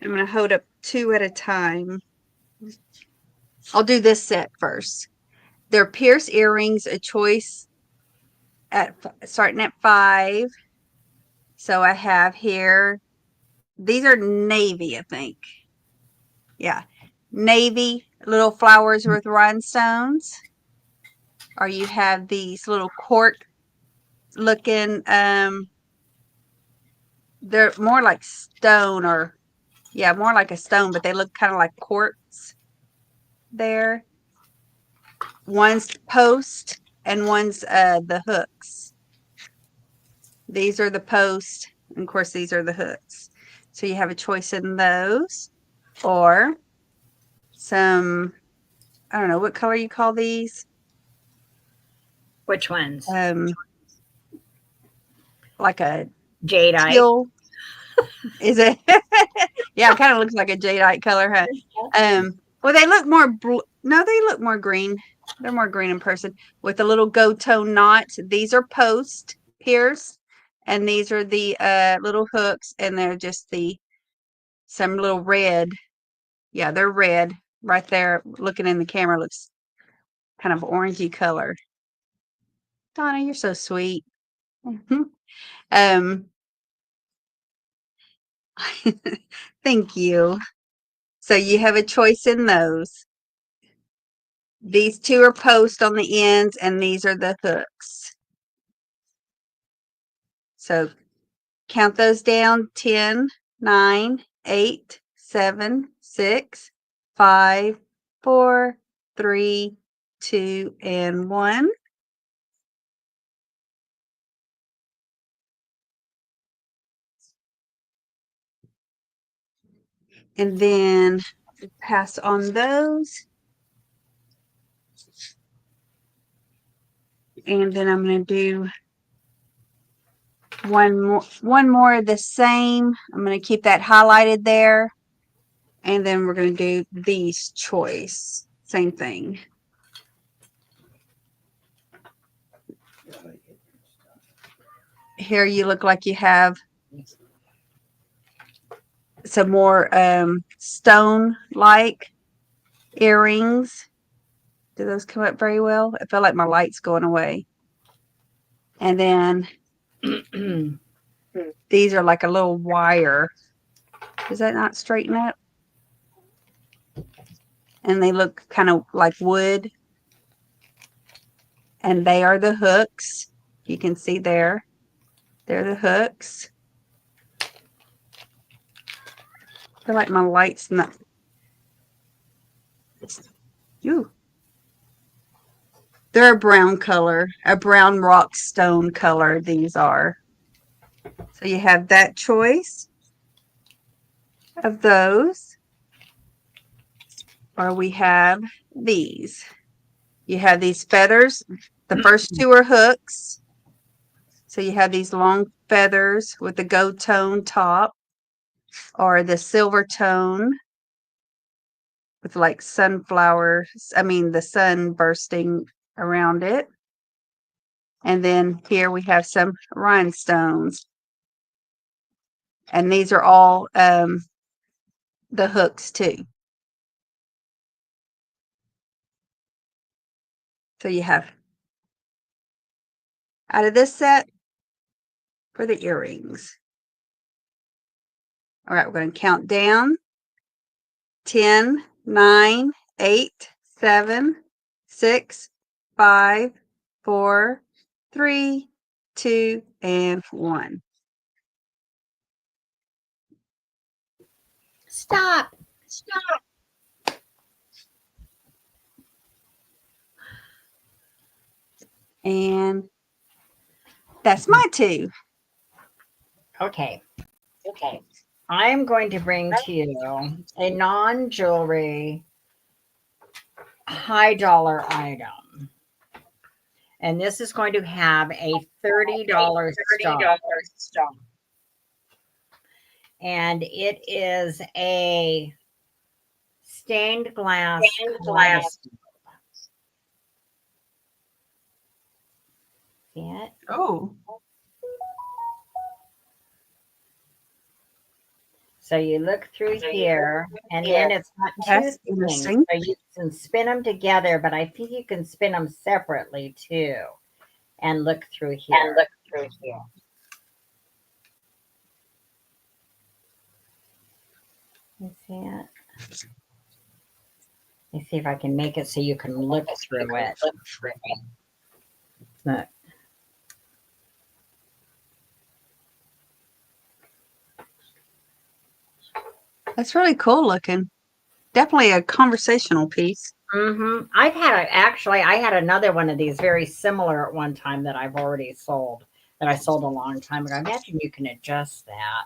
I'm going to hold up 2 at a time. I'll do this set first. They're pierced earrings, a choice at starting at 5. So I have here, these are navy, I think. Yeah. Navy, little flowers with rhinestones. Or you have these little cork looking, they're more like stone or, yeah, more like a stone, but they look kind of like quartz there. One's post and one's the hooks. These are the post, and of course these are the hooks. So you have a choice in those, or some, I don't know what color you call these. Which ones? Like a Jadeite. teal. Is it? Yeah, it kind of looks like a jadeite color, huh? Well, they look more blue. No, they look more green. They're more green in person with a little gold tone knot. These are post pierced, and these are the little hooks, and they're just some little red. Yeah, they're red right there. Looking in the camera looks kind of orangey color. Donna, you're so sweet. Um, thank you. So you have a choice in those. These 2 are post on the ends, and these are the hooks. So count those down: 10, 9, 8, 7, 6, 5, 4, 3, 2, and 1. And then pass on those. And then I'm going to do one more of the same. I'm going to keep that highlighted there. And then we're going to do these choice. Same thing. Here you look like you have some more stone-like earrings. Do those come up very well? I feel like my light's going away. And then these are like a little wire. Does that not straighten up? And they look kind of like wood. And they are the hooks. You can see there. They're the hooks. I feel like my light's not. Ooh. They're a brown color, a brown rock stone color. These are. So you have that choice of those. Or we have these. You have these feathers. The first 2 are hooks. So you have these long feathers with the gold tone top, or the silver tone with like sunflowers. I mean, the sun bursting around it. And then here we have some rhinestones. And these are all the hooks too. So you have out of this set for the earrings. All right, we're going to count down. 10, 9, 8, 7, 6, 5, 4, 3, 2, and 1. Stop. And that's my 2. Okay. I'm going to bring to you a non-jewelry high dollar item. And this is going to have a $30 star. And it is a stained glass kaleidoscope. See it? Oh. So you look through here, and then it's got two That's things. interesting. So you can spin them together, but I think you can spin them separately too. And look through here. You see it? Let me see if I can make it so you can look through it. Look. That's really cool looking. Definitely a conversational piece. Mm-hmm. I had another one of these very similar at one time that I've already sold, that I sold a long time ago. I imagine you can adjust that.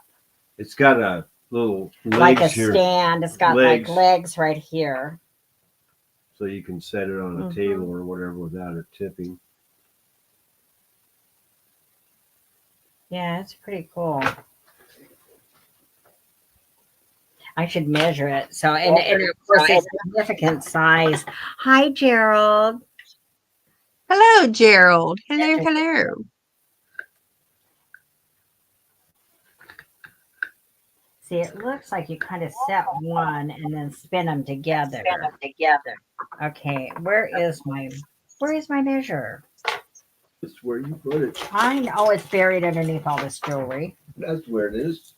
It's got a little Like a legs here, stand. It's got like legs right here. so you can set it on a table or whatever without it tipping. Yeah, it's pretty cool. I should measure it. So, and of course, it's significant size. Hi, Gerald. Hello, Gerald. Hello. See, it looks like you kind of set one and then spin them together. Okay, where is my measure? That's where you put it. I know it's buried underneath all this jewelry. That's where it is.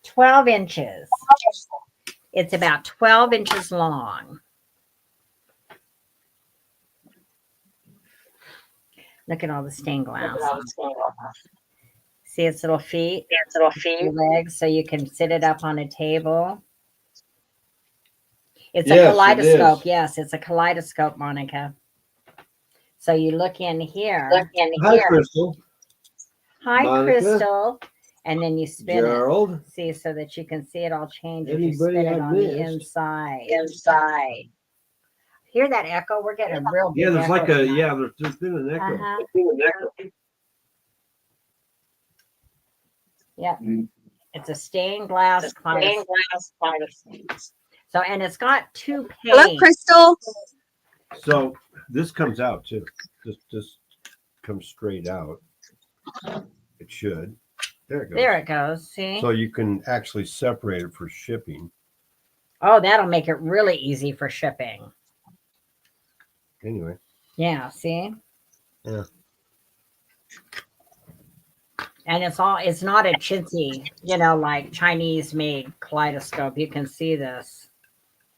12 inches. It's about 12 inches long. Look at all the stained glass. See its little feet? Legs, so you can sit it up on a table. It's a kaleidoscope. Yes, it's a kaleidoscope, Monica. So you look in here. Hi, Crystal. Hi, Monica. Crystal. And then you spin Gerald. it. See, so that you can see it all change as Anybody you spin it I on missed? the inside. Hear that echo? We're getting a real big There's echo like tonight. there's been an echo. Yeah. It's a stained glass kaleidoscope. So, and it's got two Hello, panes. Crystal. So this comes out too. This comes straight out. It should. There it goes. There it goes. See? So you can actually separate it for shipping. Oh, that'll make it really easy for shipping. Anyway. Yeah, see? Yeah. And it's not a chintzy, like Chinese made kaleidoscope. You can see this,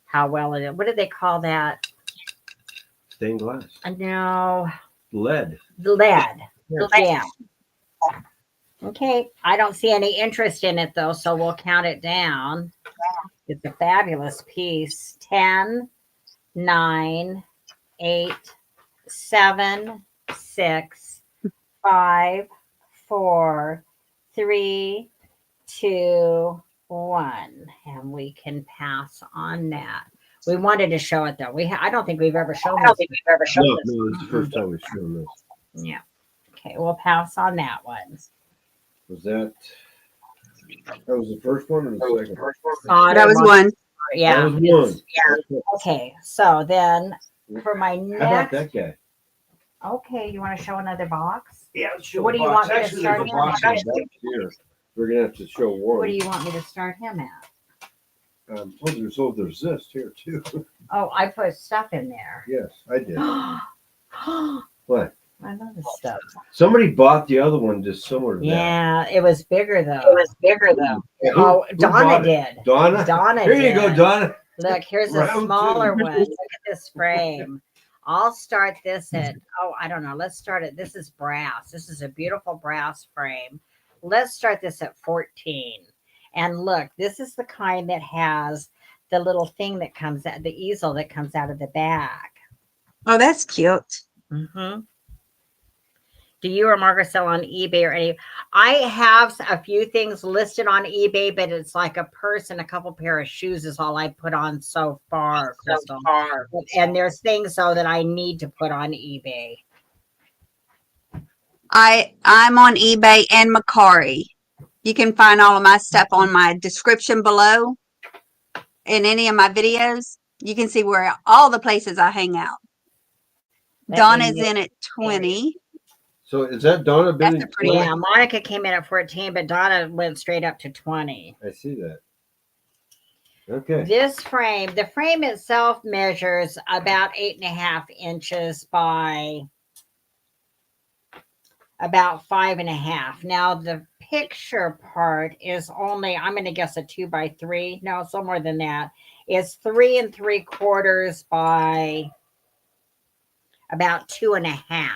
how well it is. What do they call that? Stained glass. No. Lead. Lead. Yeah. Okay. I don't see any interest in it though, so we'll count it down. It's a fabulous piece. 10, 9, 8, 7, 6, 5, 4, 3, 2, 1, and we can pass on that. We wanted to show it though. I don't think we've ever shown this. No, this is the first time we've shown this. Yeah. Okay, we'll pass on that one. Was that was the first one or the second? That was one. Yeah. That was one. Okay, so then for my How about next. that guy? Okay, you want to show another box? Yeah, let's show What a do you box. want me to Actually, start there's a him box at? in the back here. We're gonna have to show What one. do you want me to start him at? There's this here too. Oh, I put stuff in there. Yes, I did. I What? love this stuff. Somebody bought the other one just similar to that. Yeah, it was bigger though. Yeah, Oh, who Donna bought it? did. Donna? Donna Here you go, did. Donna. Look, here's a Round smaller two. one. Look at this frame. I'll start this at, I don't know. Let's start it. This is brass. This is a beautiful brass frame. Let's start this at 14. And look, this is the kind that has the little thing that comes out, the easel that comes out of the back. Oh, that's cute. Mm-hmm. Do you or Margaret sell on eBay or any? I have a few things listed on eBay, but it's like a purse and a couple pair of shoes is all I put on so far, Crystal. And there's things though that I need to put on eBay. I'm on eBay and Macari. You can find all of my stuff on my description below. In any of my videos, you can see where all the places I hang out. Donna's in at 20. So is that Donna been That's in a pretty 20? Yeah, Monica came in at 14, but Donna went straight up to 20. I see that. Okay. This frame, the frame itself measures about 8.5 inches by about 5.5. Now the picture part is only, I'm going to guess a 2x3. No, it's more than that. It's 3 3/4 by about 2.5.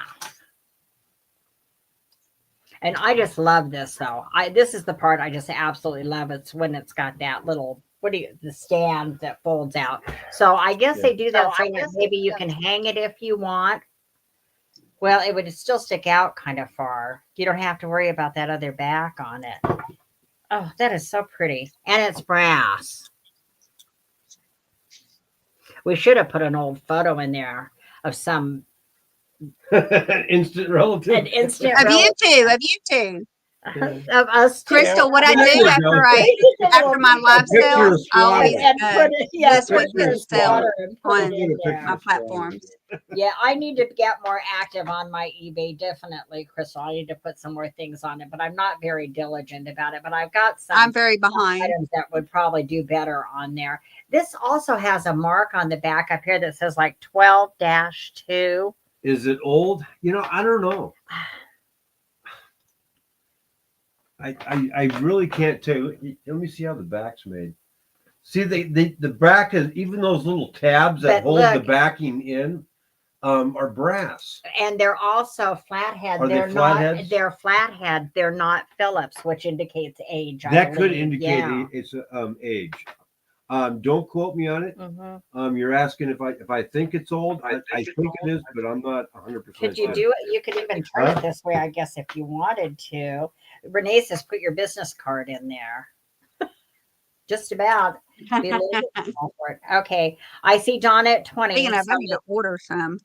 And I just love this though. This is the part I just absolutely love. It's when it's got that little the stand that folds out. So I guess they do that so that maybe you can hang it if you want. Well, it would still stick out kind of far. You don't have to worry about that other back on it. Oh, that is so pretty. And it's brass. We should have put an old photo in there of some Instant relative. an instant Of you relative two, of you two. of us too. Crystal, what I There do you after my live Picture sale, of I always squatter. and put it, yeah, list what picture of things sell squatter and put on it in there. my platforms. Yeah, I need to get more active on my eBay. Definitely, Crystal. I need to put some more things on it, but I'm not very diligent about it. But I've got some I'm very behind. items that would probably do better on there. This also has a mark on the back up here that says like 12-2. Is it old? You know, I don't know. I really can't tell you. Let me see how the back's made. See, the back is, even those little tabs that But hold the look. backing in are brass. And they're also flathead. Are they They're flatheads? not. They're flathead. They're not Phillips, which indicates age. I That could believe. indicate Yeah. it's age. Don't quote me on it. Mhm. You're asking if I think it's old. I think it is, but I'm not 100%. Could you do it? You could even turn it this way, I guess, if you wanted to. Renee says, put your business card in there. Just about. Be a little bit small for it. Okay. I see Donna at 20. Speaking of, I need to order some.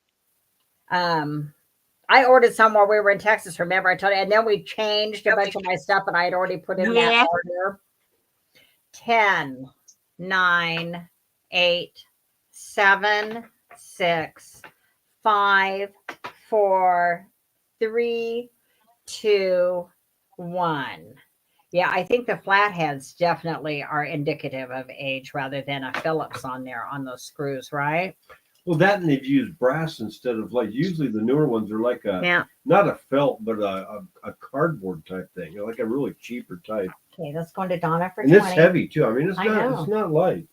I ordered some while we were in Texas, remember? I told you. And then we changed a bunch of my stuff, but I had already put in that order. 10, 9, 8, 7, 6, 5, 4, 3, 2, 1. Yeah, I think the flatheads definitely are indicative of age rather than a Phillips on there on those screws, right? Well, that and they've used brass instead of, like, usually the newer ones are like Yeah. not a felt, but a cardboard type thing, like a really cheaper type. Okay, that's going to Donna for And 20. it's heavy too. I mean, it's I not know. light.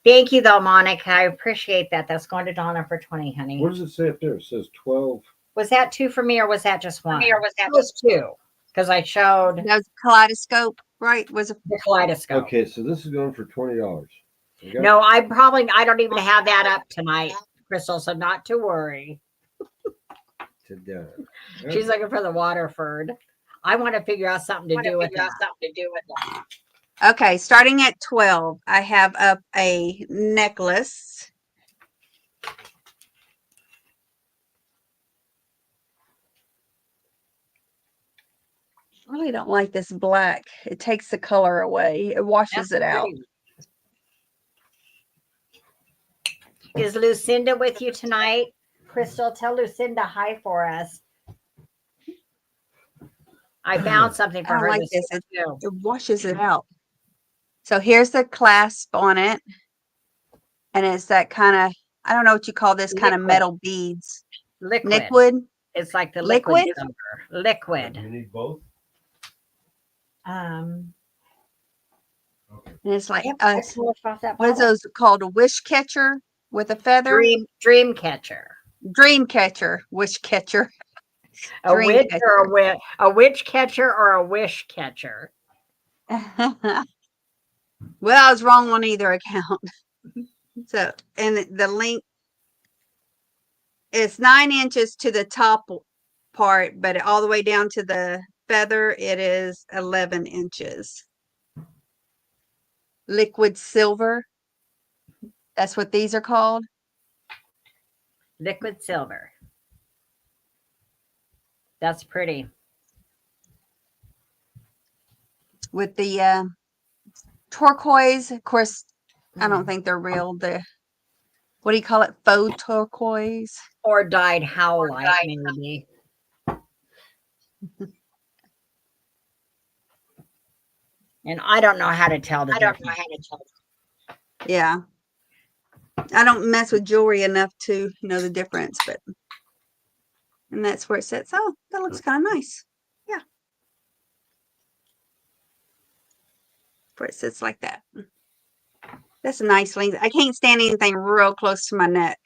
Thank you, though, Monica. I appreciate that. That's going to Donna for 20, honey. What does it say up there? It says 12. Was that 2 for me or was that just 1? It was 2 because I showed That was kaleidoscope, right? Was the kaleidoscope. Okay, so this is going for $20. Okay? No, I don't even have that up tonight, Crystal, so not to worry. Today. She's looking for the Waterford. I want to figure out something to do with that. Okay, starting at 12, I have up a necklace. I really don't like this black. It takes the color away. It washes it out. Is Lucinda with you tonight? Crystal, tell Lucinda hi for us. I found something for I her like this this. year, too. It washes it out. So here's the clasp on it. And it's that kind of, I don't know what you call this kind of Liquid. metal beads. Liquid. Liquid. It's like the Liquid? liquid silver. Liquid. You need both? Um, And it's like, I pulled across that what is bottle. those called? A wish catcher with a feather? Dream catcher. Dream catcher. Wish catcher. A Dream witch catcher. or a witch catcher or a wish catcher. Well, I was wrong on either account. So, and the length is 9 inches to the top part, but all the way down to the feather, it is 11 inches. Liquid silver. That's what these are called. Liquid silver. That's pretty. With the turquoise, of course, I don't think they're real. The what do you call it? Faux turquoise. Or dyed howlite, maybe. And I don't know how to tell the difference. Yeah. I don't mess with jewelry enough to know the difference, but and that's where it sits. Oh, that looks kind of nice. Yeah. Where it sits like that. That's a nice length. I can't stand anything real close to my neck.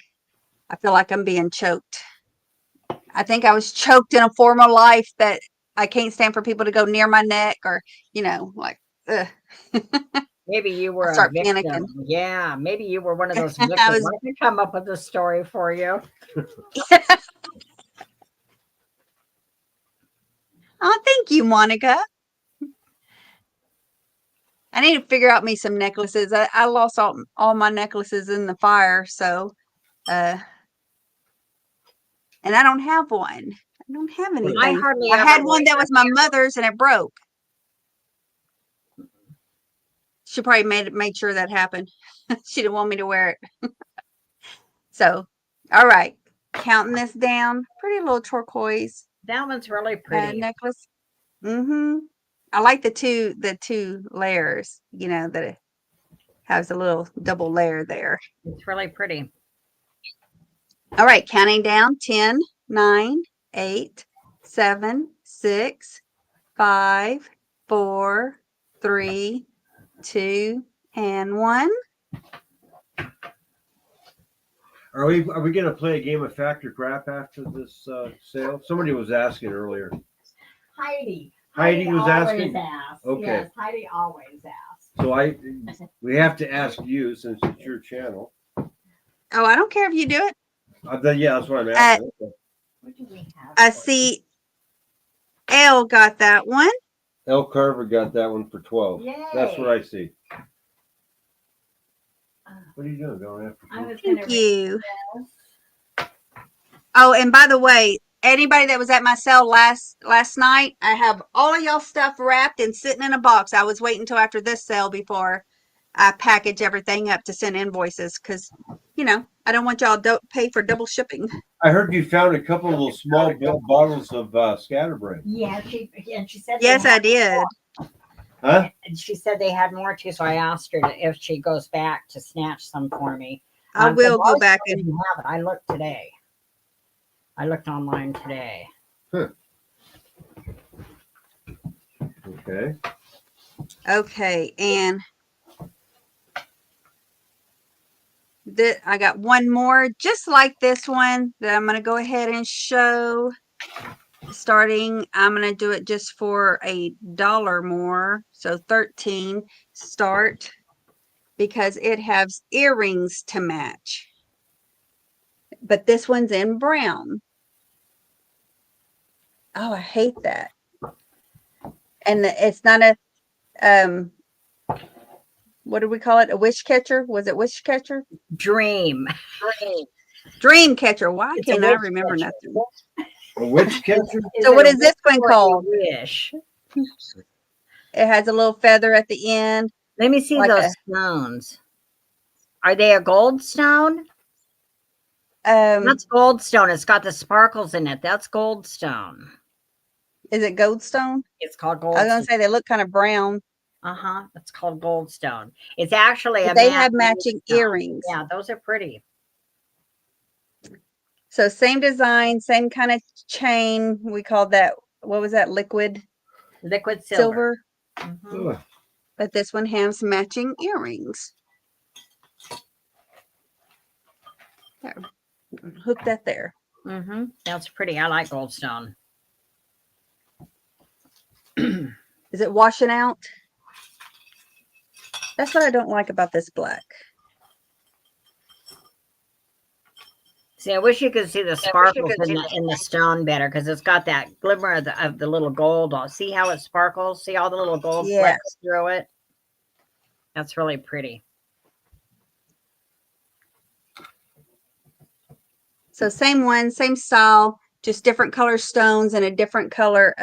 I feel like I'm being choked. I think I was choked in a former life that I can't stand for people to go near my neck or, like, ugh. Maybe you were I a start victim. panicking. Yeah, maybe you were one of those I victims. was- I can come up with a story for you. Oh, thank you, Monica. I need to figure out me some necklaces. I lost all my necklaces in the fire, so and I don't have one. I don't have anything. I hardly I ever had one that wear- was my mother's and it broke. She probably made sure that happened. She didn't want me to wear it. So, all right. Counting this down. Pretty little turquoise That one's really pretty. necklace. Mm-hmm. I like the two layers, that it has a little double layer there. It's really pretty. All right, counting down 10, 9, 8, 7, 6, 5, 4, 3, 2, and 1. Are we going to play a game of fact or crap after this sale? Somebody was asking earlier. Heidi. Heidi was asking? Asks. Okay. Yes, Heidi always asks. So we have to ask you since it's your channel. Oh, I don't care if you do it. Yeah, that's what I'm asking. What do we have? I see L got that one. L Carver got that one for 12. Yay. That's what I see. What are you doing? Going after I was Thank gonna you. Oh, and by the way, anybody that was at my sale last night, I have all of y'all stuff wrapped and sitting in a box. I was waiting until after this sale before I package everything up to send invoices because, I don't want y'all to pay for double shipping. I heard you found a couple of little small bottles of scatterbrain. Yeah, she said. Yes, I did. Huh? And she said they had more too, so I asked her if she goes back to snatch some for me. I will but go back most and of them have it. I looked today. I looked online today. Okay. okay, and I got one more just like this one that I'm going to go ahead and show. Starting, I'm going to do it just for $1 more. So 13 start because it has earrings to match. But this one's in brown. Oh, I hate that. And it's not a, what do we call it? A wish catcher? Was it wish catcher? Dream. Dream catcher. Why It's a can't I wish remember catcher. nothing? A witch catcher? So what it is this one a called? Wish. It has a little feather at the end. Let me see Like those stones. Are they a gold stone? That's goldstone. It's got the sparkles in it. That's goldstone. Is it goldstone? It's called I was gonna goldstone. say they look kind of brown. Uh-huh. It's called goldstone. It's actually But a they matte have matching stone. earrings. Yeah, those are pretty. So same design, same kind of chain. We called that, what was that, liquid Liquid silver? Mhm. Ugh. But this one has matching earrings. There. Hook that there. Mm-hmm. That's pretty. I like goldstone. Is it washing out? That's what I don't like about this black. See, I wish you could see the sparkles in the stone better because it's got that glimmer of the little gold. See how it sparkles? See all the little gold Yeah. flecks through it? That's really pretty. So same one, same style, just different color stones and a different color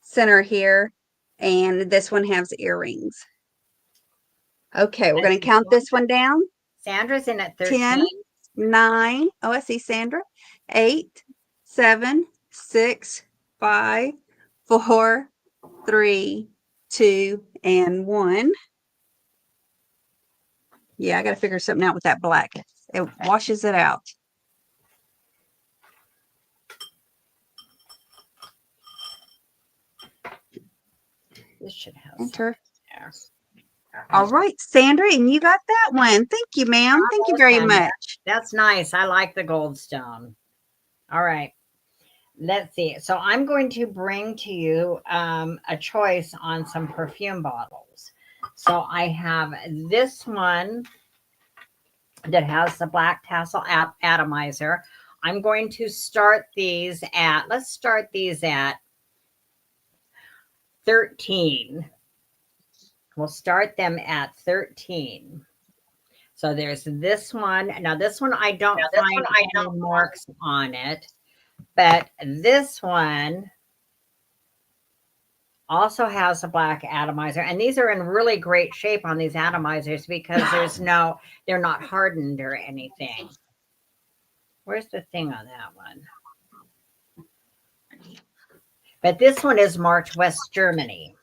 center here. And this one has earrings. Okay, we're going to count this one down. Sandra's in at 13. 10, 9. Oh, I see Sandra. 8, 7, 6, 5, 4, 3, 2, and 1. Yeah, I got to figure something out with that black. It washes it out. This should have Enter. there. All right, Sandra, and you got that one. Thank you, ma'am. Thank you very Sandra. much. That's nice. I like the goldstone. All right. Let's see. So I'm going to bring to you a choice on some perfume bottles. So I have this one that has the black tassel atomizer. I'm going to start these at, let's start these at 13. We'll start them at 13. So there's this one. Now this one I don't find any marks on it, but this one also has a black atomizer, and these are in really great shape on these atomizers because they're not hardened or anything. Where's the thing on that one? But this one is marked West Germany.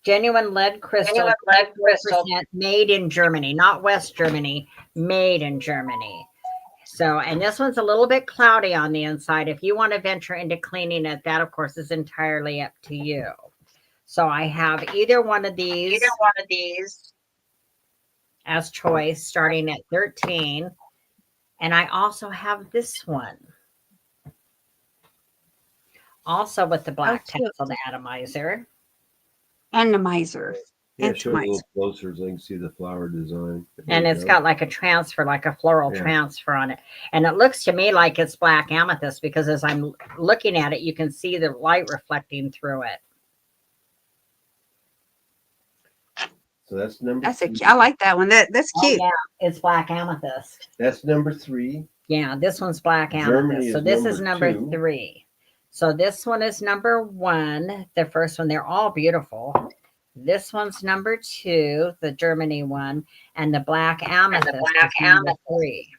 Genuine lead crystal, made in Germany, not West Germany, made in Germany. So, and this one's a little bit cloudy on the inside. If you want to venture into cleaning it, that of course is entirely up to you. So I have either one of these as choice, starting at 13. And I also have this one. Also with the black tassel atomizer. Atomizer. Yeah, show it a little closer so you can see the flower design. And it's got like a transfer, like a floral transfer on it. And it looks to me like it's black amethyst because as I'm looking at it, you can see the light reflecting through it. So that's number I like that one. That's cute. Oh, yeah, it's black amethyst. That's number 3. Yeah, this one's black amethyst. So this is number 3. So this one is number 1. The first one, they're all beautiful. This one's number 2, the Germany one, and the black amethyst is number 3.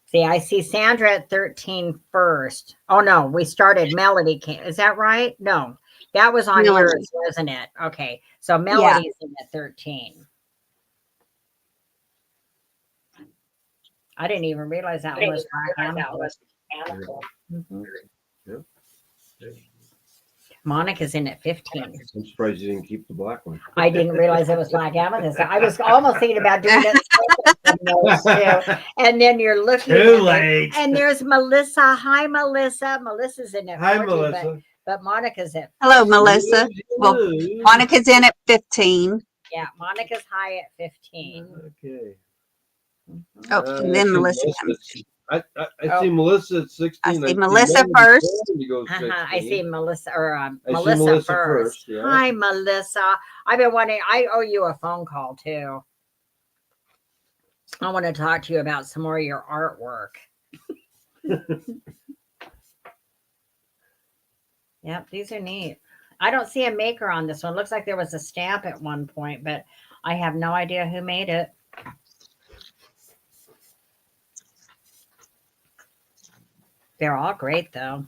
See, I see Sandra at 13 first. Oh no, we started Melody. Is that right? No, that was on yours, wasn't it? Okay, so Melody's in at 13. I didn't even realize that was black amethyst. Mm-hmm. Yep. Monica's in at 15. I'm surprised you didn't keep the black one. I didn't realize it was black amethyst. I was almost thinking about doing it. And then you're looking Too late. And there's Melissa. Hi, Melissa. Melissa's in at 14. Hi, Melissa. But Monica's at 15. Hello, Melissa. Well, Monica's in at 15. Yeah, Monica's high at 15. Okay. Oh, and then Melissa comes. I see Melissa at 16. I see Melissa first. I see Melissa Melissa Melissa first. Yeah. Hi, Melissa. I've been wondering. I owe you a phone call too. I want to talk to you about some more of your artwork. Yep, these are neat. I don't see a maker on this one. Looks like there was a stamp at one point, but I have no idea who made it. They're all great though.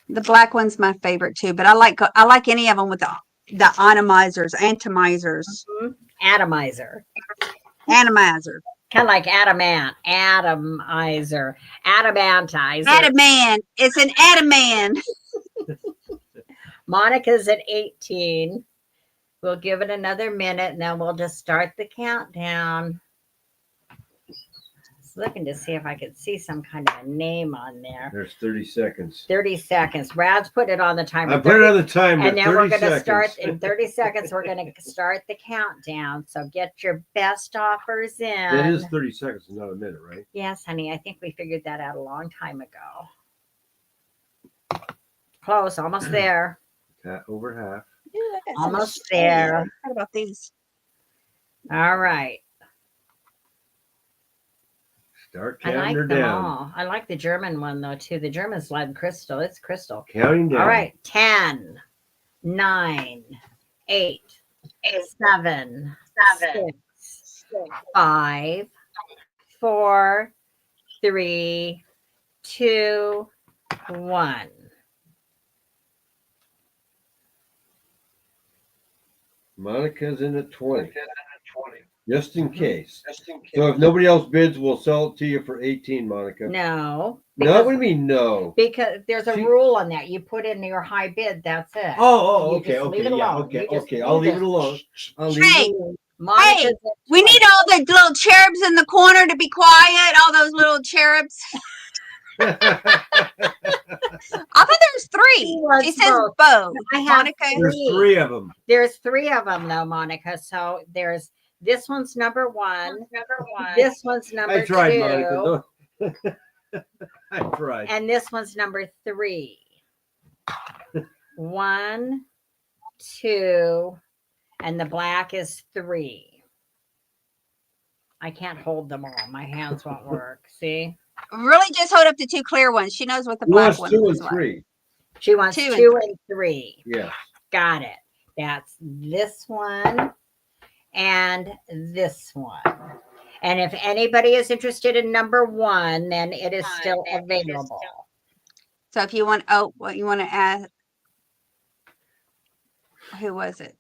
The black one's my favorite too, but I like any of them with the atomizers, Atomizer. atomizer. Kind of like atomizer, adamantizer. Adaman. It's an adaman. Monica's at 18. We'll give it another minute and then we'll just start the countdown. Looking to see if I could see some kind of a name on there. There's 30 seconds. 30 seconds. Brad's put it on the timer. I put it on the timer. And then we're going to 30 start seconds. in 30 seconds. We're going to start the countdown. So get your best offers in. That is 30 seconds, not a minute, right? Yes, honey. I think we figured that out a long time ago. Close. Almost there. Over half. Almost there. What about these? All right. Start I counting like her them down. all. I like the German one though too. The German's like crystal. It's crystal. Counting down. All right. 10, 9, 8, 7, 6, 5, 4, 3, 2, 1. Monica's in at 20. Just in case. So if nobody else bids, we'll sell it to you for 18, Monica. No. No, what do you mean no? Because there's a She- rule on that. You put in your high bid, that's it. Oh, You okay, just leave okay, it yeah, alone. okay, You just- okay. you I'll leave just- it alone. I'll leave Hey, it alone. Monica's Hey, at we 20. need all the little cherubs in the corner to be quiet. All those little cherubs. I thought there was three. wants It says both. both. I have Monica. There's 3 of them. There's 3 of them though, Monica. So there's this one's number 1. This one's number I tried, 2. Monica. No. I tried. And this one's number 3. 1, 2, and the black is 3. I can't hold them all. My hands won't work. See? Really just hold up the 2 clear ones. She knows what the Who black wants one 2 looks and like. 3? She wants 2 2 and and 3. Yes. Got it. That's this one and this one. And if anybody is interested in number 1, then it is still available. So if you want, what you want to add? Who was it?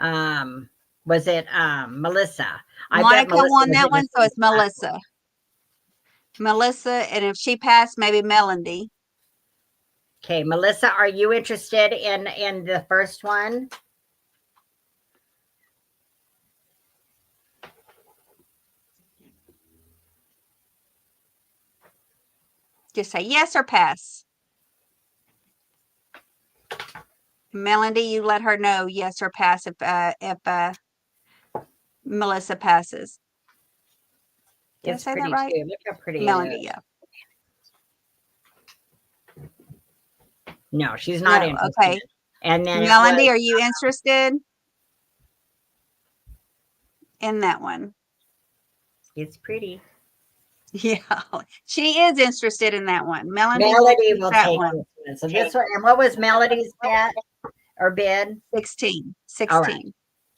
Was it Melissa? I bet Monica Melissa won was that in one, the so it's same class. Melissa. Melissa, and if she passed, maybe Melody. Okay, Melissa, are you interested in the first one? Just say yes or pass. Melody, you let her know yes or pass if Melissa passes. Did I It's say that pretty right? too. Look how pretty Melody, it is. yeah. No, she's not No, interested. okay. And then Melody, are you interested in that one? it's pretty. Yeah, she is interested in that one. Melody will that take one. this one. So this one, and what was Melody's bet or bid? 16. All right.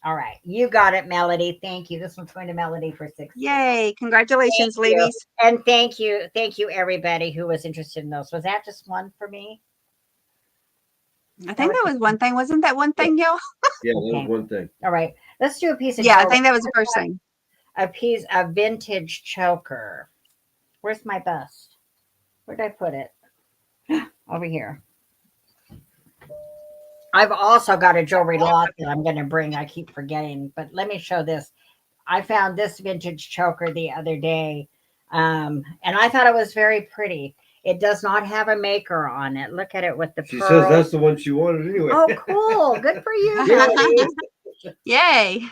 All right. You got it, Melody. Thank you. This one's going to Melody for 16. Yay. Congratulations, Thank you. ladies. And thank you everybody who was interested in those. Was that just one for me? I think that was one thing. Wasn't that one thing, y'all? Yeah, that was one thing. All right. Let's do a piece of Yeah, I choker. think that was the first thing. A piece of vintage choker. Where's my bust? Where'd I put it? Over here. I've also got a jewelry lot that I'm going to bring. I keep forgetting, but let me show this. I found this vintage choker the other day, and I thought it was very pretty. It does not have a maker on it. Look at it with the She pearls. says that's the one she wanted anyway. Oh, cool. Good for you, Melody. Yay.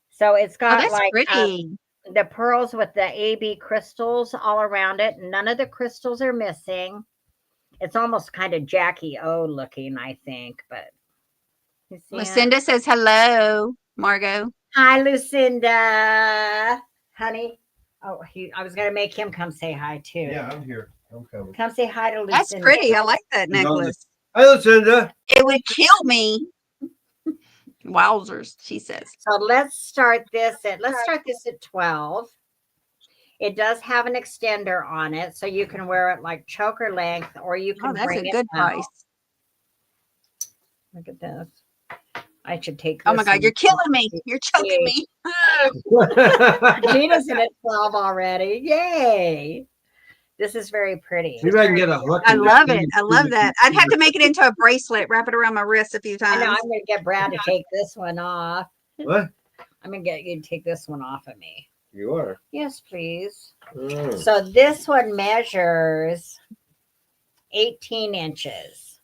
So it's Oh, got that's like pretty. the pearls with the AB crystals all around it. None of the crystals are missing. It's almost kind of Jackie O looking, I think, but you see it? Lucinda says hello, Margot. Hi, Lucinda. Honey. Oh, I was going to make him come say hi too. Yeah, I'm here. I'm coming. Come say hi to Lucinda. That's pretty. I like that You know, necklace. Hi, Lucinda. It would kill me. Wowzers, she says. So let's start this at 12. It does have an extender on it, so you can wear it like choker length, or you can Oh, that's bring a it good out. price. Look at this. I should take this. Oh my God, and- you're killing me. You're choking me. Gina's in at 12 already. Yay. This is very pretty. Maybe I can get a hook. I and love just it. I love that. I'd have to make it into a bracelet, wrap it around my wrist a few I know times. I'm going to get Brad to take this one off. What? I'm going to get you to take this one off of me. You are. Yes, please. Oh. So this one measures 18 inches.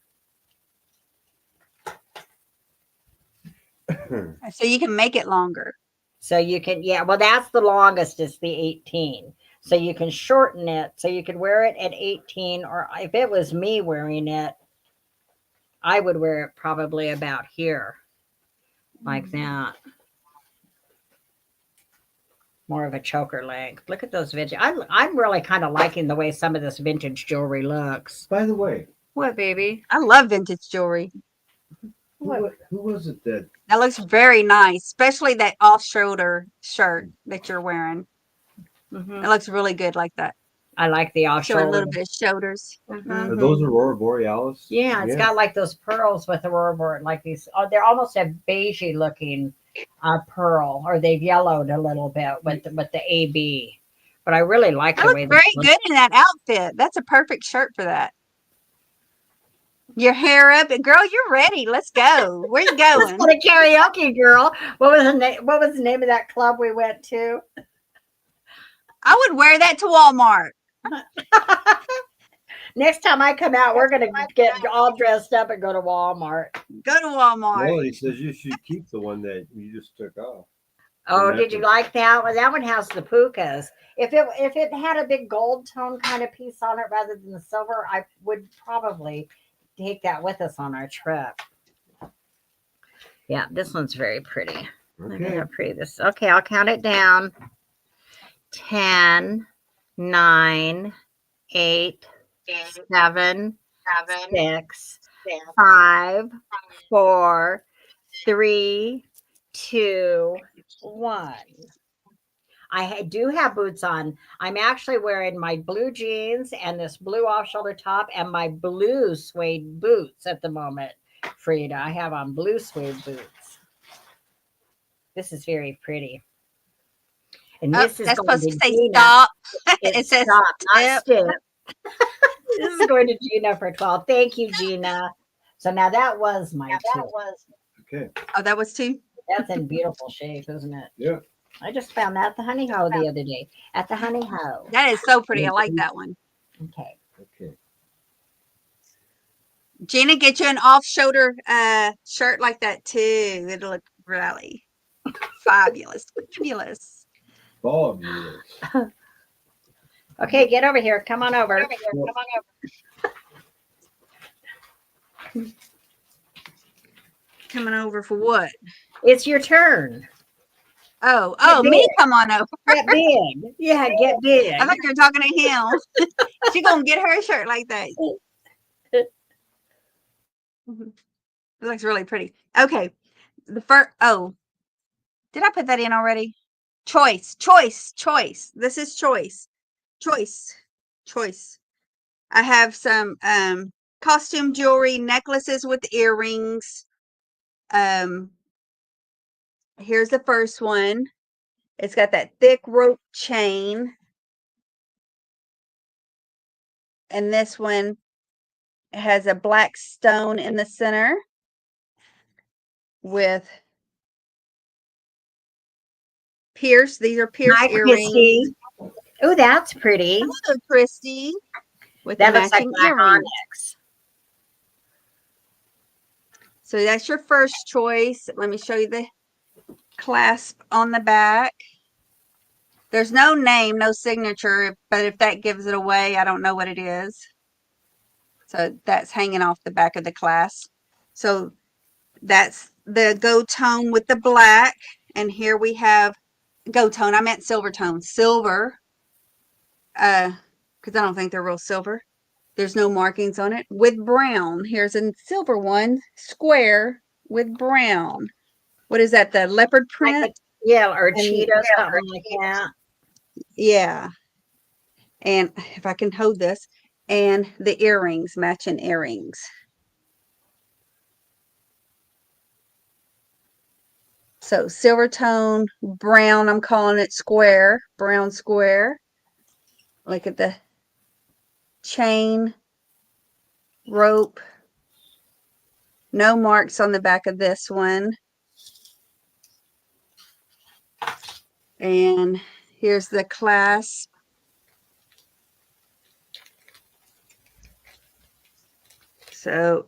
So you can make it longer. So you can, yeah, well, that's the longest is the 18. So you can shorten it. So you could wear it at 18, or if it was me wearing it, I would wear it probably about here, like that. More of a choker length. Look at those vintage. I'm really kind of liking the way some of this vintage jewelry looks. By the way, What, baby? I love vintage jewelry. What? who was it that? That looks very nice, especially that off-shoulder shirt that you're wearing. Mhm. It looks really good like that. I like the off Showing a shoulder. little bit of shoulders. Mhm. Are those Aurora Borealis? Yeah, it's got like those pearls with the rubber, like these. Oh, they're almost a beigey looking pearl, or they've yellowed a little bit with the AB. But I really like That the way looks very this good in that outfit. That's a perfect shirt for that. Your hair up, and girl, you're ready. Let's go. Where you Let's going? go to karaoke, girl. What was the name? What was the name of that club we went to? I would wear that to Walmart. Next time I come out, we're gonna get all dressed up and go to Walmart. Go to Walmart. Melody says you should keep the one that you just took off. Oh, The did you necklace. like that? Well, that one has the pukas. If it had a big gold tone kind of piece on it rather than the silver, I would probably take that with us on our trip. Yeah, this one's very pretty. Look at Okay. how pretty this is. Okay, I'll count it down. 10, 9, 8, 7, 6, 5, 4, 3, 2, 1. I do have boots on. I'm actually wearing my blue jeans and this blue off-shoulder top and my blue suede boots at the moment, Frida. I have on blue suede boots. This is very pretty. And Oh, this is that's going supposed to to say Gina. stop. It It says stop, not tip. stip. This is going to Gina for 12. Thank you, Gina. So now that was my two. Okay. Oh, that was two. That's in beautiful shape, isn't it? Yeah. I just found that at the Honey Ho the other day. At the Honey Ho. That is so pretty. I like that one. Okay. Okay. Gina, get you an off-shoulder shirt like that too. It'll look really fabulous. Fabulous. Fabulous. Okay, get over here. Come on over. Coming over for what? It's your turn. Oh, Get me big. come on over. Get big. Yeah, get big. I thought you were talking to him. She gonna get her a shirt like that. It looks really pretty. Okay. The first, did I put that in already? Choice. This is choice. I have some costume jewelry, necklaces with earrings. Here's the first one. It's got that thick rope chain. And this one has a black stone in the center with pierced. These are pierced Hi, earrings. Christy. Oh, that's pretty. Hello, Christy. With That the looks like matching black earrings. onyx. So that's your first choice. Let me show you the clasp on the back. There's no name, no signature, but if that gives it away, I don't know what it is. So that's hanging off the back of the clasp. So that's the gold tone with the black. And here we have gold tone. I meant silver tone. Silver. Because I don't think they're real silver. There's no markings on it. With brown. Here's a silver one. Square with brown. What is that? The leopard print? Yeah, or And- cheetah, something like that. Yeah. And if I can hold this, and the earrings, matching earrings. So silver tone, brown, I'm calling it square, brown square. Look at the chain, rope. No marks on the back of this one. And here's the clasp. So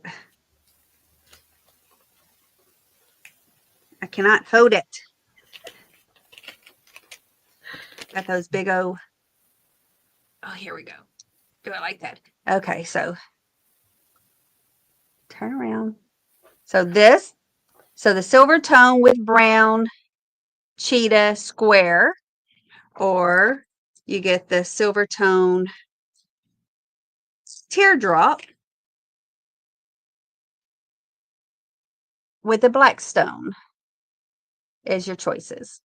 I cannot hold it. Got those big oh, here we go. Do I like that? Okay, so turn around. So the silver tone with brown cheetah square, or you get the silver tone teardrop with the black stone is your choices.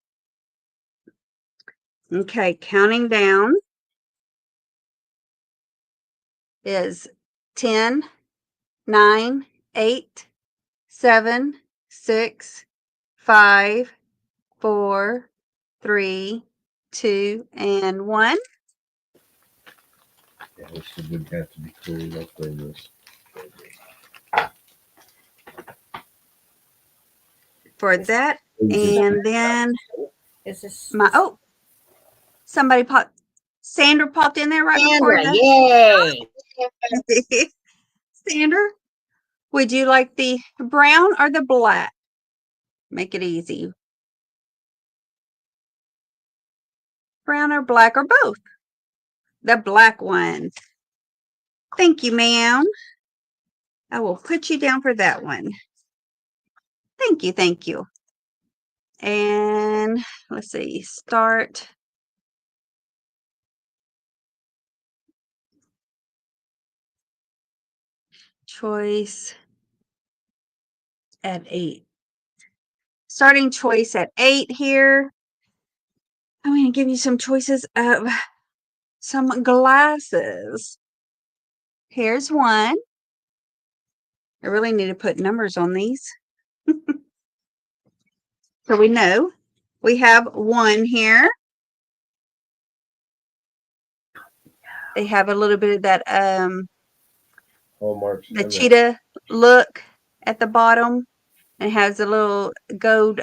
Okay, counting down is 10, 9, 8, 7, 6, 5, 4, 3, 2, and 1. Yeah, this would have to be cleaned up in this. For that, and then Is this my somebody Sandra popped in there right Sandra? before Yay! Sandra, would you like the brown or the black? Make it easy. Brown or black or both? The black one. Thank you, ma'am. I will put you down for that one. Thank you, thank you. And let's see, start. Choice at 8. Starting choice at 8 here. I'm going to give you some choices of some glasses. Here's one. I really need to put numbers on these. So we know we have one here. They have a little bit of that Hallmarks. the cheetah look at the bottom. It has a little gold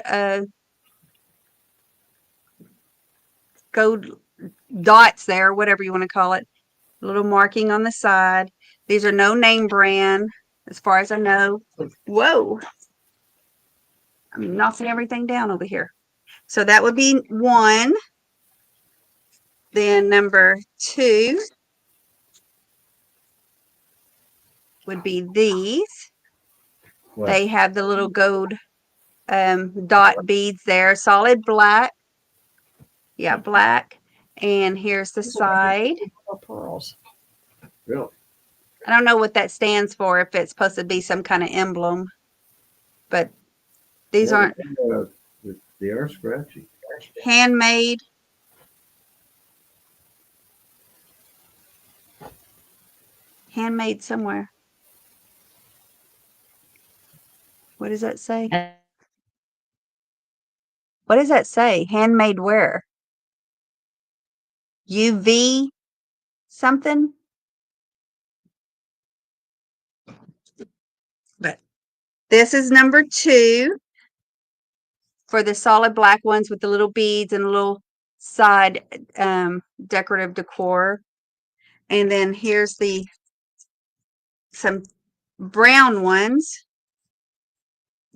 dots there, whatever you want to call it. A little marking on the side. These are no name brand, as far as I know. Whoa. I'm knocking everything down over here. So that would be 1. Then number 2 would be these. What? They have the little gold dot beads there. Solid black. Yeah, black. And here's the side. Pearls. Really? I don't know what that stands for, if it's supposed to be some kind of emblem. But these Yeah, aren't they are scratchy. handmade. Handmade somewhere. What does that say? What does that say? Handmade where? UV something? But this is number 2 for the solid black ones with the little beads and a little side decorative decor. And then here's some brown ones.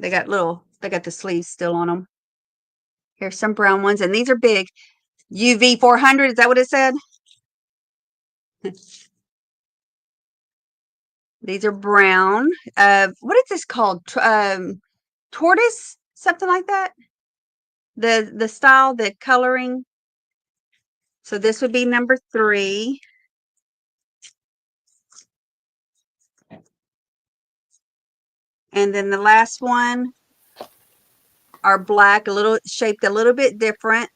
They got the sleeves still on them. Here's some brown ones, and these are big. UV 400, is that what it said? These are brown. What is this called? Tortoise? Something like that? The style, the coloring. So this would be number 3. And then the last one are black, shaped a little bit different.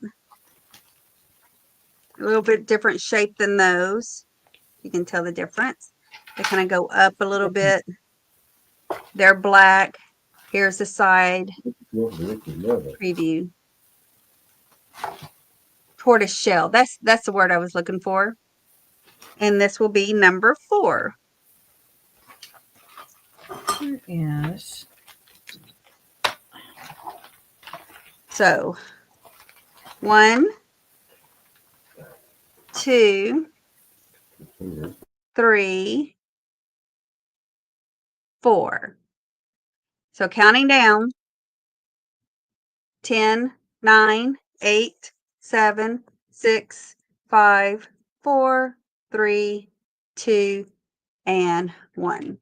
A little bit different shape than those. You can tell the difference. They kind of go up a little bit. They're black. Here's the side preview. Tortoise shell. That's the word I was looking for. And this will be number 4. Yes. So 1, 2, 3, 4. So counting down, 10, 9, 8, 7, 6, 5, 4, 3, 2, and 1.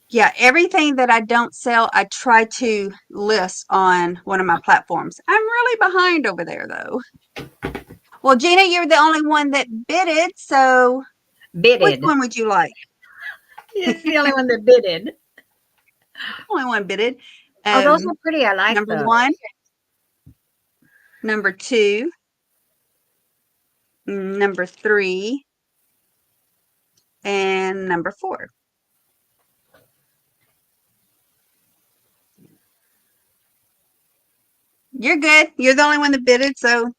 Yeah, everything that I don't sell, I try to list on one of my platforms. I'm really behind over there, though. Well, Gina, you're the only one that bidded, so which Beaded. one would you like? It's the only one that bidded. Only one bidded. Oh, those are pretty. I like Number those. 1, number 2, number 3, and number 4. You're good. You're the only one that bidded, so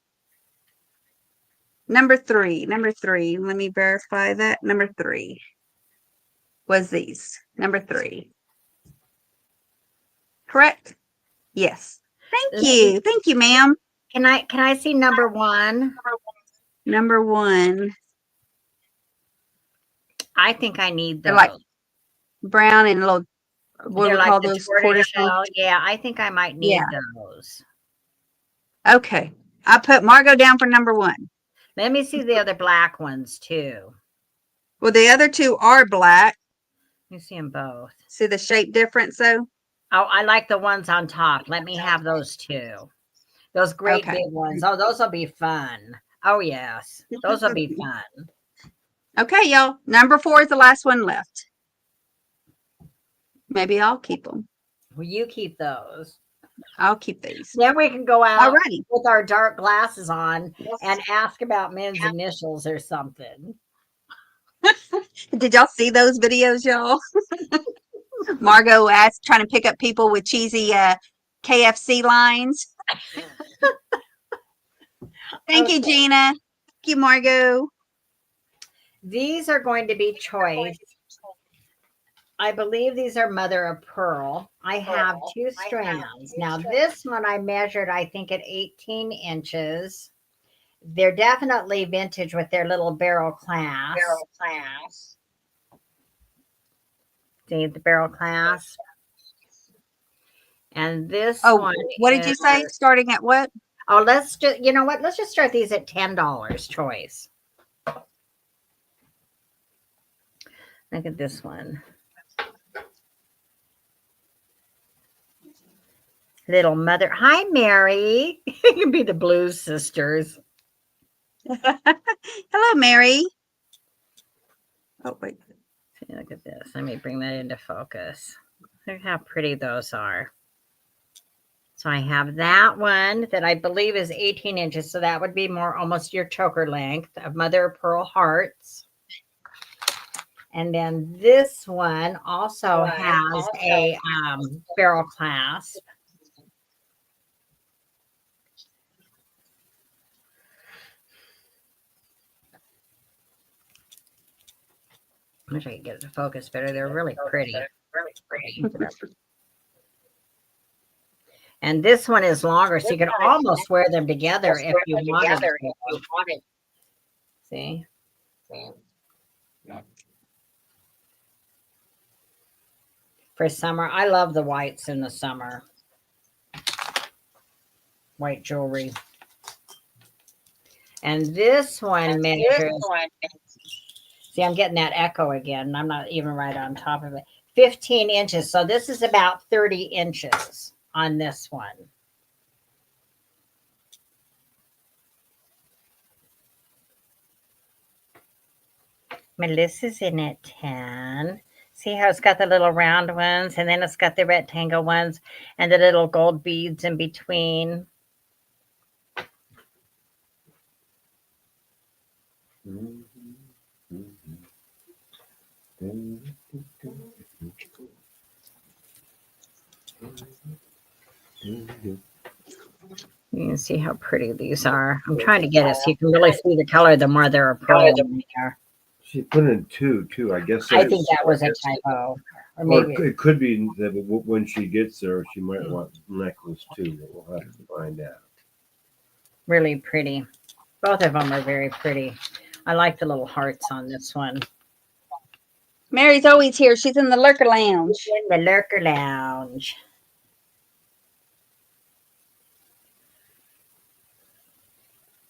number 3. Let me verify that. Number 3 was these. Number 3. Correct? Yes. Thank you, ma'am. Can I see number 1? Number 1. I think I need They're those. like brown and little, what do They're we like call the those? tortoise Tortoise. shell. Yeah, I think I might need those. Okay. I put Margot down for number 1. Let me see the other black ones too. Well, the other 2 are black. Let me see them both. See the shape difference, though? Oh, I like the ones on top. Let me have those too. Those great Okay. big ones. Oh, those will be fun. Oh, yes. Those will be fun. Okay, y'all. Number 4 is the last one left. Maybe I'll keep them. Will you keep those? I'll keep these. Then we can go out Alrighty. with our dark glasses on and ask about men's initials or something. Did y'all see those videos, y'all? Margot asked, trying to pick up people with cheesy KFC lines. Thank you, Gina. Thank you, Margot. These are going to be choice. I believe these are mother of pearl. I have 2 strands. Now, this one I measured, I think, at 18 inches. They're definitely vintage with their little barrel clasp. See the barrel clasp? And this one. What did you say? Starting at what? Oh, let's just, you know what? Let's just start these at $10 choice. Look at this one. Little mother. Hi, Mary. You can be the Blues Sisters. Hello, Mary. Oh, wait. See, look at this. Let me bring that into focus. Look how pretty those are. So I have that one that I believe is 18 inches. So that would be more almost your choker length of mother of pearl hearts. And then this one also has a barrel clasp. I wish I could get it to focus better. They're really pretty. And this one is longer, so you can almost wear them together if you wanted to. See? For summer, I love the whites in the summer. White jewelry. And this one measures. See, I'm getting that echo again. I'm not even right on top of it. 15 inches. So this is about 30 inches on this one. Melissa's in at 10. See how it's got the little round ones, and then it's got the rectangle ones, and the little gold beads in between. You can see how pretty these are. I'm trying to get it so you can really see the color. The more they're a pearl in there. She put in two too. I guess. I think that was a typo, or Or maybe it could be that when she gets there, she might want necklace too. But we'll have to find out. really pretty. Both of them are very pretty. I like the little hearts on this one. Mary's always here. She's in the lurker lounge. In the lurker lounge.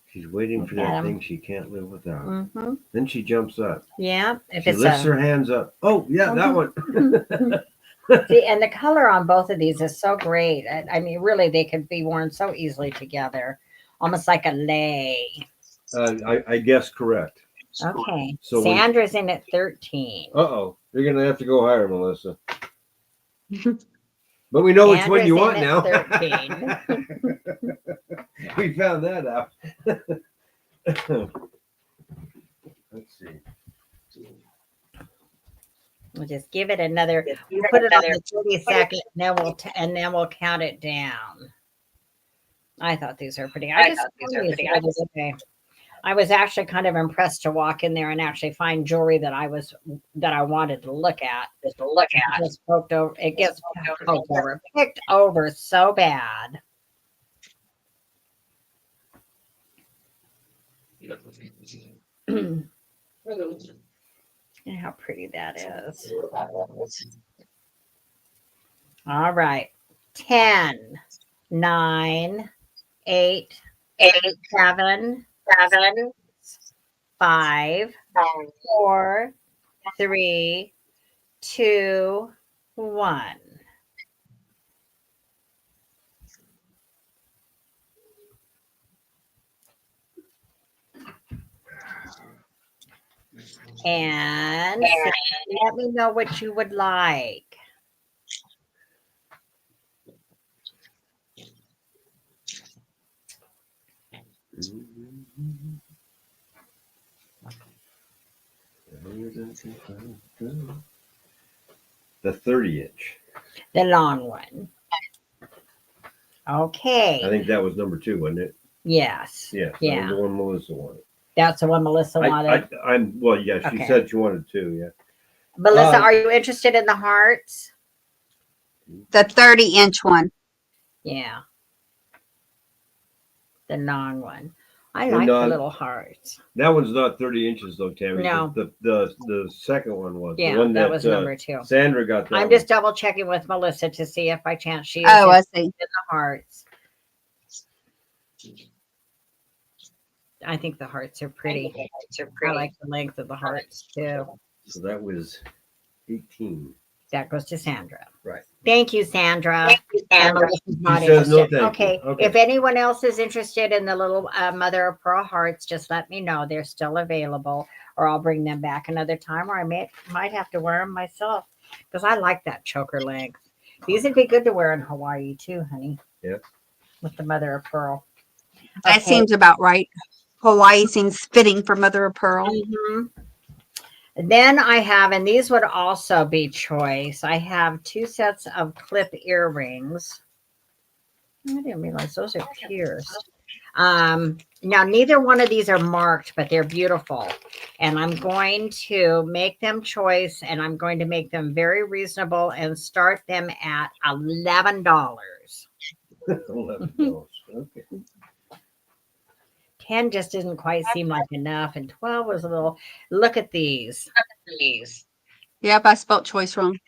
She's waiting for that thing she can't live without. Mm-hmm. Then she jumps up. Yeah, if She it's lifts her hands up. Oh, yeah, that one. See, and the color on both of these is so great. I mean, really, they could be worn so easily together, almost like a lei. I guess correct. Okay, So Sandra's in at 13. Uh-oh. You're going to have to go higher, Melissa. But we know which one you want now. 13. We found that out. Let's see. We'll just give it another. We'll put it on the 30-second, and then we'll count it down. I thought these were pretty. I was actually kind of impressed to walk in there and actually find jewelry that I wanted to look at. It gets poked over. It gets picked over so bad. And how pretty that is. All right. 10, 9, 8, 7, 5, 4, 3, 2, 1. And let me know what you would like. The 30-inch. The long one. Okay. I think that was number 2, wasn't it? Yes. Yeah. Yeah. The one Melissa wanted. That's the one Melissa wanted. Well, yeah, she Okay. said she wanted 2, yeah. Melissa, are you interested in the hearts? The 30-inch one. Yeah. The long one. I like the little hearts. That one's not 30 inches though, Tammy. No. The second one was. Yeah, the one that was number 2. Sandra got that. I'm just double checking with Melissa to see if by chance she is I see. in the hearts. I think the hearts are pretty. I like the length of the hearts too. So that was 18. That goes to Sandra. Right. Thank you, Sandra. And Melissa's not She says no interested. thank you. Okay. Okay. If anyone else is interested in the little mother of pearl hearts, just let me know. They're still available, or I'll bring them back another time, or I might have to wear them myself because I like that choker length. These would be good to wear in Hawaii too, honey. Yeah. With the mother of pearl. That seems about right. Hawaii seems fitting for mother of pearl. Mm-hmm. Then I have, and these would also be choice. I have 2 sets of clip earrings. I didn't realize those are pierced. Now, neither one of these are marked, but they're beautiful. And I'm going to make them choice, and I'm going to make them very reasonable and start them at $11. $11. Okay. 10 just didn't quite seem like enough, and 12 was a little. Look at these. Yep, I spelled choice wrong.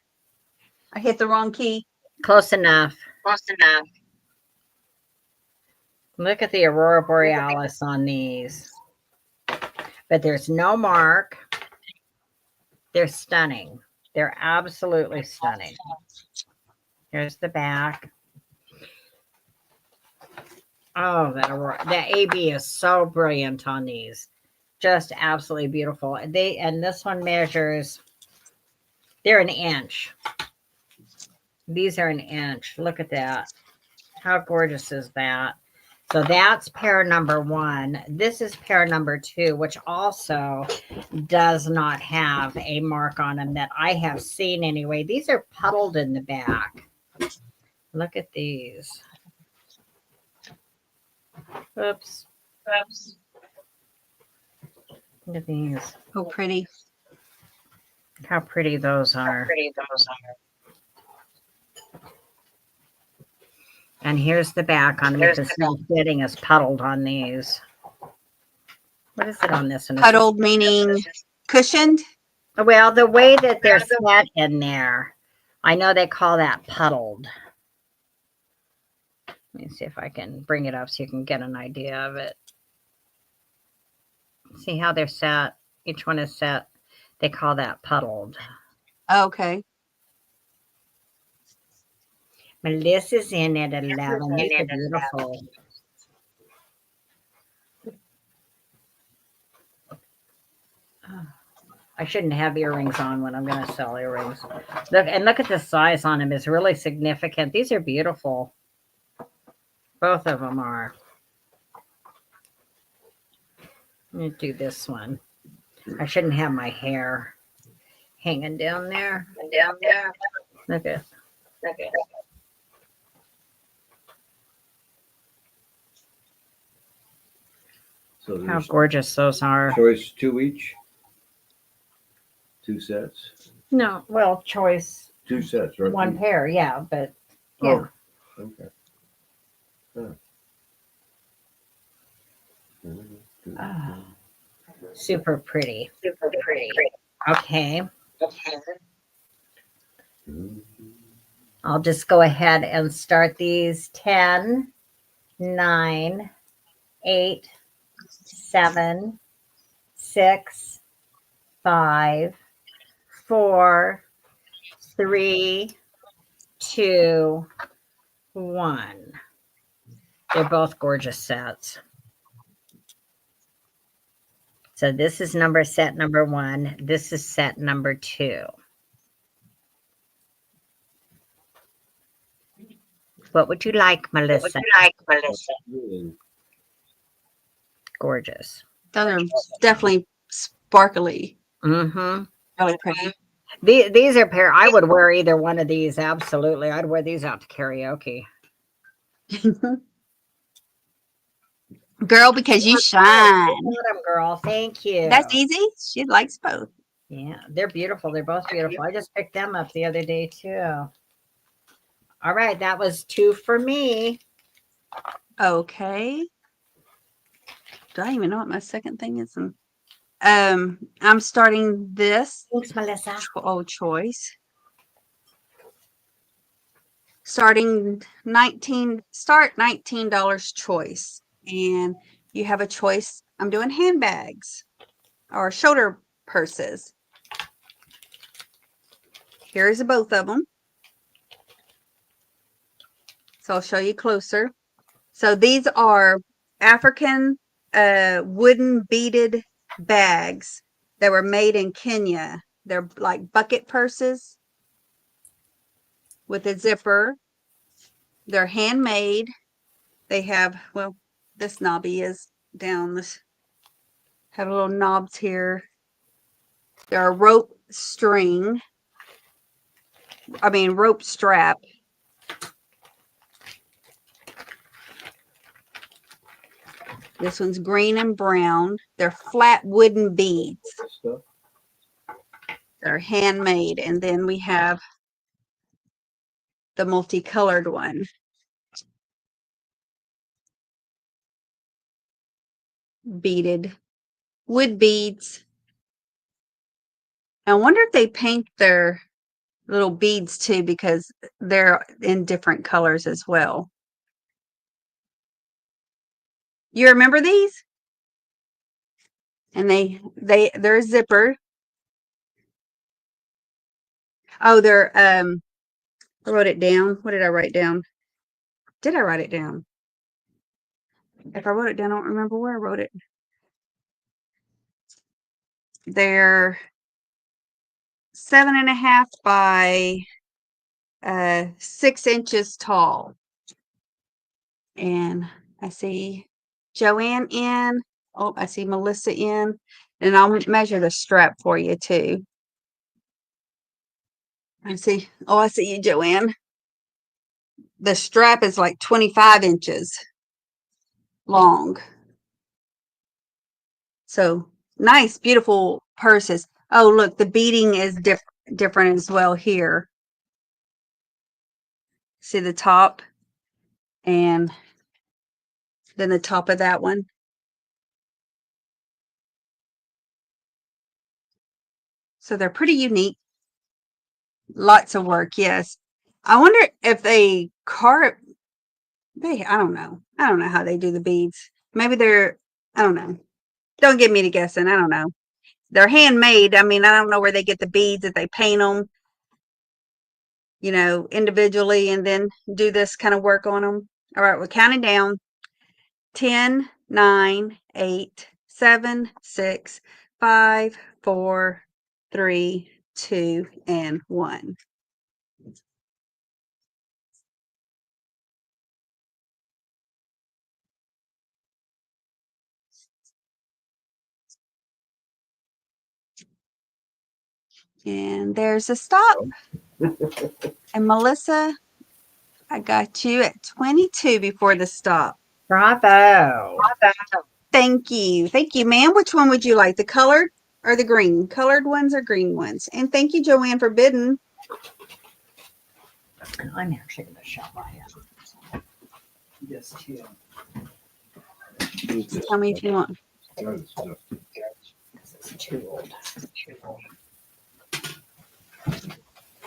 I hit the wrong key. Close enough. Look at the Aurora Borealis on these. But there's no mark. They're stunning. They're absolutely stunning. Here's the back. Oh, that AB is so brilliant on these. Just absolutely beautiful. And this one measures They're an inch. These are an inch. Look at that. How gorgeous is that? So that's pair number 1. This is pair number 2, which also does not have a mark on them that I have seen anyway. These are puddled in the back. Look at these. Oops. Oops. Look at these. Oh, pretty. How pretty those are. And here's the back on them. You can see the fitting is puddled on these. What is it on this one? Puddled meaning cushioned? Well, the way that they're set in there, I know they call that puddled. Let me see if I can bring it up so you can get an idea of it. See how they're set? Each one is set. They call that puddled. Okay. Melissa's in at 11. These are beautiful. I shouldn't have earrings on when I'm going to sell earrings. Look at the size on them. It's really significant. These are beautiful. Both of them are. Let me do this one. I shouldn't have my hair hanging down there. Look at. So How there's gorgeous those are. choice 2 each. 2 sets. No, well, choice 2 sets, right? one pair, yeah, but yeah. Oh, okay. Huh. Oh, super pretty. Okay. I'll just go ahead and start these. 10, 9, 8, 7, 6, 5, 4, 3, 2, 1. They're both gorgeous sets. So this is set number 1. This is set number 2. What would you like, Melissa? Gorgeous. Those are definitely sparkly. Mm-hmm. Really pretty. These are pair. I would wear either one of these. Absolutely. I'd wear these out to karaoke. Girl, because you shine. Bottom girl. Thank you. That's easy. She likes both. Yeah, they're beautiful. They're both beautiful. I just picked them up the other day too. All right, that was 2 for me. Okay. Do I even know what my second thing is? I'm starting this. Thanks, Melissa. Choice. Starting $19 choice. And you have a choice. I'm doing handbags or shoulder purses. Here's both of them. So I'll show you closer. So these are African wooden beaded bags that were made in Kenya. They're like bucket purses with a zipper. They're handmade. They have, well, this knobby is down. This have little knobs here. They're a rope strap. This one's green and brown. They're flat wooden beads. They're handmade. And then we have the multicolored one. Beaded wood beads. I wonder if they paint their little beads too, because they're in different colors as well. You remember these? And they're zipper. Oh, they're I wrote it down. What did I write down? Did I write it down? If I wrote it down, I don't remember where I wrote it. They're 7.5 by 6 inches tall. And I see Joanne in. Oh, I see Melissa in. And I'll measure the strap for you too. I see. Oh, I see you, Joanne. The strap is like 25 inches long. So nice, beautiful purses. Oh, look, the beading is different as well here. See the top and then the top of that one. So they're pretty unique. Lots of work, yes. I wonder if they carve. I don't know. I don't know how they do the beads. Maybe they're. I don't know. Don't get me to guessing. I don't know. They're handmade. I mean, I don't know where they get the beads if they paint them, individually and then do this kind of work on them. All right, we're counting down. 10, 9, 8, 7, 6, 5, 4, 3, 2, and 1. And there's a stop. And Melissa, I got you at 22 before the stop. Bravo. Thank you. Thank you, ma'am. Which one would you like? The colored or the green? Colored ones or green ones? And thank you, Joanne, for bidding. I'm actually going to show my hand. Yes, too. Tell me if you want. It's too old.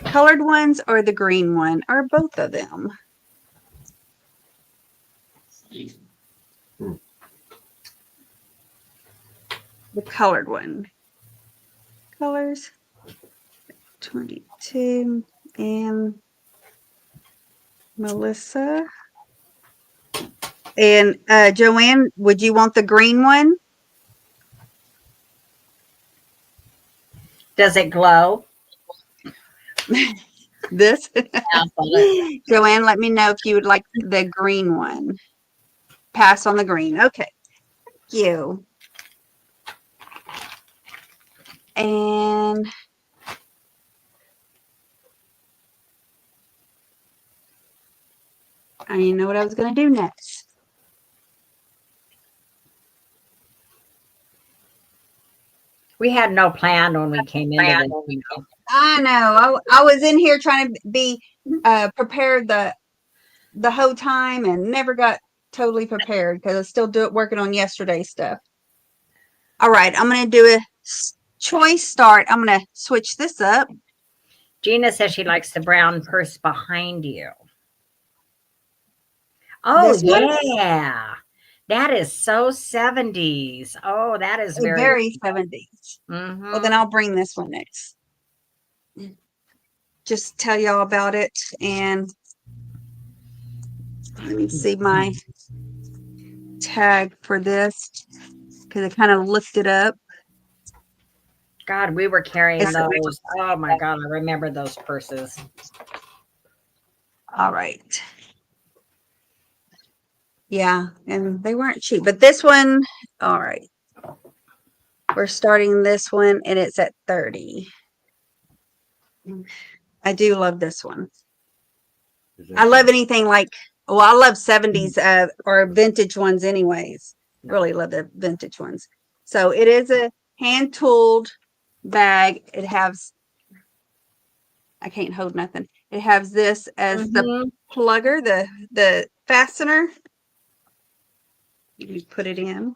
Colored ones or the green one or both of them? The colored one. Colors. 22. And Melissa. And Joanne, would you want the green one? Does it glow? This? Yeah, Joanne, let me know if you would like the green one. Pass on the green. Okay. Thank you. And I didn't know what I was going to do next. we had no plan when we came into this. I know. I was in here trying to be prepared the whole time and never got totally prepared because I was still working on yesterday's stuff. All right, I'm going to do a choice start. I'm going to switch this up. Gina says she likes the brown purse behind you. Oh, This one? yeah. That is so 70s. Oh, that is Very 70s. Mhm. Well, then I'll bring this one next. Just tell y'all about it. And let me see my tag for this because I kind of looked it up. God, we were carrying It's- those. Oh my God, I remember those purses. All right. Yeah, and they weren't cheap, but this one, all right. We're starting this one and it's at 30. I do love this one. I love anything like, well, I love 70s or vintage ones anyways. Really love the vintage ones. So it is a hand tooled bag. It has, I can't hold nothing. It has this as the plugger, the fastener. You put it in.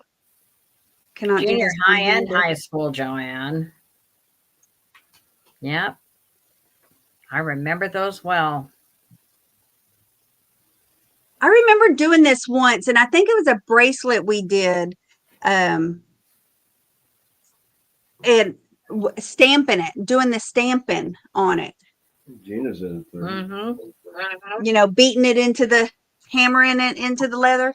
Cannot do Junior this high and one-handed. high school, Joanne. Yep. I remember those well. I remember doing this once, and I think it was a bracelet we did, and stamping it, doing the stamping on it. Gina's in it. Mm-hmm. You know, beating it into the, hammering it into the leather.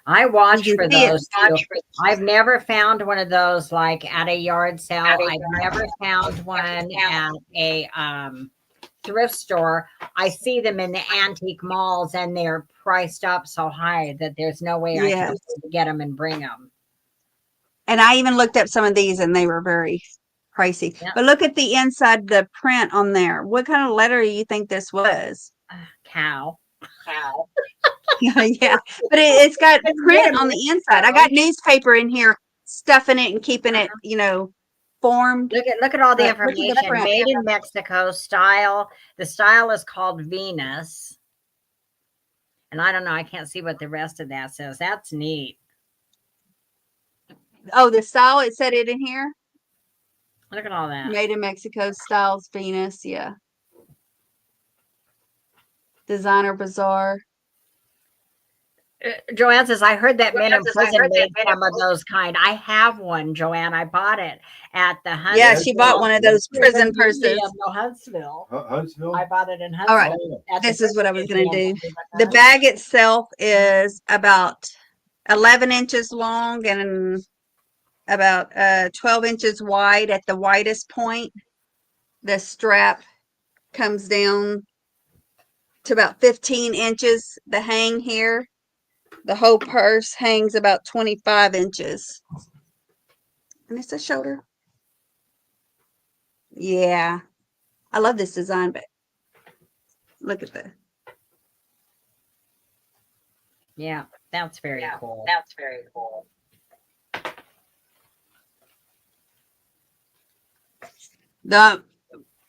I watch You for can see it. those too. I've never found one of those like at a yard sale. I've never found one at a thrift store. I see them in the antique malls and they're priced up so high that there's no way I can Yes. afford to get them and bring them. And I even looked up some of these and they were very pricey. Yeah. But look at the inside, the print on there. What kind of letter do you think this was? Cow. Yeah. But it's got print on it. the inside. I got newspaper in here stuffing it and keeping it, formed. Look at all the But look at the information. print. Made in Mexico style. The style is called Venus. And I don't know. I can't see what the rest of that says. That's neat. Oh, the style, it said it in here. Look at all that. Made in Mexico styles Venus. Yeah. Designer Bazaar. Joanne says, I heard that men in prison made some of those kind. I have one, Joanne. I bought it at the Huntsville. Yeah, she bought one of those prison purses. Huntsville. Huntsville. I bought it in Huntsville. All right. This is what I was going to do. The bag itself is about 11 inches long and about 12 inches wide at the widest point. The strap comes down to about 15 inches. The hang here, the whole purse hangs about 25 inches. And it's a shoulder. Yeah. I love this design, but look at the. Yeah, that's very cool. That's very cool.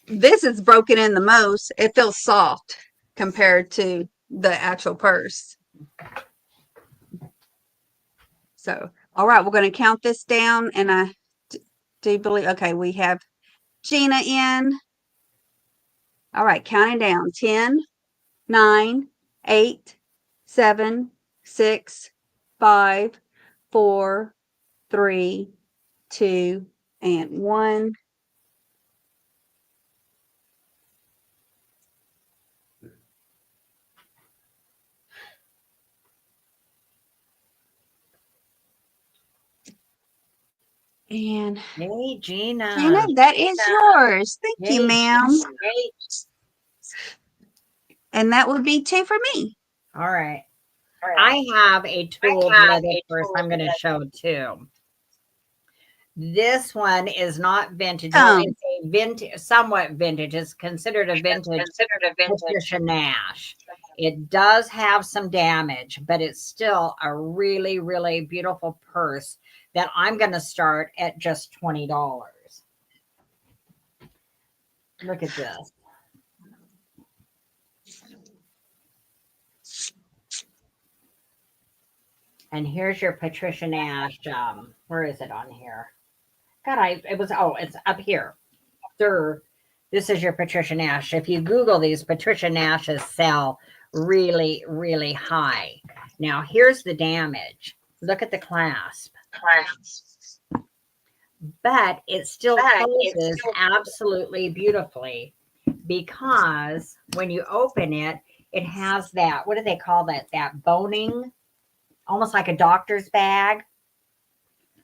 This is broken in the most. It feels soft compared to the actual purse. So, all right, we're going to count this down, and I do believe, okay, we have Gina in. All right, counting down. 10, 9, 8, 7, 6, 5, 4, 3, 2, and 1. And Hey, Gina. Gina, that is yours. Thank you, Hey, ma'am. Hey. And that would be 2 for me. All right. I have a tool that first I'm going to show too. This one is not vintage. Well, it's a vintage, somewhat vintage. It's considered a vintage. Patricia Nash. It does have some damage, but it's still a really, really beautiful purse that I'm going to start at just $20. Look at this. And here's your Patricia Nash. Where is it on here? God, it's up here. This is your Patricia Nash. If you Google these, Patricia Nash's sell really, really high. Now, here's the damage. Look at the clasp. But it still closes absolutely beautifully because when you open it, it has that, what do they call that? That boning, almost like a doctor's bag.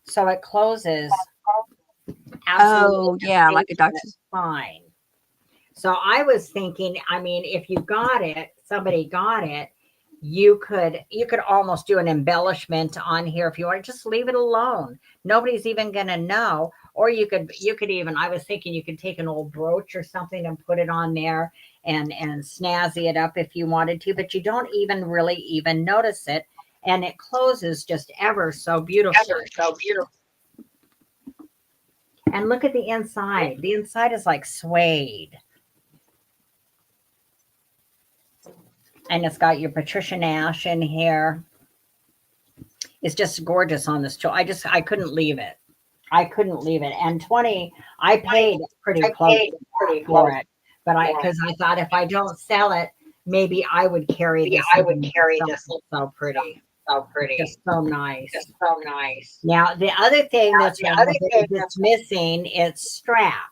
So it closes absolutely. Oh, yeah, like a doctor's. Fine. So I was thinking, I mean, if you got it, somebody got it, you could almost do an embellishment on here if you want. Just leave it alone. Nobody's even gonna know. Or you could even, I was thinking you could take an old brooch or something and put it on there and snazzy it up if you wanted to, but you don't even really even notice it. And it closes just ever so beautifully. And look at the inside. The inside is like suede. And it's got your Patricia Nash in here. It's just gorgeous on this tool. I couldn't leave it. And 20, I paid pretty close for it. But because I thought if I don't sell it, maybe I would carry this. So pretty. Just so nice. Now the other thing that's missing is strap.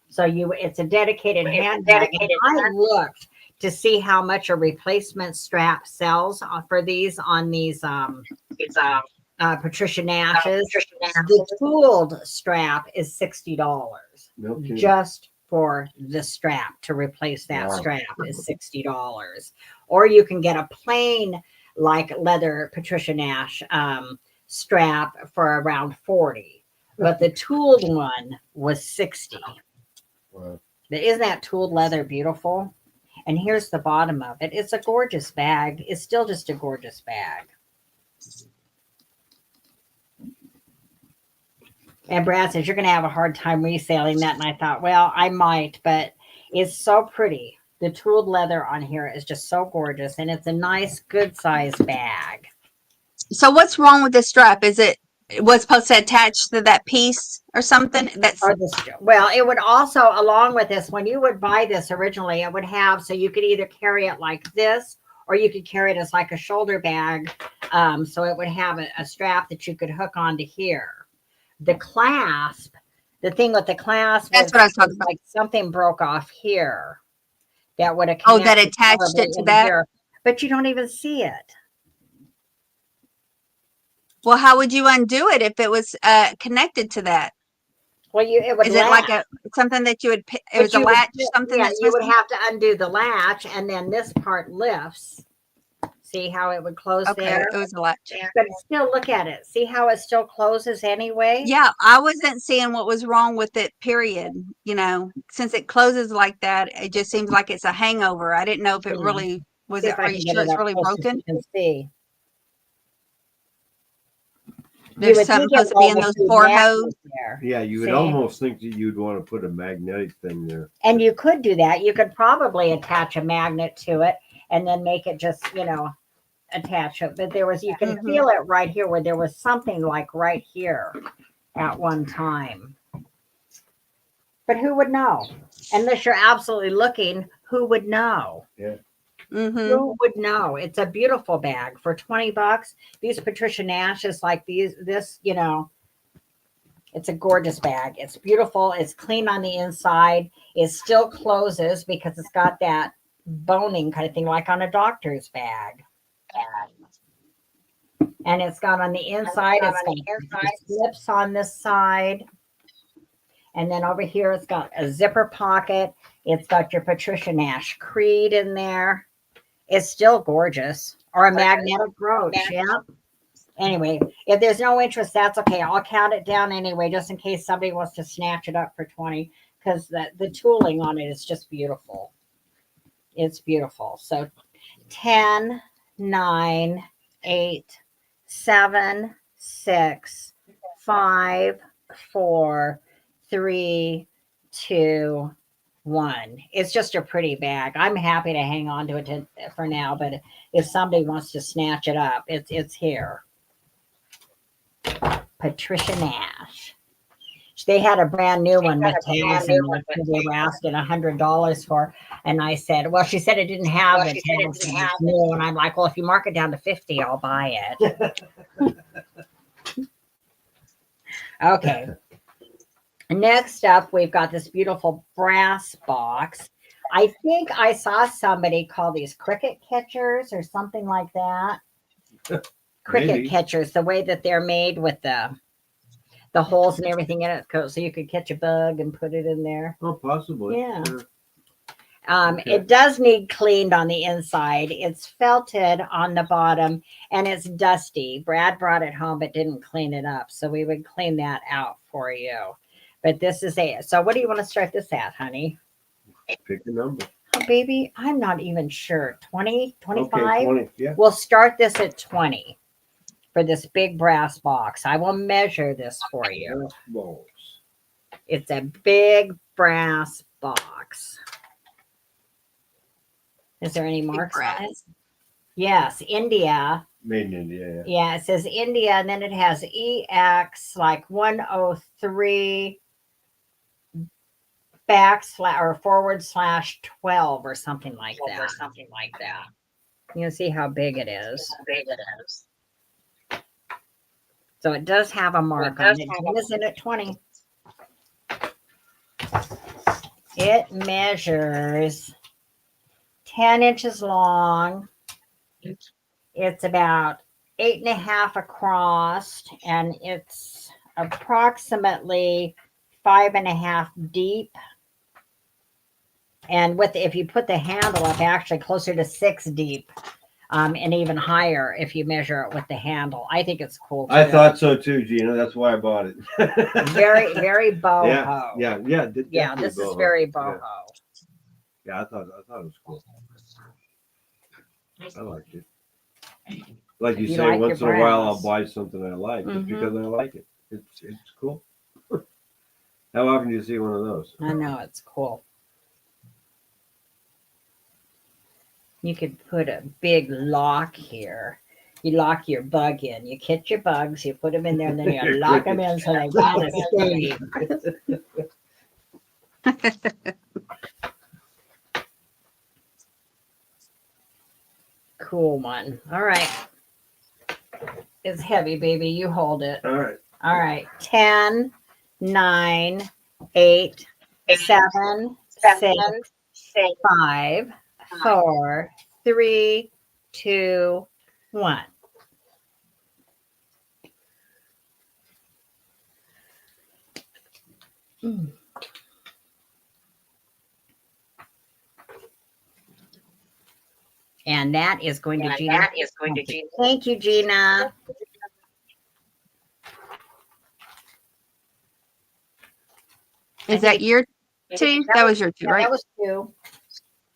So it's a dedicated handbag. I looked to see how much a replacement strap sells for these on these Patricia Nash's. The tooled strap is $60. No kidding. Just for the strap to replace that Wow. strap is $60. Or you can get a plain like leather Patricia Nash strap for around 40. But the tooled one was 60. Wow. Isn't that tooled leather beautiful? And here's the bottom of it. It's a gorgeous bag. It's still just a gorgeous bag. And Brad says, you're going to have a hard time reselling that. And I thought, well, I might, but it's so pretty. The tooled leather on here is just so gorgeous. And it's a nice, good size bag. So what's wrong with this strap? Is it was supposed to attach to that piece or something? That's Or this, well, it would also, along with this, when you would buy this originally, it would have, so you could either carry it like this, or you could carry it as like a shoulder bag. So it would have a strap that you could hook onto here. The clasp, the thing with the clasp, That's what I was talking about. like something broke off here that would have Oh, that connected attached probably it to into that? here, but you don't even see it. well, how would you undo it if it was connected to that? Well, it would Is it like latch. something that you would? It But was a you would latch, still- something yeah, that's you would missing? have to undo the latch, and then this part lifts. See how it would close Okay, there? it was a latch. But still, look at it. See how it still closes anyway? Yeah, I wasn't seeing what was wrong with it, period. You know, since it closes like that, it just seems like it's a hangover. I didn't know if it Yeah. really was. See if I Are you can get sure it it's up really close so broken? you can see. There's would something think it supposed to be in almost those be four magnet hose. there. Yeah, you would See? almost think that you'd want to put a magnetic thing there. And you could do that. You could probably attach a magnet to it and then make it just, attach it. But there was, you can Mhm. feel it right here where there was something like right here at one time. But who would know? Unless you're absolutely looking, who would know? Mm-hmm. Who would know? It's a beautiful bag for $20. These Patricia Nash is like this, it's a gorgeous bag. It's beautiful. It's clean on the inside. It still closes because it's got that boning kind of thing, like on a doctor's bag. And it's got on the inside, it's got slips on this side. And then over here, it's got a zipper pocket. It's got your Patricia Nash Creed in there. It's still gorgeous. Or a magnetic brooch, yeah. Anyway, if there's no interest, that's okay. I'll count it down anyway, just in case somebody wants to snatch it up for 20, because the tooling on it is just beautiful. It's beautiful. So 10, 9, 8, 7, 6, 5, 4, 3, 2, 1. It's just a pretty bag. I'm happy to hang on to it for now, but if somebody wants to snatch it up, it's here. Patricia Nash. They had a brand new one with tails and they were asking $100 for, and I said, well, she said it didn't have the tails, it's new, and I'm like, well, if you mark it down to 50, I'll buy it. Okay. Next up, we've got this beautiful brass box. I think I saw somebody call these cricket catchers or something like that. Cricket Maybe. catchers, the way that they're made with the holes and everything in it, so you could catch a bug and put it in there. Oh, possibly. Yeah. Sure. Okay. It does need cleaned on the inside. It's felted on the bottom and it's dusty. Brad brought it home but didn't clean it up, so we would clean that out for you. But this is so what do you want to start this at, honey? Pick a number. Oh, baby, I'm not even sure. 20, 25? Okay, 20. Yeah. We'll start this at 20 for this big brass box. I will measure this for you. Brass balls. It's a big brass box. Is there any marks on it? Yes, India. Made in India. Yeah, it says India, and then it has EX like 103 //12 or something like that. You can see how big it is. So it does have a mark on it. It is in at 20. It measures 10 inches long. It's about 8.5 across, and it's approximately 5.5 deep. And if you put the handle up, actually closer to 6 deep, and even higher if you measure it with the handle. I think it's cool. I thought so too, Gina. That's why I bought it. Very, very boho. Yeah. This is boho. very boho. Yeah, I thought it was cool. I liked it. Like you say, like once in your a while I'll brass. buy something I like just Mhm. because I like it. It's cool. How often do you see one of those? I know, it's cool. You could put a big lock here. You lock your bug in. You catch your bugs, you put them in there, and then you lock them in so they can't escape. Cool one. All right. It's heavy, baby. You hold it. All right. All right. 10, 9, 8, 7, 6, 5, 4, 3, 2, 1. And that is going to Gina. Thank you, Gina. Is that your two? That was your two, right? That was 2.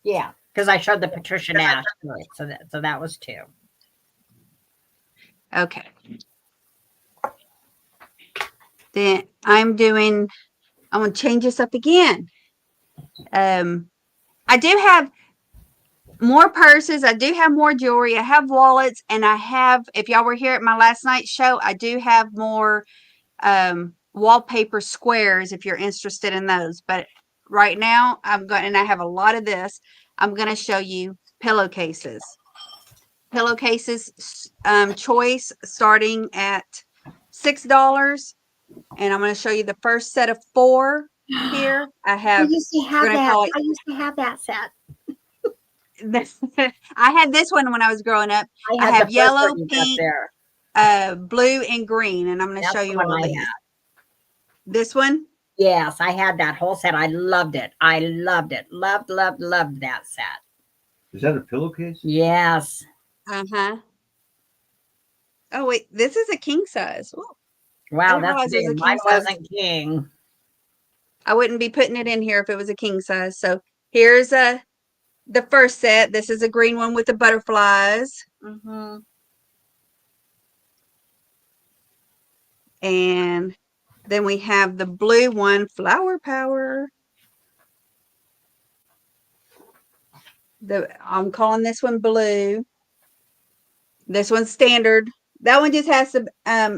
Yeah, because I showed the Patricia Nash to it, so that was 2. Okay. Then I'm going to change this up again. I do have more purses. I do have more jewelry. I have wallets, and I have, if y'all were here at my last night's show, I do have more wallpaper squares if you're interested in those. But right now and I have a lot of this. I'm going to show you pillowcases. Pillowcases choice starting at $6. And I'm going to show you the first set of 4 here. I used to have that set. I had this one when I was growing up. I have yellow, pink, blue, and green, and I'm going to show you all these. This one? Yes, I had that whole set. I loved it. I loved it. Loved that set. Is that a pillowcase? Yes. Uh-huh. Oh, wait. This is a king size. Ooh. Wow, that's big. Mine wasn't king. I wouldn't be putting it in here if it was a king size. So here's the first set. This is a green one with the butterflies. Mm-hmm. And then we have the blue one, Flower Power. I'm calling this one blue. This one's standard. That one just has to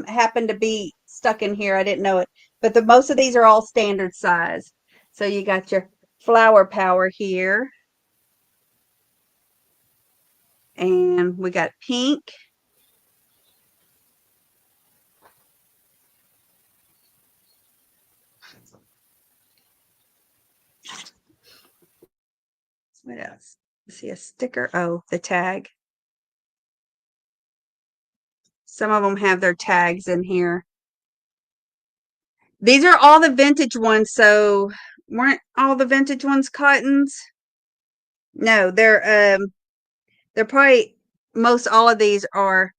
happen to be stuck in here. I didn't know it. But most of these are all standard size. So you got your Flower Power here. And we got pink. What else? See a sticker. Oh, the tag. Some of them have their tags in here. These are all the vintage ones. So weren't all the vintage ones cottons? No, they're probably most all of these are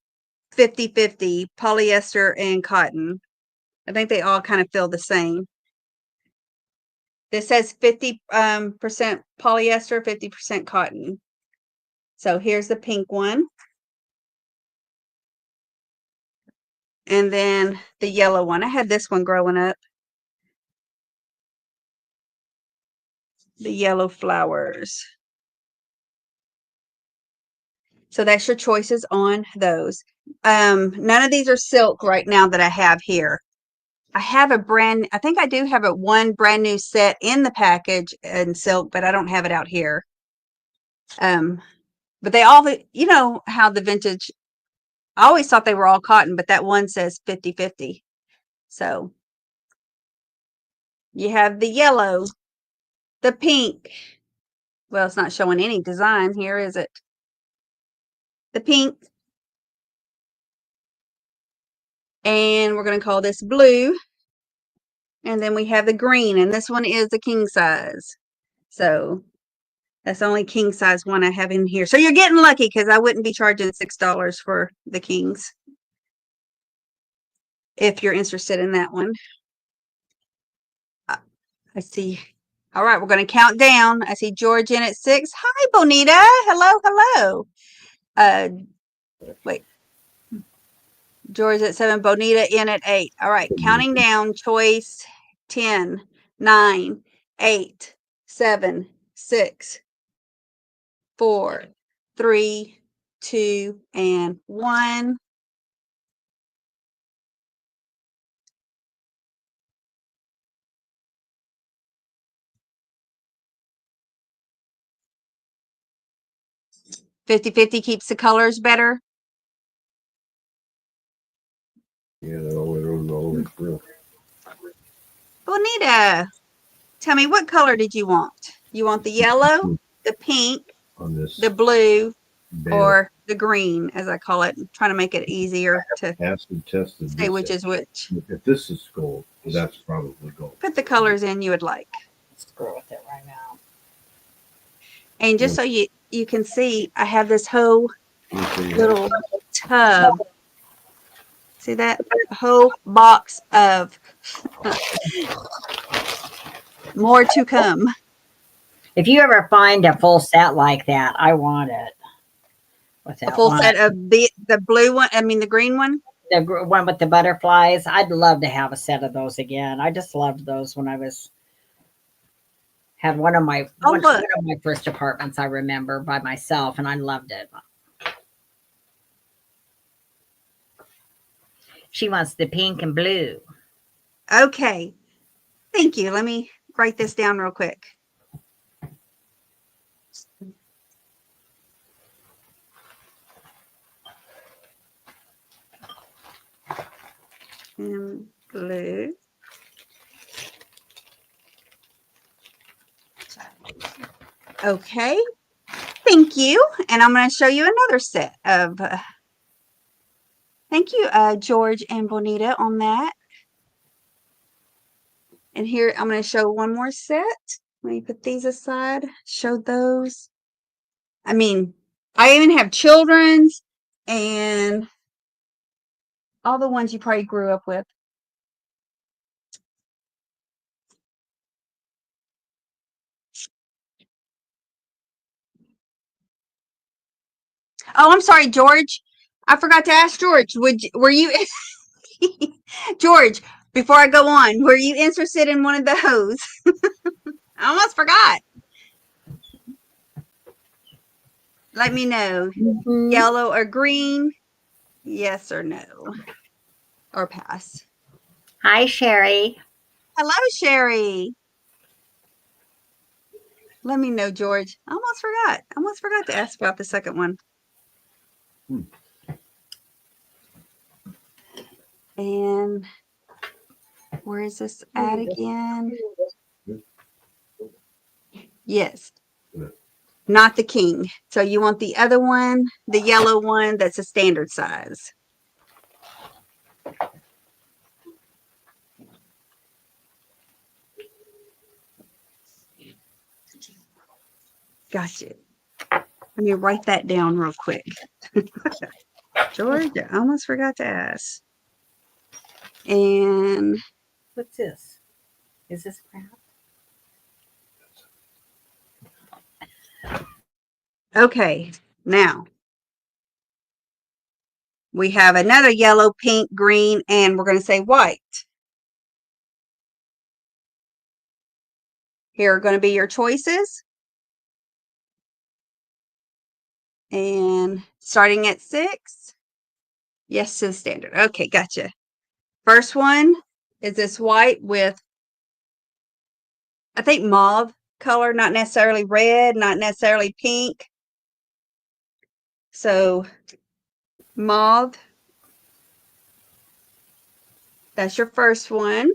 50-50 polyester and cotton. I think they all kind of feel the same. This says 50% polyester, 50% cotton. So here's the pink one. And then the yellow one. I had this one growing up. The yellow flowers. So that's your choices on those. None of these are silk right now that I have here. I have I think I do have one brand new set in the package in silk, but I don't have it out here. But they all, you know how the vintage, I always thought they were all cotton, but that one says 50-50. So you have the yellow, the pink. Well, it's not showing any design here, is it? The pink, And we're going to call this blue. And then we have the green, and this one is the king size. So that's the only king size one I have in here. So you're getting lucky because I wouldn't be charging $6 for the kings if you're interested in that one. I see. All right, we're going to count down. I see George in at 6. Hi, Bonita. Hello. Wait. George at 7. Bonita in at 8. All right, counting down. Choice 10, 9, 8, 7, 6, 4, 3, 2, and 1. "50-50 keeps the colors better." Yeah, they always real. Bonita, tell me, what color did you want? You want the yellow, the pink, On this the blue, bale. or the green, as I call it? I'm trying to make it easier to Acid tested say this which edge. is which. If this is gold, that's probably gold. Put the colors in you would like. Screw with it right now. And just so you can see, I have this whole little tub. See that? A whole box of more to come. If you ever find a full set like that, I want it. What's A that full one? set of the blue one, I mean the green one. The one with the butterflies. I'd love to have a set of those again. I just loved those when I had one of my first apartments. I remember by myself, and I loved it. She wants the pink and blue. Okay. Thank you. Let me write this down real quick. And blue. Okay. Thank you. And I'm going to show you another set of thank you, George and Bonita, on that. And here I'm going to show one more set. Let me put these aside. Show those. I mean, I even have children's and all the ones you probably grew up with. Oh, I'm sorry, George. I forgot to ask George. Were you George, before I go on, were you interested in one of those? I almost forgot. Let me know. Mm-hmm. Yellow or green? Yes or no? Or pass. Hi, Sherry. Hello, Sherry. Let me know, George. I almost forgot. I almost forgot to ask about the second one. And where is this at again? Yes. Not the king. So you want the other one, the yellow one that's a standard size. Gotcha. Let me write that down real quick. George, I almost forgot to ask. And What's this? Is this crap? okay, now we have another yellow, pink, green, and we're going to say white. Here are going to be your choices. And starting at 6. Yes to the standard. Okay, gotcha. First one is this white with, I think, mauve color, not necessarily red, not necessarily pink. So mauve. That's your first one.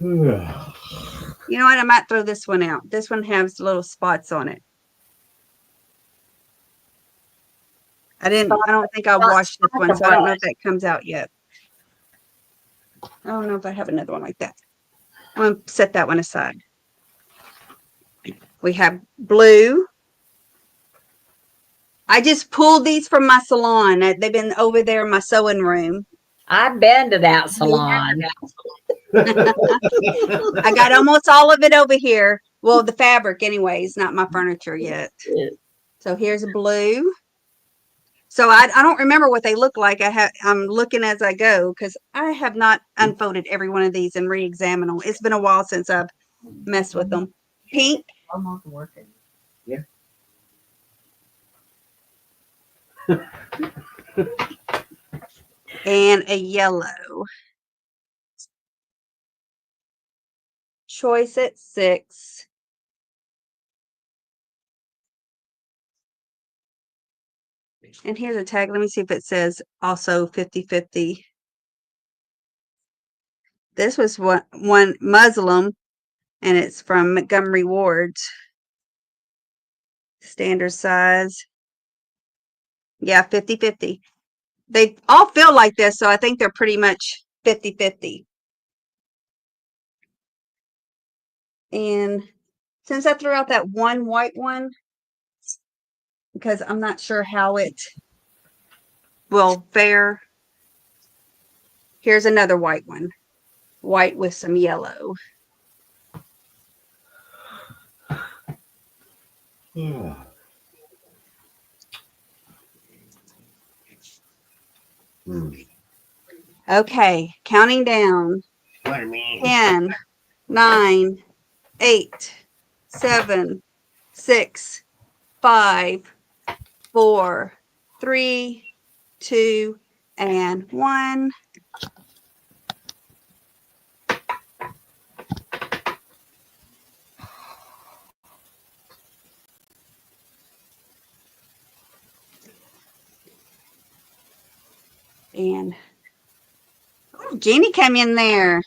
You know what? I might throw this one out. This one has little spots on it. I don't think I washed this one, so I don't know if that comes out yet. I don't know if I have another one like that. I'm going to set that one aside. We have blue. I just pulled these from my salon. They've been over there in my sewing room. I've been to that salon. I got almost all of it over here. Well, the fabric anyways, not my furniture yet. So here's a blue. So I don't remember what they look like. I'm looking as I go because I have not unfolded every one of these and re-examined them. It's been a while since I've messed with them. Pink. I'm not working. Yeah. And a yellow. Choice at 6. And here's a tag. Let me see if it says also 50/50. This was one Muslim, and it's from Montgomery Ward's. Standard size. Yeah, 50/50. They all feel like this, so I think they're pretty much 50/50. And since I threw out that one white one, because I'm not sure how it will fare, here's another white one. White with some yellow. Okay, counting down. 10, 9, 8, 7, 6, 5, 4, 3, 2, and 1. And Jeannie came in there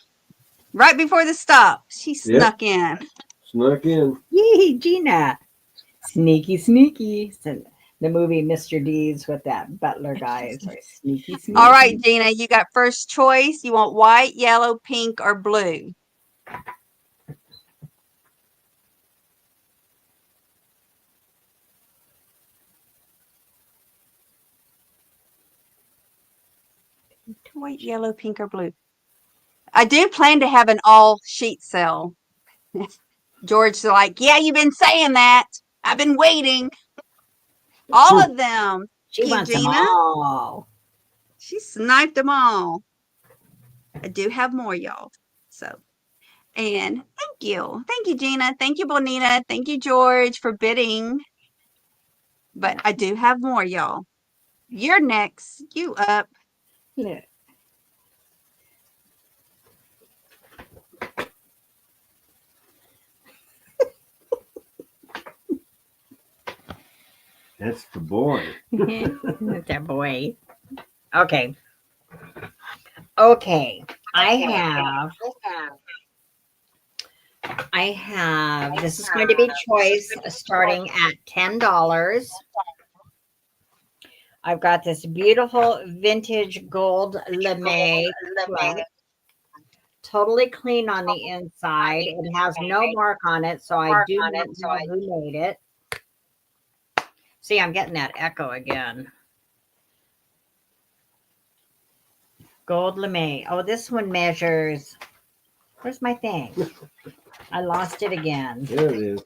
right before the stop. She snuck in. Snuck in. Yee, Gina. Sneaky, sneaky. So the movie Mr. Deeds with that butler guy is like sneaky, sneaky. All right, Gina, you got first choice. You want white, yellow, pink, or blue? White, yellow, pink, or blue? I do plan to have an all sheet sale. George's like, yeah, you've been saying that. I've been waiting. All of them. She Thank you, wants them Gina. all. She sniped them all. I do have more, y'all. So, and thank you. Thank you, Gina. Thank you, Bonita. Thank you, George, for bidding. But I do have more, y'all. You're next. You up. Look. That's the boy. That's that boy. Okay. Okay. I have, this is going to be choice starting at $10. I've got this beautiful vintage gold lame, totally clean on the inside. It has no mark on it, so I do not know who made it. See, I'm getting that echo again. Gold lame. Oh, this one measures. Where's my thing? I lost it again. There it is.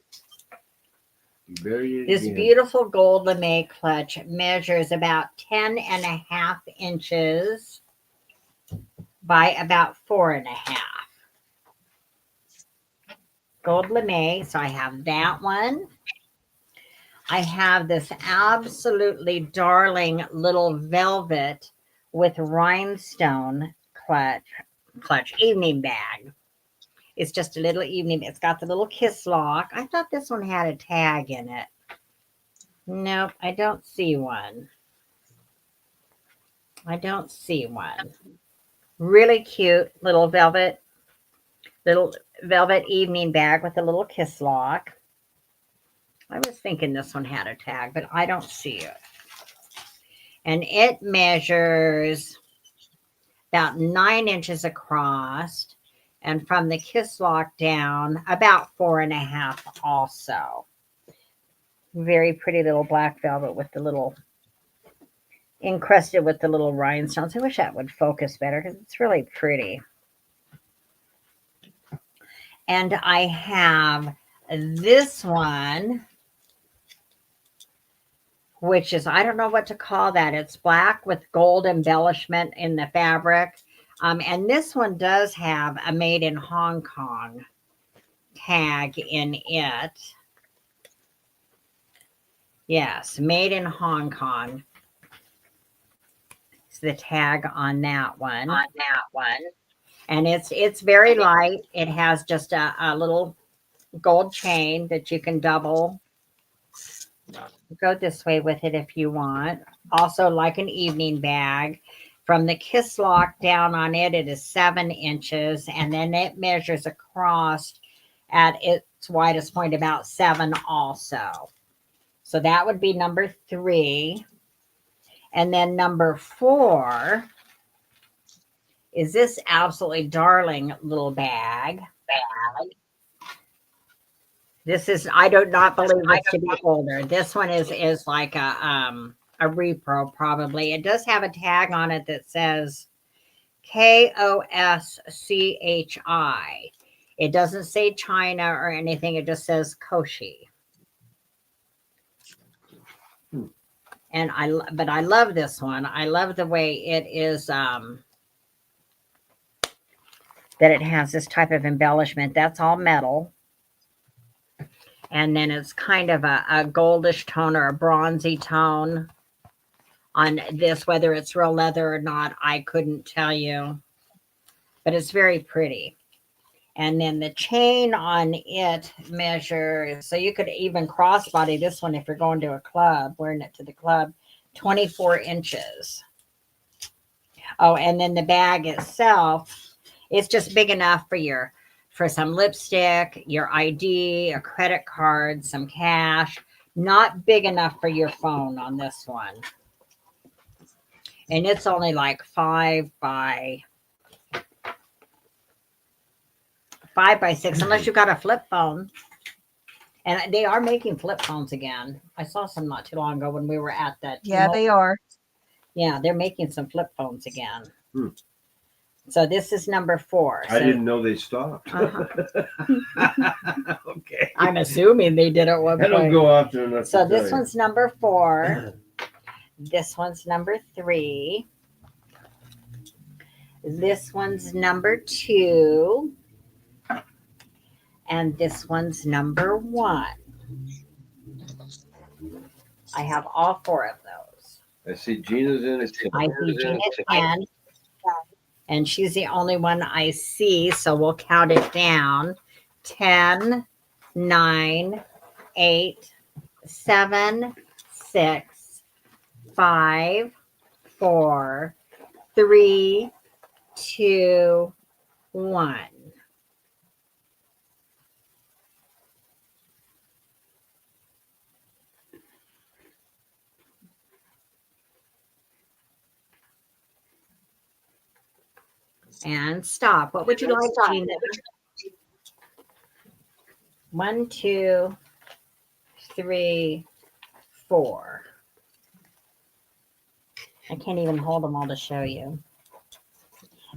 You buried it This again. beautiful gold lame clutch measures about 10.5 inches by about 4.5. Gold lame. So I have that one. I have this absolutely darling little velvet with rhinestone clutch evening bag. It's just a little evening. It's got the little kiss lock. I thought this one had a tag in it. Nope, I don't see one. I don't see one. Really cute little velvet evening bag with a little kiss lock. I was thinking this one had a tag, but I don't see it. And it measures about 9 inches across. And from the kiss lock down, about 4.5 also. Very pretty little black velvet with the little encrusted with the little rhinestones. I wish that would focus better because it's really pretty. And I have this one, which is, I don't know what to call that. It's black with gold embellishment in the fabric. And this one does have a made in Hong Kong tag in it. Yes, made in Hong Kong. It's the tag on that one. And it's very light. It has just a little gold chain that you can double. Go this way with it if you want. Also like an evening bag. From the kiss lock down on it, it is 7 inches. And then it measures across at its widest point about 7 also. So that would be number 3. And then number 4 is this absolutely darling little bag. This is, I do not believe it's to be older. This one is like a repro probably. It does have a tag on it that says KOSCHI. It doesn't say China or anything. It just says Koshi. And I love this one. I love the way it is, that it has this type of embellishment. That's all metal. And then it's kind of a goldish tone or a bronzy tone on this. Whether it's real leather or not, I couldn't tell you. But it's very pretty. And then the chain on it measures, so you could even crossbody this one if you're going to a club, wearing it to the club, 24 inches. Oh, and then the bag itself, it's just big enough for some lipstick, your ID, a credit card, some cash. Not big enough for your phone on this one. And it's only like 5 by 6, unless you've got a flip phone. And they are making flip phones again. I saw some not too long ago when we were at that. Yeah, they are. Yeah, they're making some flip phones again. So this is number 4. I didn't know they stopped. Okay. I'm assuming they did it one I don't point. go often enough. So this one's number 4. This one's number 3. This one's number 2. And this one's number 1. I have all 4 of those. I see Gina's in it. I see Gina and she's the only one I see. So we'll count it down. 10, 9, 8, 7, 6, 5, 4, 3, 2, 1. And stop. What would you like, Gina? 1, 2, 3, 4. I can't even hold them all to show you.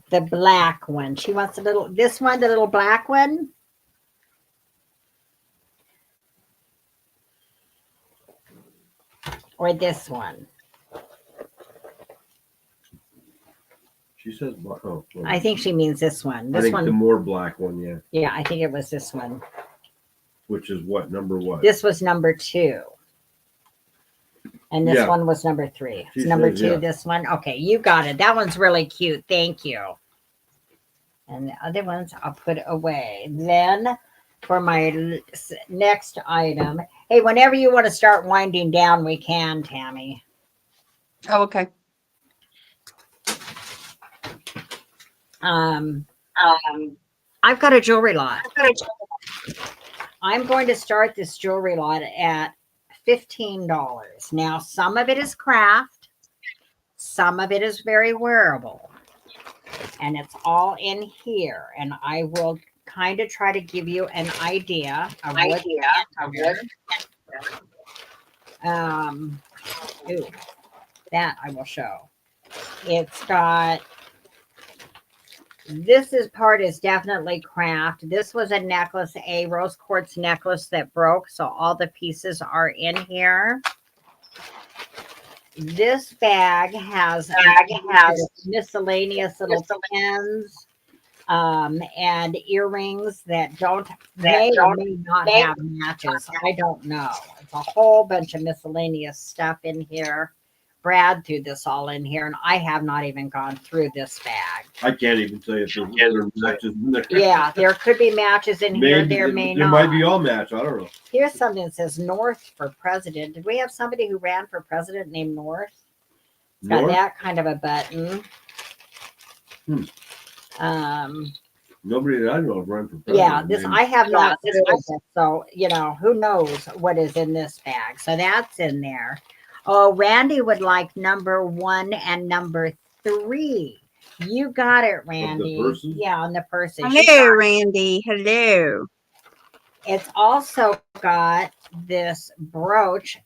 The black one. She wants this one, the little black one. Or this one. She says, oh, I think she means this one. This one. The more black one, yeah. Yeah, I think it was this one. Which is what? Number what? This was number 2. And this one was number 3. It's number 2, this one. Okay, you got it. That one's really cute. Thank you. And the other ones I'll put away. Then for my next item. Hey, whenever you want to start winding down, we can, Tammy. Oh, okay. I've got a jewelry lot. I'm going to start this jewelry lot at $15. Now, some of it is craft some of it is very wearable. And it's all in here. And I will kind of try to give you an idea of what ooh, that I will show. It's got, this is part is definitely craft. This was a necklace, a rose quartz necklace that broke. So all the pieces are in here. This bag has miscellaneous little pins and earrings that may or may not have matches. I don't know. It's a whole bunch of miscellaneous stuff in here. Brad threw this all in here, and I have not even gone through this bag. I can't even tell you if there's matches in there. Yeah, there could be matches in here. There may not. There might be all match. I don't know. Here's something that says North for president. Did we have somebody who ran for president named North? It's got that kind of a button. Nobody that I know of run for president. Yeah, this I have not seen it, so you know, who knows what is in this bag. So that's in there. Oh, Randy would like number 1 and number 3. You got it, Randy. Yeah, on the purses. Hello, Randy. Hello. It's also got this brooch.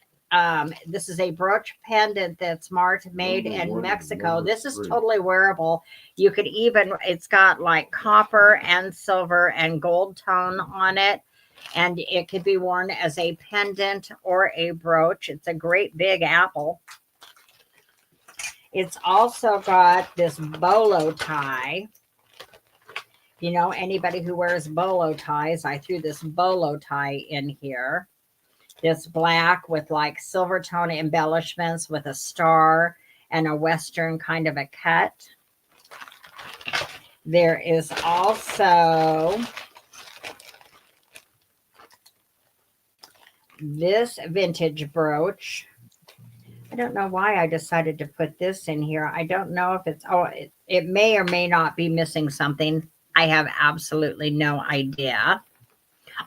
This is a brooch pendant that's made in Mexico. This is totally wearable. You could even, it's got like copper and silver and gold tone on it. And it could be worn as a pendant or a brooch. It's a great big apple. It's also got this bolo tie. You know, anybody who wears bolo ties, I threw this bolo tie in here. This black with like silver tone embellishments with a star and a Western kind of a cut. There is also this vintage brooch. I don't know why I decided to put this in here. I don't know if it's, it may or may not be missing something. I have absolutely no idea.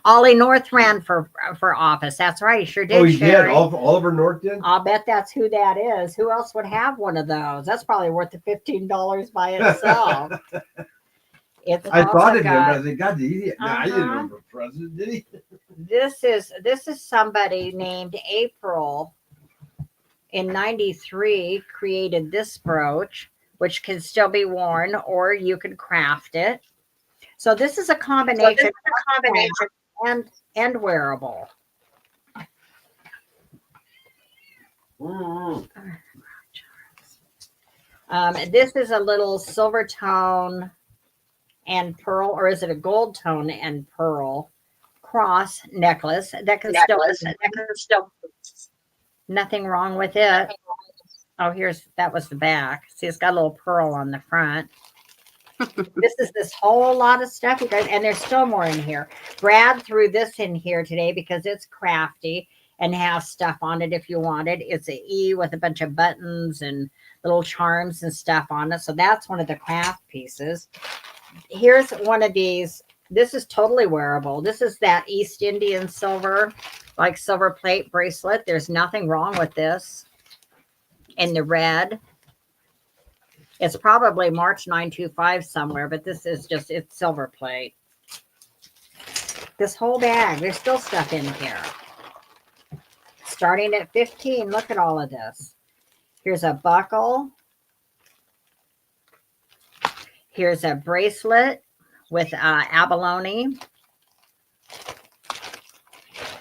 Ollie North ran for office. That's right. He sure did. Oh, he did? Oliver North did? I'll bet that's who that is. Who else would have one of those? That's probably worth the $15 by itself. I thought of him, but I think, God, I didn't run for president, did he? This is somebody named April in '93 created this brooch, which can still be worn, or you can craft it. So this is a combination, and wearable. This is a little silver tone and pearl, or is it a gold tone and pearl cross necklace that can still nothing wrong with it. Oh, that was the back. See, it's got a little pearl on the front. This is this whole lot of stuff, you guys, and there's still more in here. Brad threw this in here today because it's crafty and has stuff on it if you want it. It's an E with a bunch of buttons and little charms and stuff on it. So that's one of the craft pieces. Here's one of these. This is totally wearable. This is that East Indian silver, like silver plate bracelet. There's nothing wrong with this. In the red. It's probably March 925 somewhere, but this is just, it's silver plate. This whole bag, there's still stuff in here. Starting at 15, look at all of this. Here's a buckle. Here's a bracelet with abalone.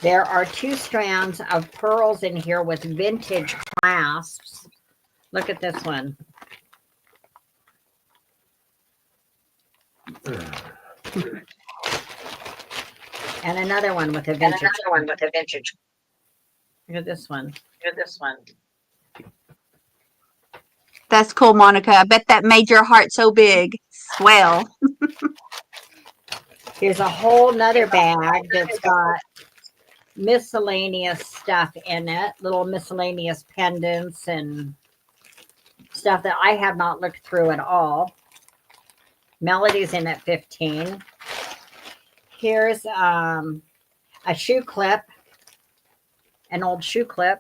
There are 2 strands of pearls in here with vintage clasps. Look at this one. And another one with a vintage. Look at this one. That's cool, Monica. I bet that made your heart so big. Swell. Here's a whole nother bag that's got miscellaneous stuff in it. Little miscellaneous pendants and stuff that I have not looked through at all. Melody's in at 15. Here's a shoe clip. An old shoe clip.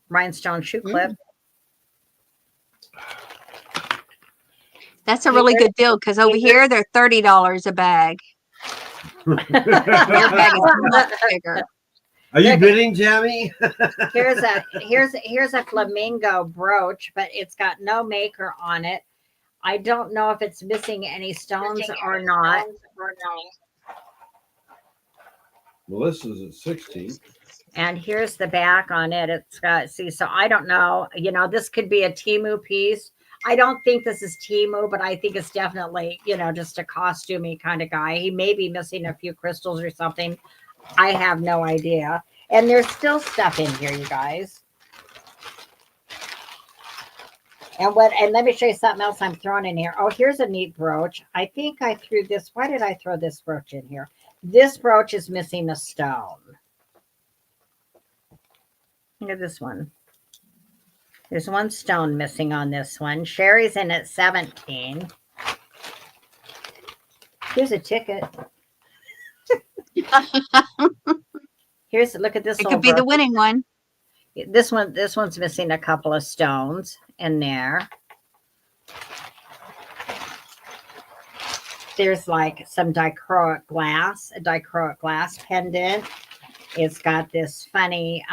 Rhinestone shoe clip. That's a really good deal because over here they're $30 a bag. Your bag is much bigger. Are you bidding, Jamie? Here's a flamingo brooch, but it's got no maker on it. I don't know if it's missing any stones or not. Melissa's at 16. And here's the back on it. It's got, see, so I don't know, you know, this could be a Temu piece. I don't think this is Temu, but I think it's definitely, you know, just a costumey kind of guy. He may be missing a few crystals or something. I have no idea. And there's still stuff in here, you guys. And let me show you something else I'm throwing in here. Oh, here's a neat brooch. I think I threw this. Why did I throw this brooch in here? This brooch is missing a stone. Look at this one. There's one stone missing on this one. Sherry's in at 17. Here's a ticket. Look at this. It could be the winning one. This one's missing a couple of stones in there. There's like some dichroic glass, a dichroic glass pendant. It's got this funny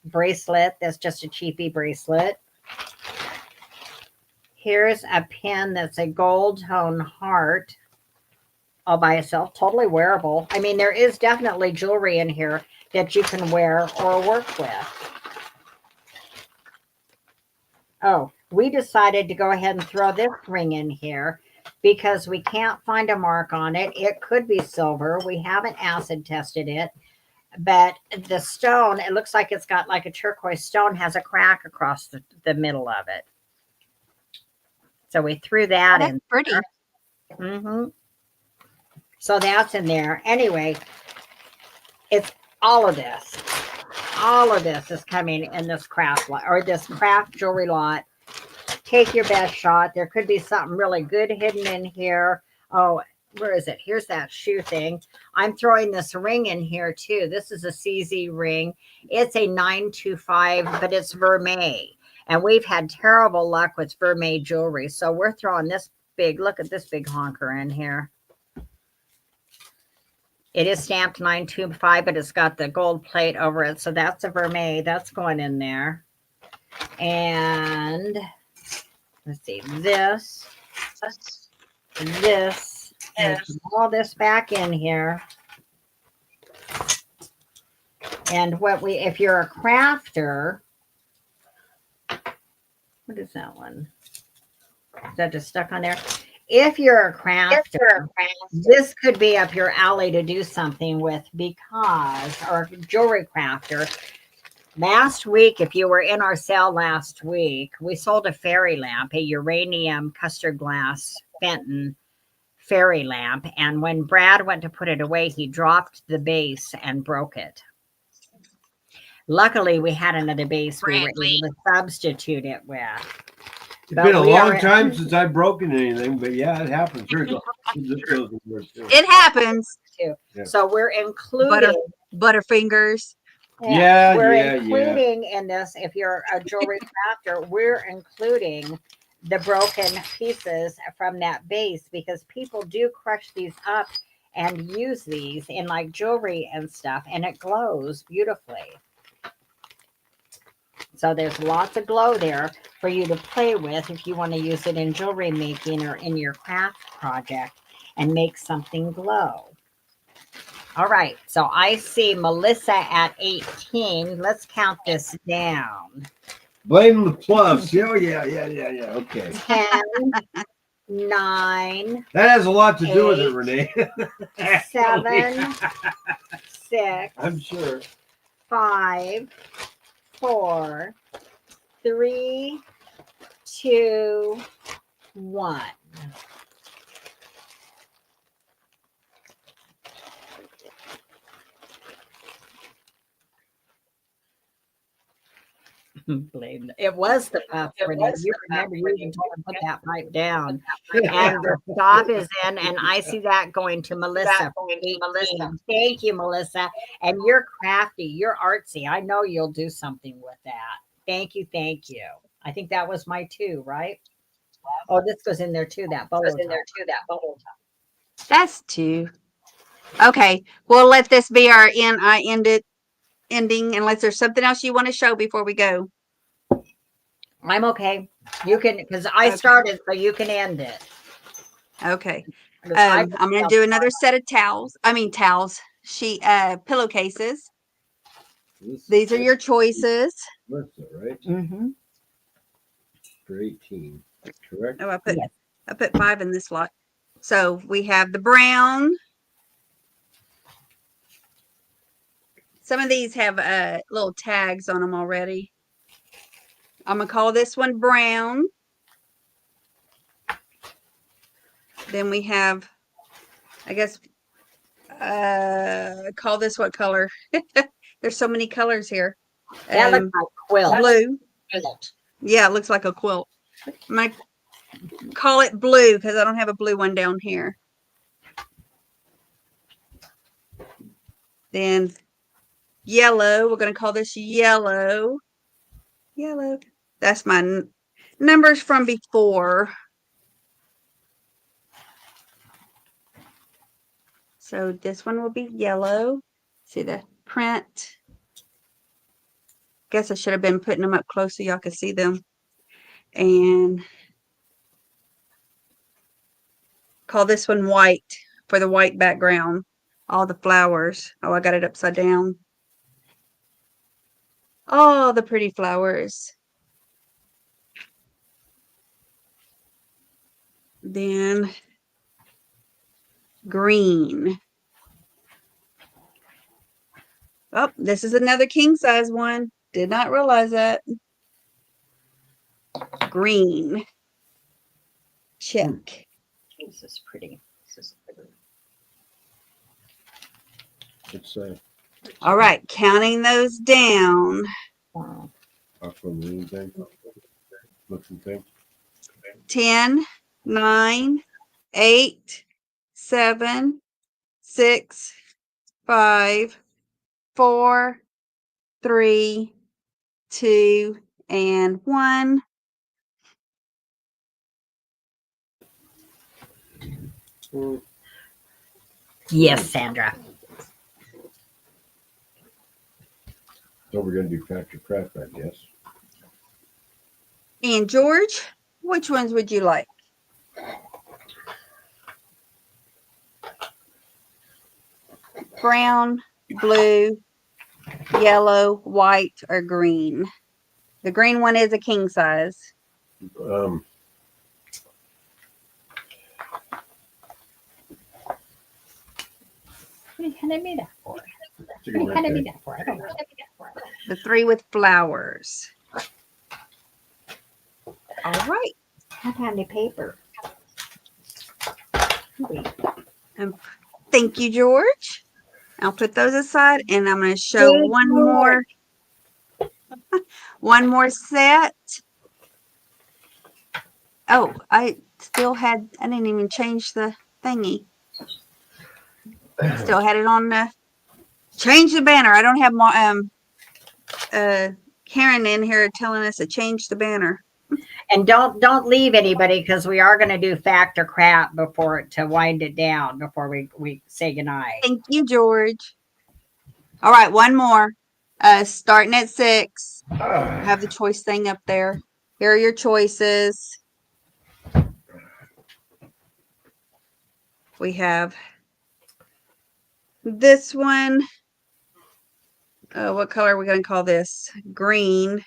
bracelet that's just a cheapy bracelet. Here's a pin that's a gold tone heart all by itself, totally wearable. I mean, there is definitely jewelry in here that you can wear or work with. Oh, we decided to go ahead and throw this ring in here because we can't find a mark on it. It could be silver. We haven't acid tested it, but the stone, it looks like it's got like a turquoise stone, has a crack across the middle of it. So we threw that in. Pretty. Mm-hmm. So that's in there. Anyway, it's all of this. All of this is coming in this craft lot or this craft jewelry lot. Take your best shot. There could be something really good hidden in here. Oh, where is it? Here's that shoe thing. I'm throwing this ring in here too. This is a CZ ring. It's a 925, but it's vermeil. And we've had terrible luck with vermeil jewelry. So we're throwing this big, look at this big honker in here. It is stamped 925, but it's got the gold plate over it. So that's a vermeil. That's going in there. And let's see, this, all this back in here. And if you're a crafter, what is that one? Is that just stuck on there? If you're a crafter, this could be up your alley to do something with or a jewelry crafter. Last week, if you were in our sale last week, we sold a fairy lamp, a uranium custard glass Fenton fairy lamp. And when Brad went to put it away, he dropped the base and broke it. Luckily, we had another base we were able to substitute it with. It's been a long time since I've broken anything, but yeah, it happens. It happens. Too. Yeah. So we're including Butterfingers. We're including in this, if you're a jewelry crafter, we're including the broken pieces from that base because people do crush these up and use these in like jewelry and stuff, and it glows beautifully. So there's lots of glow there for you to play with if you want to use it in jewelry making or in your craft project and make something glow. All right, so I see Melissa at 18. Let's count this down. Blame the plus. Oh, yeah. Okay. 10, 9. That has a lot to do with it, Renee. 7, 6. I'm sure. 5, 4, 3, 2, 1. Blame it was the puff. You remember you even told him to put that pipe down. And the stop is in, and I see that going to Melissa. Thank you, Melissa. And you're crafty, you're artsy. I know you'll do something with that. Thank you. I think that was my 2, right? Oh, this goes in there too, that bubble top. That's 2. Okay, we'll let this be our ending unless there's something else you want to show before we go. I'm okay. You can, because I Okay. started, so you can end it. Okay. 'Cause I I'm going to do another set of pillowcases. These are your choices. That's it, right? Mm-hmm. For 18. Correct? Oh, I Yes. put 5 in this lot. So we have the brown. Some of these have little tags on them already. I'm going to call this one brown. Then we have, I guess, call this what color? There's so many colors here. That looks like quilt. Blue. Yeah, it looks like a quilt. I'm going to call it blue because I don't have a blue one down here. Then yellow. We're going to call this yellow. Yellow. That's my numbers from before. So this one will be yellow. See the print. Guess I should have been putting them up close so y'all could see them. And call this one white for the white background. All the flowers. Oh, I got it upside down. All the pretty flowers. Then green. Oh, this is another king size one. Did not realize that. Green. Check. This is pretty. It's All right, counting those down. Wow. aquamarine thing. Looking thing. 10, 9, 8, 7, 6, 5, 4, 3, 2, and 1. Yes, Sandra. So we're going to do factor crap, I guess. And George, which ones would you like? Brown, blue, yellow, white, or green? The green one is a king size. What are you handing me that for? So What are you you handing me like that for? I don't know. The 3 with flowers. All right. Have handy paper. And thank you, George. I'll put those aside and I'm going to show Good one more set. Oh, I didn't even change the thingy. Still had it on the, change the banner. I don't have my, Karen in here telling us to change the banner. And don't leave anybody, because we are going to do fact or crap to wind it down before we say goodnight. Thank you, George. All right, one more. Starting at 6. I have the choice thing up there. Here are your choices. We have this one. What color are we going to call this? Green.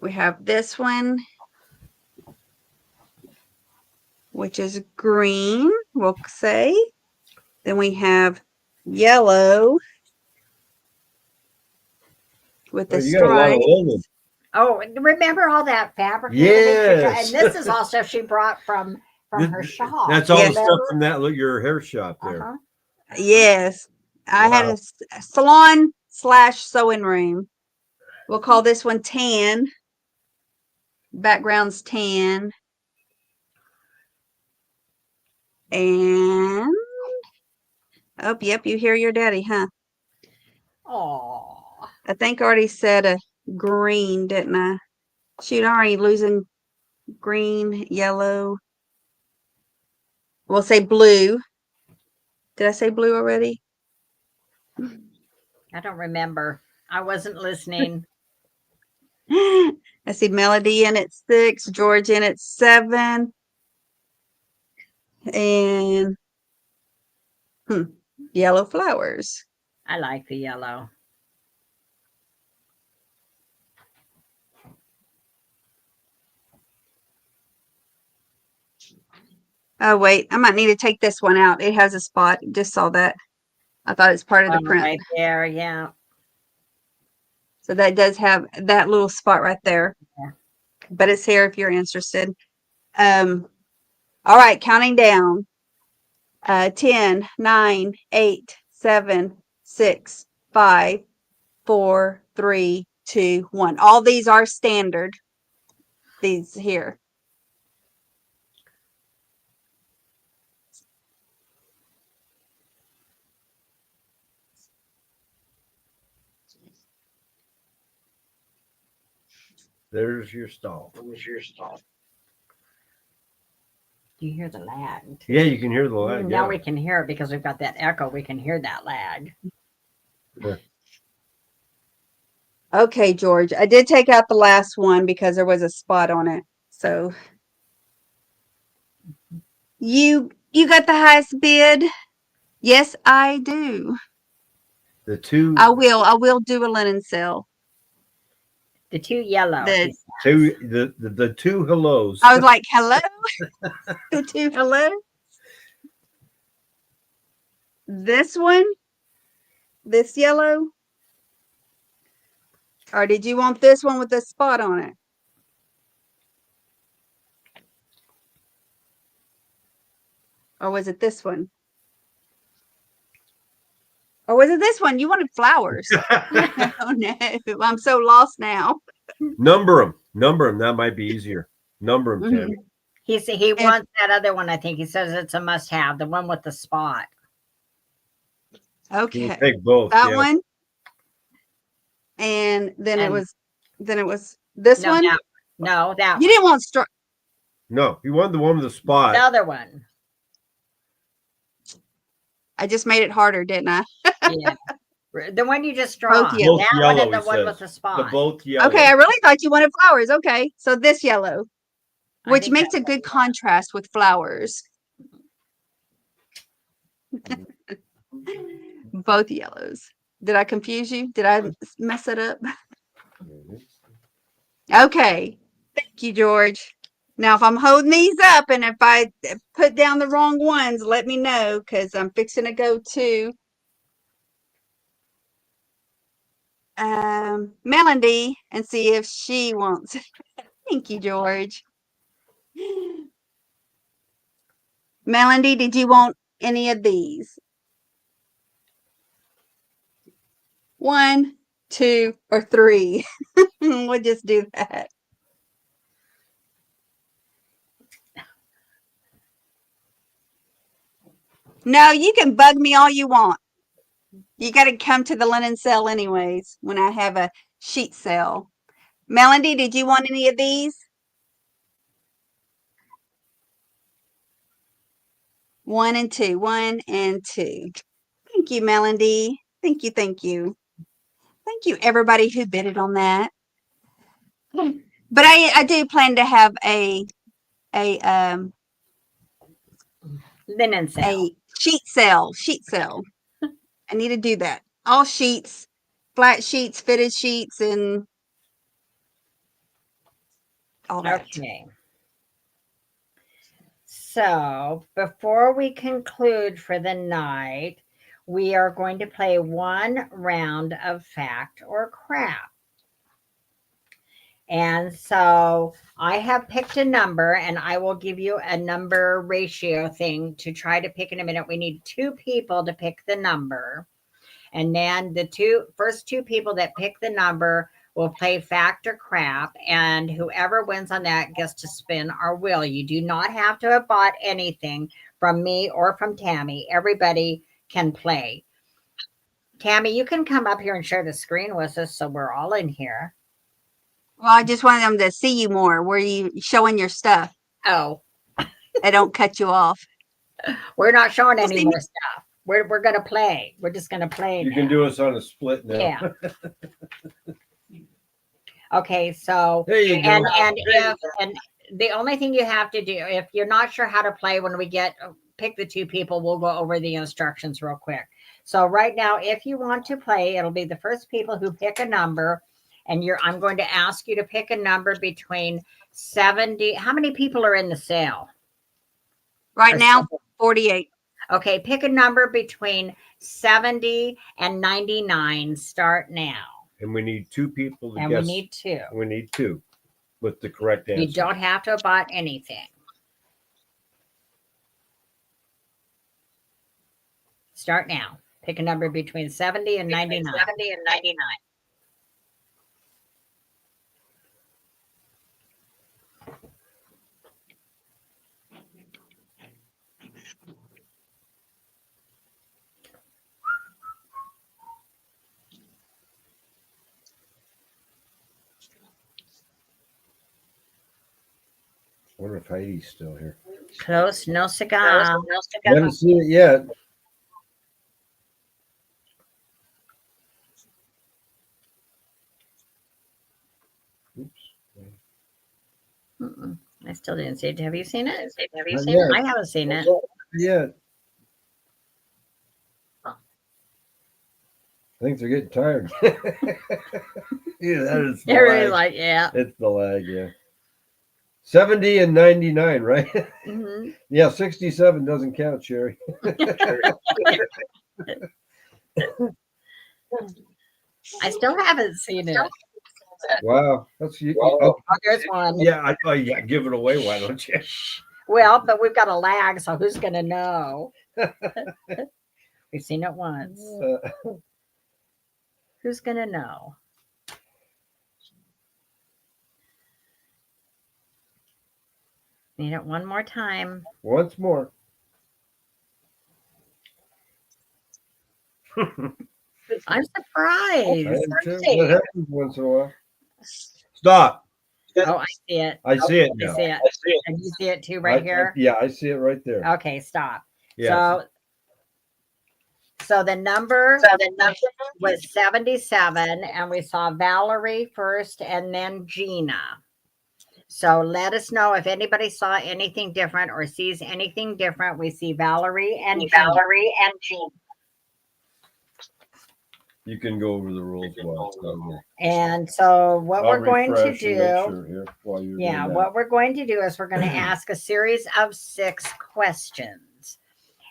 We have this one, which is green, we'll say. Then we have yellow with the you got a lot of stripes. old. Oh, remember all that fabric? Yes. And this is all stuff she brought from her shop. That's all Yes. the stuff from your hair shop there. Uh-huh. Yes. I had a salon/sewing room. We'll call this one tan. Background's tan. And oh, yep, you hear your daddy, huh? Oh. I think I already said a green, didn't I? Shoot, I'm already losing green, yellow. We'll say blue. Did I say blue already? I don't remember. I wasn't listening. I see Melody in at 6, George in at 7, and yellow flowers. I like the yellow. Oh, wait, I might need to take this one out. It has a spot. Just saw that. I thought it's part of the print. Right there, yeah. So that does have that little spot right there. Yeah. But it's here if you're interested. All right, counting down. 10, 9, 8, 7, 6, 5, 4, 3, 2, 1. All these are standard. These here. There's your stall. Do you hear the lag? Yeah, you can hear the lag. Now Yeah. we can hear it because we've got that echo. We can hear that lag. Okay, George. I did take out the last one because there was a spot on it. So you got the highest bid? Yes, I do. The two. I will do a linen sale. The two yellow. The- The two hellos. I was like, hello? The two hello? This one? This yellow? Or did you want this one with the spot on it? Or was it this one? Or was it this one? You wanted flowers. Oh no, I'm so lost now. Number them. That might be easier. Number them, Tammy. He wants that other one. I think he says it's a must-have. The one with the spot. Okay. We'll take both. That yeah. one. And then it And- was this No, one. that You didn't want straw. No, you wanted the one with the spot. the other one. I just made it harder, didn't I? Yeah. The one you just draw. Both yellow. That Both one yellow, and the he one says. with the spot. The both yellow. Okay, I really thought you wanted flowers. Okay, so this yellow, I which think makes that's a what good we want. contrast with flowers. Both yellows. Did I confuse you? Did I mess it up? Okay. Thank you, George. Now, if I'm holding these up and if I put down the wrong ones, let me know because I'm fixing to go to Melody and see if she wants. Thank you, George. Melody, did you want any of these? 1, 2, or 3? We'll just do that. No, you can bug me all you want. You got to come to the linen sale anyways when I have a sheet sale. Melody, did you want any of these? 1 and 2. 1 and 2. Thank you, Melody. Thank you. Thank you. Thank you, everybody who bidded on that. But I do plan to have a Linen sale. sheet sale. I need to do that. All sheets, flat sheets, fitted sheets, and all that. Okay. So before we conclude for the night, we are going to play one round of fact or crap. And so I have picked a number and I will give you a number ratio thing to try to pick in a minute. We need 2 people to pick the number. And then the first two people that pick the number will play fact or crap. And whoever wins on that gets to spin our wheel. You do not have to have bought anything from me or from Tammy. Everybody can play. Tammy, you can come up here and share the screen with us so we're all in here. Well, I just wanted them to see you more. Where you showing your stuff? Oh, They don't cut you off. we're not showing Well, any see, more stuff. We're gonna play. We're just gonna play. You can now. do us on a split now. Yeah. Okay, so There you go. and the only thing you have to do if you're not sure how to play when we pick the two people, we'll go over the instructions real quick. So right now, if you want to play, it'll be the first people who pick a number, and I'm going to ask you to pick a number between 70. How many people are in the sale? right now, 48. Okay, pick a number between 70 and 99. Start now. And we need two people to And guess. we need two. We need two with the correct answer. You don't have to have bought anything. Start now. Pick a number between 70 and 99. 70 and 99. I wonder if Heidi's still here. Close, no cigar. I haven't seen it yet. Oops. Mm-mm. I still didn't see it. Have you seen it? Have you Not seen it? yet. I haven't seen it. Yeah. I think they're getting tired. Yeah, that is the Everybody's lag. like, yeah. It's the lag, yeah. 70 and 99, right? Mm-hmm. Yeah, 67 doesn't count, Sherry. I still haven't seen it. Wow. That's you. Oh, Oh, there's one. yeah, yeah, give it away, why don't you? Well, but we've got a lag, so who's going to know? We've seen it once. Who's going to know? Need it one more time. Once more. I'm surprised. What happens once in a while? Stop. Oh, I see it. I see it I now. see it. And you see it too right here? Yeah, I see it right there. Okay, stop. Yes. So the number was 77, and we saw Valerie first and then Gina. So let us know if anybody saw anything different or sees anything different. We see Valerie and Gina. You can go over the rules while And so what I'll we're going to refresh and make do, sure here while you're yeah, doing that. what we're going to do is we're going to ask a series of 6 questions.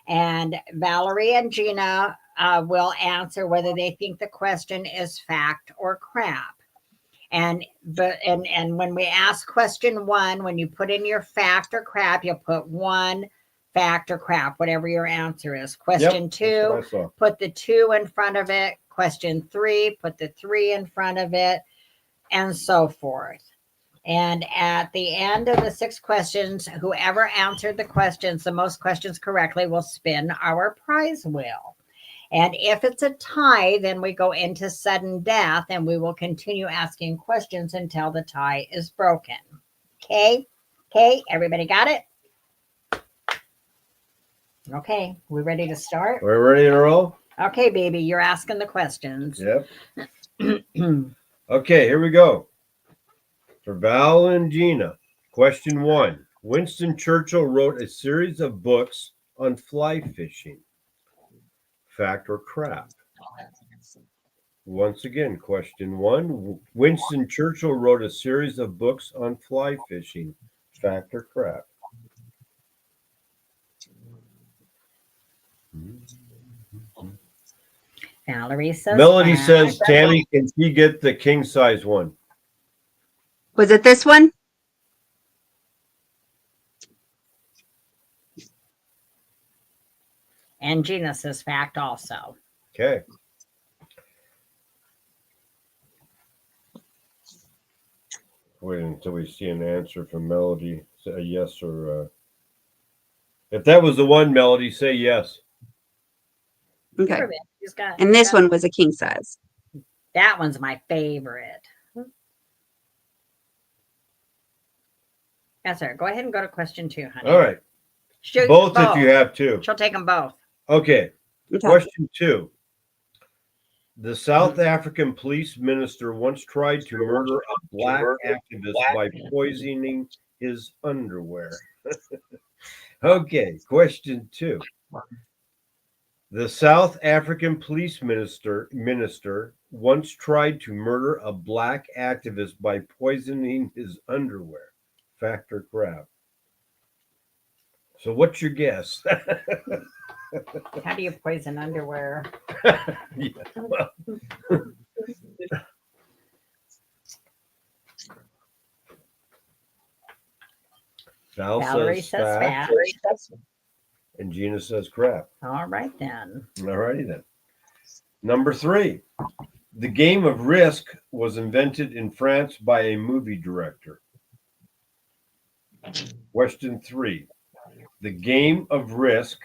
And Valerie and Gina will answer whether they think the question is fact or crap. And when we ask question 1, when you put in your fact or crap, you'll put 1 fact or crap, whatever your answer is. Question 2, put the 2 in front of it. Question 3, put the 3 in front of it, and so forth. And at the end of the 6 questions, whoever answered the most questions correctly, will spin our prize wheel. And if it's a tie, then we go into sudden death, and we will continue asking questions until the tie is broken. Okay? Okay, everybody got it? Okay, we ready to start? We're ready to roll? Okay, baby, you're asking the questions. Yep. Okay, here we go. For Val and Gina, question 1. Winston Churchill wrote a series of books on fly fishing. Fact or crap? Once again, question 1. Winston Churchill wrote a series of books on fly fishing. Fact or crap? Valerie says Melody fact. says, Tammy, can she get the king size one? Was it this one? And Gina says fact also. Okay. Wait until we see an answer from Melody. Say a yes or if that was the one, Melody, say yes. Okay. Got, and this one was a king size. That one's my favorite. Yes, sir. Go ahead and go to question 2, honey. All right. Shoot Both if you have two. She'll take them both. Okay. Okay. Question 2. The South African police minister once tried to murder a black activist by poisoning his underwear. Okay. Question 2. The South African police minister once tried to murder a black activist by poisoning his underwear. Fact or crap? So what's your guess? How do you poison underwear? Yeah, well. Val Valerie says says fact, fact. and Gina says crap. All right, then. All righty then. Number 3. The game of Risk was invented in France by a movie director. Question 3. The game of Risk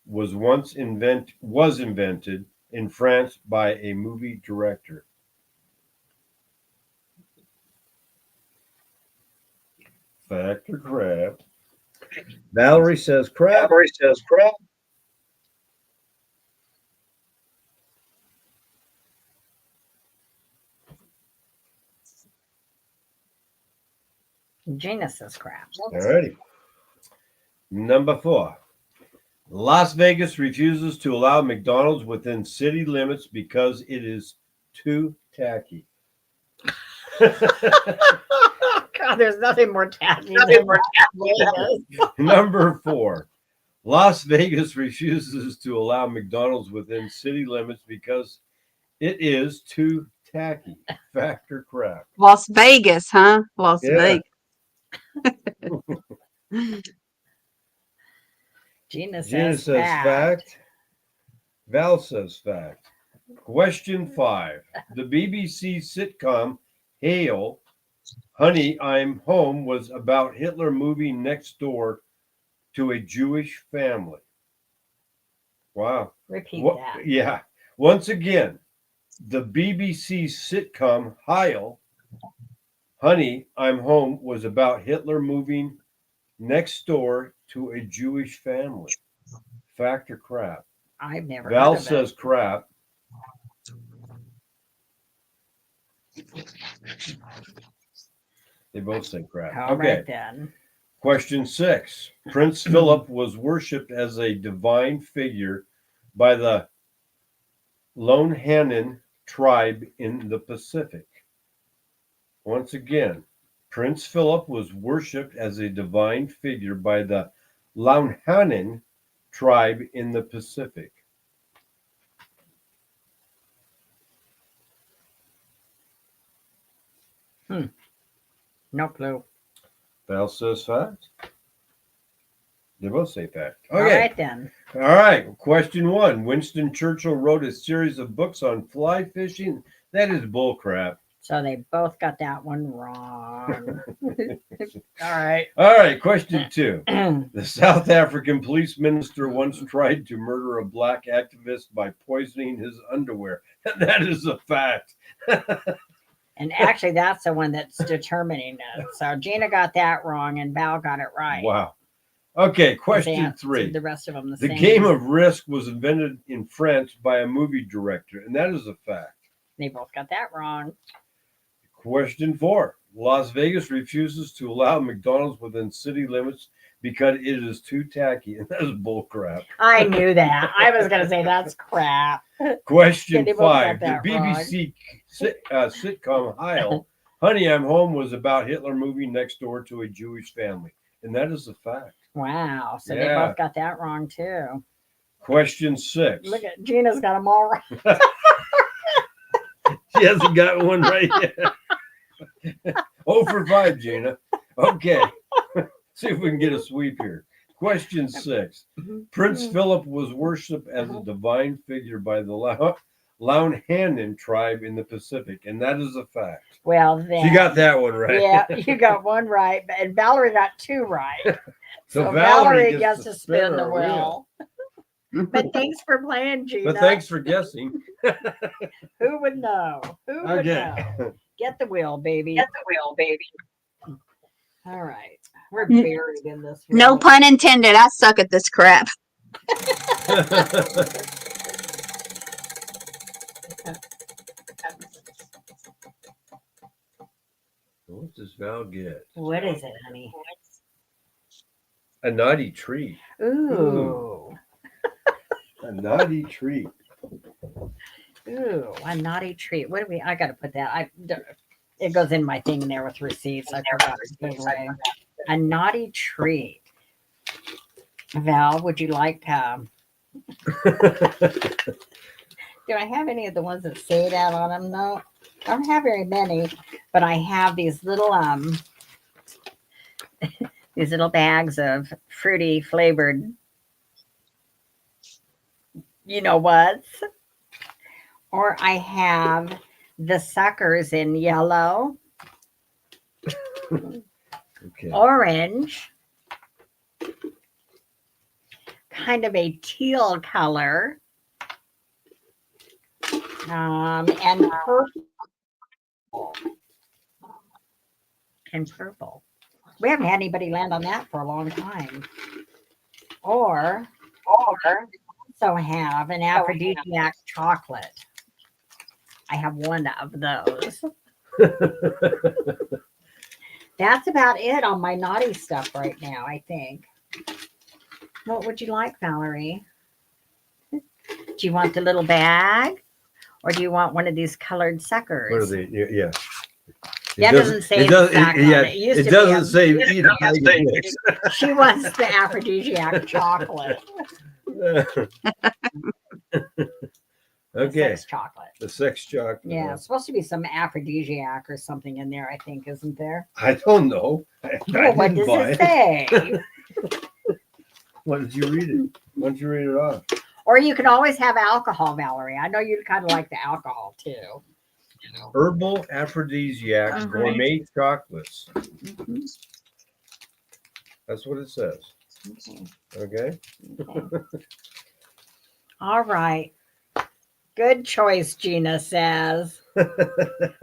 was invented in France by a movie director. Fact or crap? Valerie says crap. Gina says crap. All righty. Number 4. Las Vegas refuses to allow McDonald's within city limits because it is too tacky. God, there's nothing more tacky than Vegas. Number 4. Las Vegas refuses to allow McDonald's within city limits because it is too tacky. Fact or crap? Las Vegas, huh? Las Yeah. Vegas. Gina Gina says says fact. fact. Val says fact. Question 5. The BBC sitcom Hail, Honey, I'm Home was about Hitler moving next door to a Jewish family. Wow. Repeat that. Yeah. Once again, the BBC sitcom Hail, Honey, I'm Home was about Hitler moving next door to a Jewish family. Fact or crap? I've never Val heard of says it. crap. They both say crap. All Okay. right, then. Question 6. Prince Philip was worshipped as a divine figure by the Lonehanen tribe in the Pacific. Once again, Prince Philip was worshipped as a divine figure by the Lonehanen tribe in the Pacific. No clue. Val says fact. They both say fact. Okay. All right, then. All right. Question 1. Winston Churchill wrote a series of books on fly fishing. That is bullcrap. So they both got that one wrong. All right. All right. Question 2. The South African police minister once tried to murder a black activist by poisoning his underwear. That is a fact. And actually, that's the one that's determining it. So Gina got that wrong, and Val got it right. Wow. Okay. They Question answered 3. The rest of them the The same. game of Risk was invented in France by a movie director, and that is a fact. They both got that wrong. Question 4. Las Vegas refuses to allow McDonald's within city limits because it is too tacky, and that is bullcrap. I knew that. I was going to say that's crap. Question They both got 5. The that BBC sitcom Heil, Honey, I'm Home was about Hitler moving next door to a Jewish family, and that is a fact. Wow. So they Yeah. both got that wrong, too. Question 6. Look at Gina's got them all right. She hasn't got one right yet. 0 for 5, Gina. Okay. See if we can get a sweep here. Question 6. Prince Philip was worshipped as a divine figure by the Lonehanen tribe in the Pacific, and that is a fact. Well, then. She got that one right. Yeah, you got one right, and Valerie got 2 right. So Valerie gets gets to spin the her wheel. But thanks for playing, Gina. But thanks for guessing. Who would know? Who would know? Get the wheel, baby. Get the wheel, baby. All right. We're buried in this. No world. pun intended. I suck at this crap. What does Val get? What is it, honey? A naughty treat. Ooh. A naughty treat. Ooh, a naughty treat. What do we? I got to put that. It goes in my thing there with receipts. I forgot to put it away. A naughty treat. Val, would you like to? Do I have any of the ones that say that on them? No, I don't have very many, but I have these little these little bags of fruity flavored. You know what? Or I have the suckers in yellow, Okay. orange, kind of a teal color, and purple. And purple. We haven't had anybody land on that for a long time. Or also have an aphrodisiac chocolate. I have one of those. That's about it on my naughty stuff right now, I think. What would you like, Valerie? Do you want the little bag? Or do you want one of these colored suckers? What are they? Yeah. That doesn't say it does, sack on it. It used it to doesn't be say eat a bag of mix. She wants the aphrodisiac chocolate. Okay. Sex chocolate. The sex chocolate. Yeah, it's supposed to be some aphrodisiac or something in there, I think, isn't there? I don't know. I Well, what didn't does buy it say? Why did you read it? Why don't you read it off? Or you can always have alcohol, Valerie. I know you kind of like the alcohol too. Herbal aphrodisiac gourmet chocolates. That's what it says. Okay. Okay. All right. Good choice, Gina says.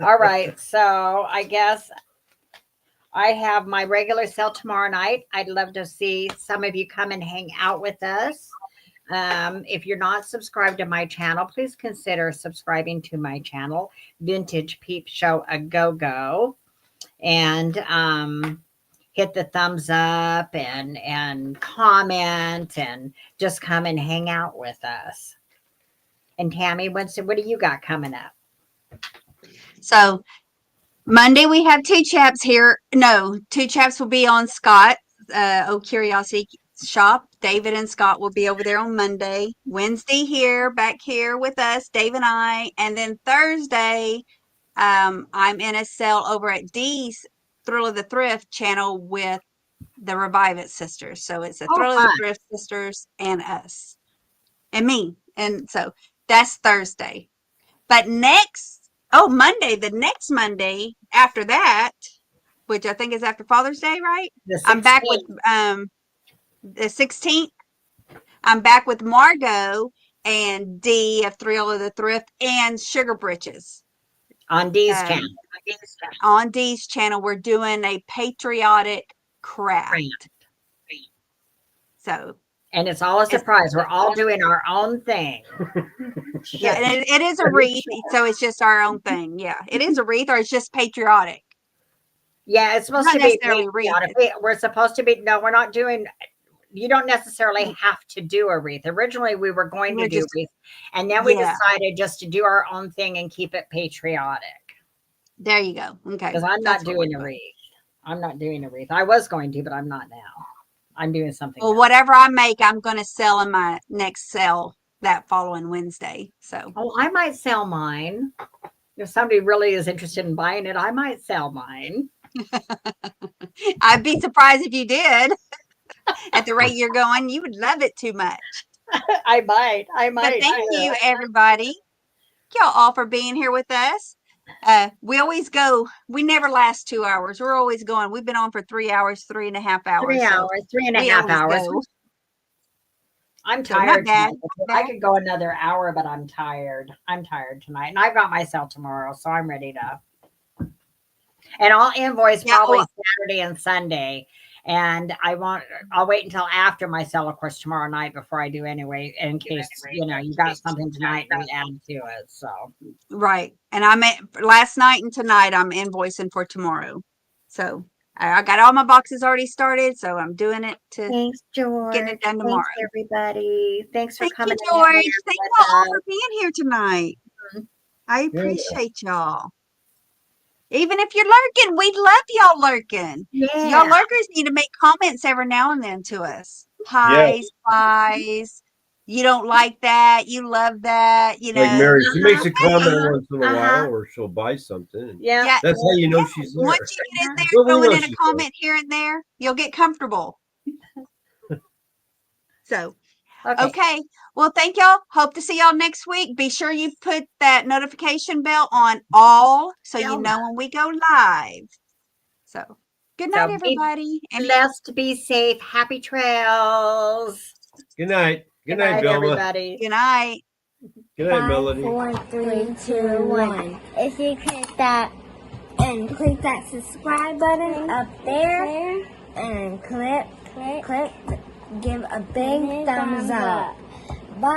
All right. So I guess I have my regular sale tomorrow night. I'd love to see some of you come and hang out with us. If you're not subscribed to my channel, please consider subscribing to my channel, Vintage Peep Show Agogo, and hit the thumbs up and comment and just come and hang out with us. And Tammy, what do you got coming up? So Monday we have two chaps here. No, two chaps will be on Scott, Old Curiosity Shop. David and Scott will be over there on Monday. Wednesday back here with us, Dave and I. And then Thursday, I'm in a sale over at Dee's Thrill of the Thrift channel with the Revive It sisters. So it's a Thrill of the Thrift sisters and us and me. And so that's Thursday. But Monday, the next Monday after that, which I think is after Father's Day, right? I'm back with the 16th. I'm back with Margot and Dee of Thrill of the Thrift and Sugar Britches. On Dee's channel. On Dee's channel, we're doing a patriotic craft. So. And it's all a surprise. We're all doing our own thing. Yeah, and it is a wreath, so it's just our own thing. Yeah, it is a wreath, or it's just patriotic. Yeah, it's supposed Not to be necessarily patriotic. We're supposed to be. No, we're not doing. You don't necessarily have to do a wreath. Originally, we were going to do wreath, and then we decided just to do our own thing and keep it patriotic. There you go. Okay, because I'm not doing a wreath. I'm not doing a wreath. I was going to, but I'm not now. I'm doing something. Well, whatever I make, I'm going to sell in my next sale that following Wednesday. So, I might sell mine. If somebody really is interested in buying it, I might sell mine. I'd be surprised if you did. At the rate you're going, you would love it too much. I might. But thank you, everybody. Y'all all for being here with us. We always go. We never last 2 hours. We're always going. We've been on for 3 hours, 3.5 hours. 3 hours, 3.5 hours. Go. I'm tired. I could go another hour, but I'm tired. I'm tired tonight. And I've got my sale tomorrow, so I'm ready to. And I'll invoice probably Saturday and Sunday. And I'll wait until after my sale, of course, tomorrow night before I do anyway, in case, you got something tonight to add to it. So, Right. And last night and tonight I'm invoicing for tomorrow. So I got all my boxes already started. So I'm doing it to Thanks, George. get it done tomorrow. Thanks, everybody. Thanks for Thank coming. you, George. Thank you all for being here tonight. Mhm. I appreciate y'all. Even if you're lurking, we love y'all lurking. Yeah. Y'all lurkers need to make comments every now and then to us. Highs, buys. You don't like that. You love that. You know. Like Mary, she makes a comment Uh-huh. once in a while, or she'll buy something. And Yeah. Yeah. that's how you know she's there. Once you get in there Well, we throwing know in a she's comment here and there, you'll get comfortable. So, okay. Well, thank y'all. Hope to see y'all next week. Be sure you put that notification bell on all so you know when we go live. So, good night, So everybody. And blessed, be safe. Happy trails. Good night. Good night, Velma. everybody. good night. Good night, Melody. 4, 3, 2, 1. If you click that subscribe button up there and click, give a big thumbs up. Bye.